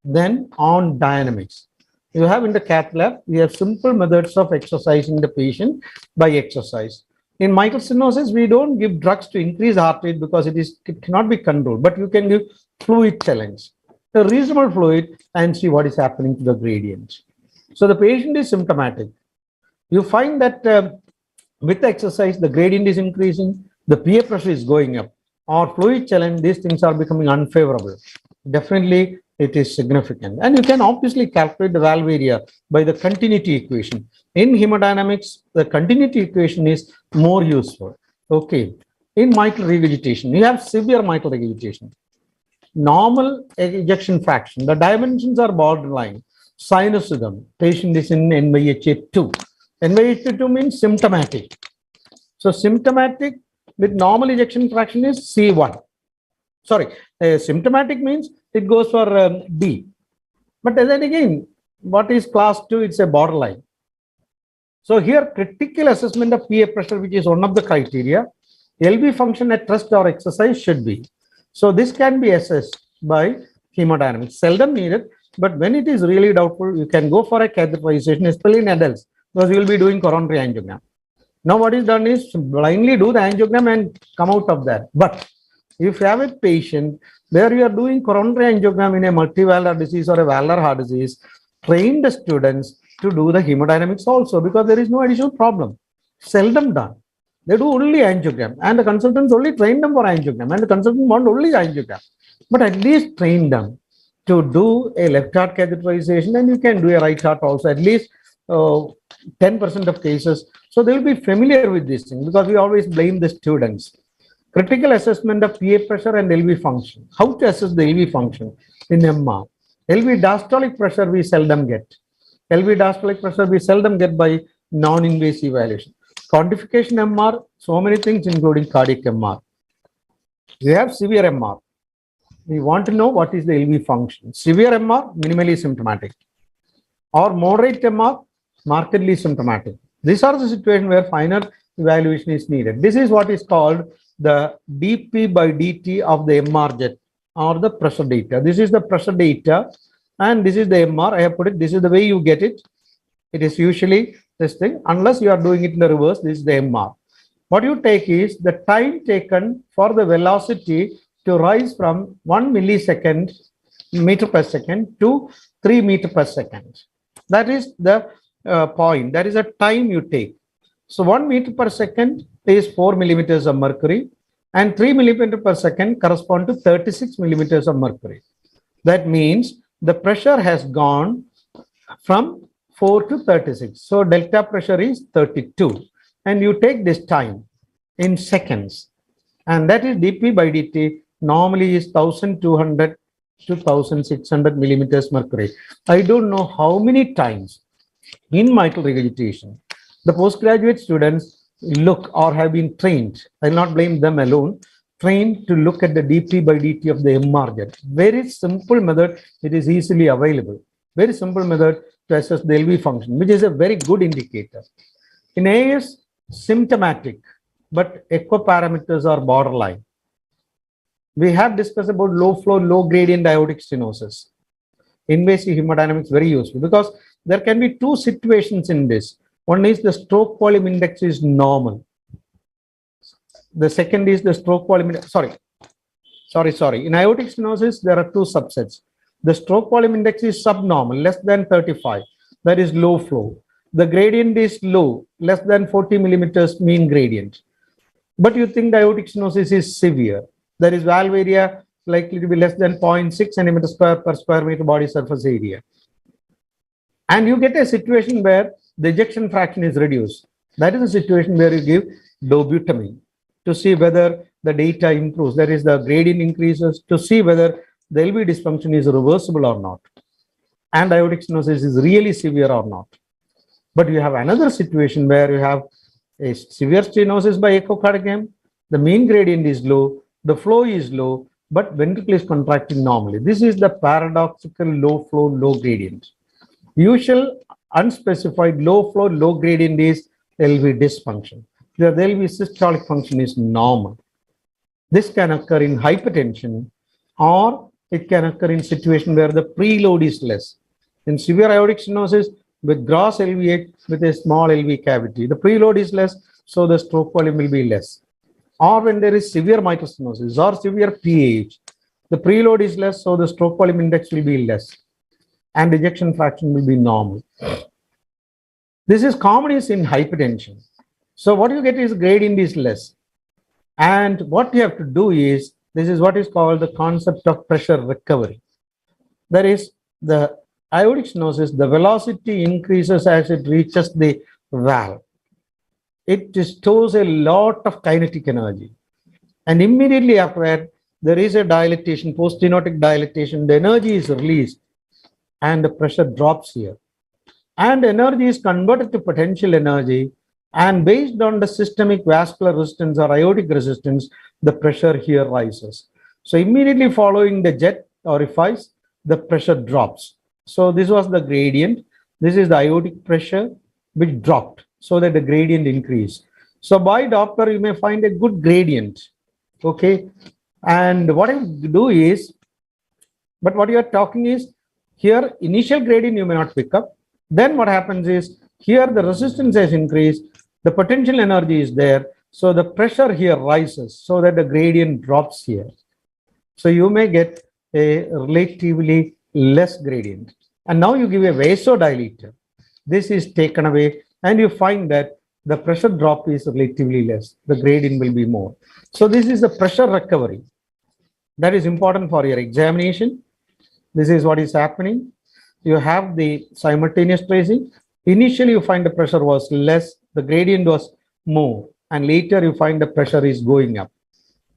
Then on dynamics, you have in the cath lab, we have simple methods of exercising the patient by exercise. In mitral stenosis, we don't give drugs to increase heart rate because it cannot be controlled, but you can give fluid challenge, a reasonable fluid, and see what is happening to the gradient. So the patient is symptomatic. You find that with exercise, the gradient is increasing, the PA pressure is going up, or fluid challenge, these things are becoming unfavorable. Definitely, it is significant. And you can obviously calculate the valve area by the continuity equation. In hemodynamics, the continuity equation is more useful. Okay. In mitral regurgitation, you have severe mitral regurgitation. Normal ejection fraction, the dimensions are borderline. Sinusoidum, patient is in NYHA2. NYHA2 means symptomatic. So symptomatic with normal ejection fraction is C1. Sorry, symptomatic means it goes for D. But then again, what is class 2? It's a borderline. So here, critical assessment of PA pressure, which is one of the criteria, LV function at rest or exercise should be. So this can be assessed by hemodynamics. Seldom needed, But when it is really doubtful, you can go for a catheterization, especially in adults, because you will be doing coronary angiogram. Now what is done is blindly do the angiogram and come out of that. But if you have a patient where you are doing coronary angiogram in a multivalvular disease or a valvular heart disease, train the students to do the hemodynamics also, because there is no additional problem. Seldom done. They do only angiogram, and the consultants only train them for angiogram, and the consultant want only angiogram. But at least train them to do a left heart catheterization, and you can do a right heart also, at least 10% of cases. So they will be familiar with this thing, because we always blame the students. Critical assessment of PA pressure and LV function. How to assess the LV function in MR? LV diastolic pressure we seldom get. LV diastolic pressure we seldom get by non-invasive evaluation. Quantification MR, so many things including cardiac MR. We have severe MR. We want to know what is the LV function. Severe MR, minimally symptomatic. Or moderate MR, markedly symptomatic. These are the situations where finer evaluation is needed. This is what is called the dP by dt of the MR jet, or the pressure data. This is the pressure data, and this is the MR. I have put it, this is the way you get it. It is usually this thing, unless you are doing it in the reverse. This is the MR. What you take is the time taken for the velocity to rise from 1 millisecond meter per second to 3 meter per second. That is the point. That is a time you take. So 1 meter per second is 4 millimeters of mercury, and 3 millimeter per second correspond to 36 millimeters of mercury. That means the pressure has gone from 4 to 36. So delta pressure is 32, and you take this time in seconds, and that is dP by dt. Normally is 1200 to 1600 millimeters mercury. I don't know how many times in mitral regurgitation the postgraduate students look or have been trained. I will not blame them alone. Trained to look at the dP by dt of the MR jet. Very simple method. It is easily available. Very simple method to assess the LV function, which is a very good indicator. In AS, symptomatic, but echo parameters are borderline. We have discussed about low flow, low gradient aortic stenosis. Invasive hemodynamics very useful, because there can be two situations in this. One is the stroke volume index is normal. The second is the stroke volume index. Sorry. In aortic stenosis, there are two subsets. The stroke volume index is subnormal, less than 35. That is low flow. The gradient is low, less than 40 millimeters mean gradient. But you think the aortic stenosis is severe. There is valve area likely to be less than 0.6 centimeters per square meter body surface area. And you get a situation where the ejection fraction is reduced. That is a situation where you give dobutamine to see whether the data improves. That is, the gradient increases, to see whether the LV dysfunction is reversible or not, and aortic stenosis is really severe or not. But you have another situation where you have a severe stenosis by echocardiogram. The mean gradient is low, the flow is low, but ventricle is contracting normally. This is the paradoxical low flow, low gradient. Usual unspecified low flow, low gradient is LV dysfunction. The LV systolic function is normal. This can occur in hypertension, or it can occur in situation where the preload is less. In severe aortic stenosis with gross LVH with a small LV cavity, the preload is less, so the stroke volume will be less. Or when there is severe mitral stenosis or severe PAH, the preload is less, so the stroke volume index will be less, and ejection fraction will be normal. This is common is in hypertension. So what you get is gradient is less. And what you have to do is, this is what is called the concept of pressure recovery. That is, the aortic stenosis, the velocity increases as it reaches the valve. It stores a lot of kinetic energy. And immediately after that, there is a dilatation, post-stenotic dilatation. The energy is released and the pressure drops here. And energy is converted to potential energy. And based on the systemic vascular resistance or aortic resistance, the pressure here rises. So immediately following the jet orifice, the pressure drops. So this was the gradient. This is the aortic pressure which dropped, so that the gradient increased. So by Doppler, you may find a good gradient. Okay. And what you do is, but what you are talking is Here, initial gradient you may not pick up. Then what happens is, here the resistance has increased, the potential energy is there, so the pressure here rises so that the gradient drops here. So you may get a relatively less gradient. And now you give a vasodilator. This is taken away and you find that the pressure drop is relatively less. The gradient will be more. So this is the pressure recovery. That is important for your examination. This is what is happening. You have the simultaneous tracing. Initially, you find the pressure was less, the gradient was more, and later you find the pressure is going up.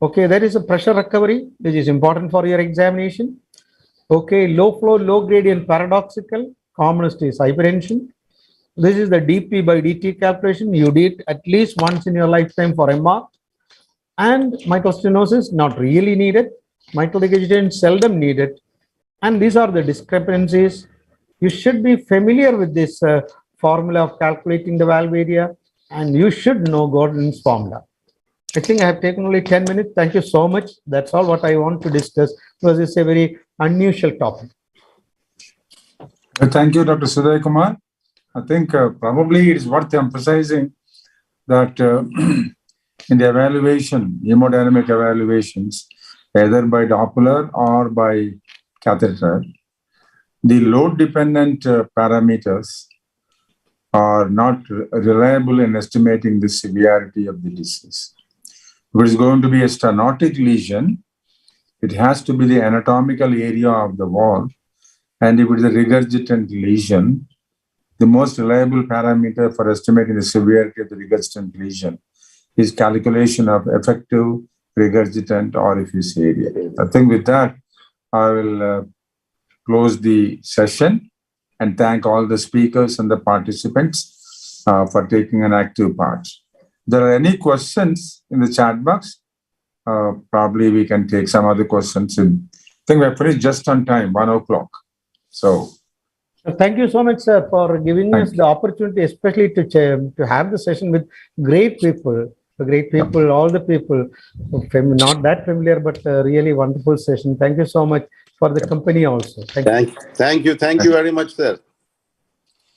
Okay, there is a pressure recovery, which is important for your examination. Okay, low flow, low gradient paradoxical, commonest is hypertension. This is the dP by dt calculation. You did at least once in your lifetime for MR. And mitral stenosis, not really needed. Mitral regurgitation, seldom needed. And these are the discrepancies. You should be familiar with this formula of calculating the valve area, and you should know Gordon's formula. I think I have taken only 10 minutes. Thank you so much. That's all what I want to discuss, because it's a very unusual topic. Thank you, Dr. Sudhay Kumar. I think probably it is worth emphasizing that in the evaluation, hemodynamic evaluations, either by Doppler or by catheter, the load-dependent parameters are not reliable in estimating the severity of the disease. If it is going to be a stenotic lesion, it has to be the anatomical area of the valve. And if it is a regurgitant lesion, the most reliable parameter for estimating the severity of the regurgitant lesion is calculation of effective regurgitant orifice area. I think with that, I will close the session and thank all the speakers and the participants for taking an active part. If there are any questions in the chat box, probably we can take some other questions. I think we're finished just on time, 1 o'clock. So thank you so much, sir, for giving us the opportunity, especially to have the session with great people. All the people, not that familiar, but really wonderful session. Thank you so much for the company also. Thank you very much, sir.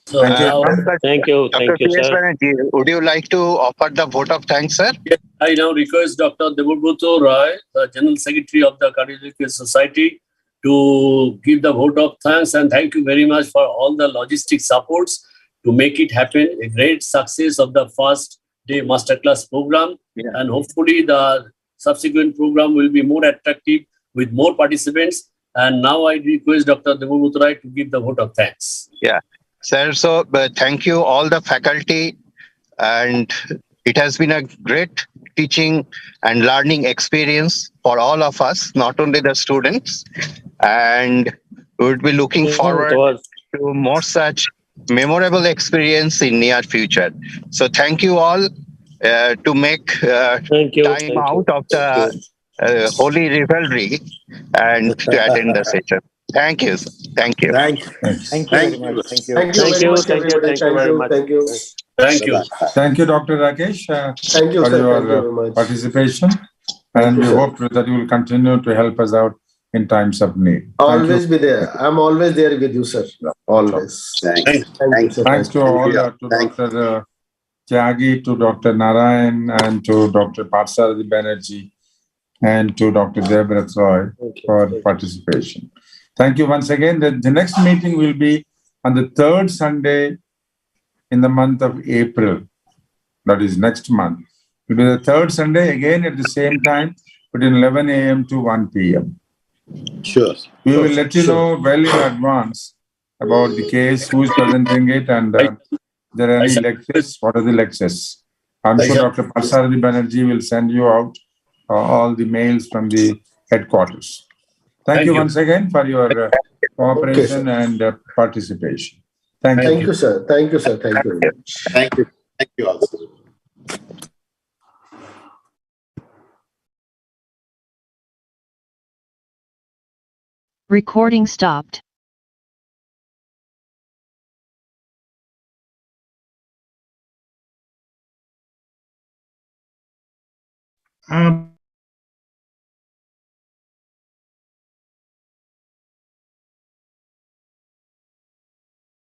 So now, Thank you. Thank you, sir. Would you like to offer the vote of thanks, sir? I now request Dr. Devabruto Roy, the General Secretary of the Cardiovascular Society, to give the vote of thanks, and thank you very much for all the logistic supports to make it happen. A great success of the first day masterclass program, and hopefully the subsequent program will be more attractive with more participants. And now I request Dr. Devabruto Roy to give the vote of thanks. Yeah, sir. So thank you all the faculty, and it has been a great teaching and learning experience for all of us, not only the students. And we would be looking forward to more such memorable experience in near future. So thank you all to make time out of the holy revelry and to attend the session. Thank you. Thank you. Thank you very much. Thank you. Thank you very much, everybody. Thank you. Thank you. Thank you, Dr. Rakesh, Thank you, for sir. your Thank you very much. participation. And we hope that you will continue to help us out in times of need. Always be there. I'm always there with you, sir. Always. Thanks. Thanks to all, to Dr. Tyagi, to Dr. Narayan, and to Dr. Parthasarathi Banerjee, and to Dr. Devabruto Roy for participation. Thank you once again. The next meeting will be on the third Sunday in the month of April. That is next month. It will be the third Sunday, again at the same time, between 11 a.m. to 1 p.m. Sure. We will let you know well in advance about the case, who is presenting it, and there are any lectures, what are the lectures. I'm sure Dr. Parthasarathi Banerjee will send you out all the mails from the headquarters. Thank you once again for your cooperation and participation. Thank you. Sir. Thank you, sir. Thank you very much. Thank you. Thank you also. Recording stopped.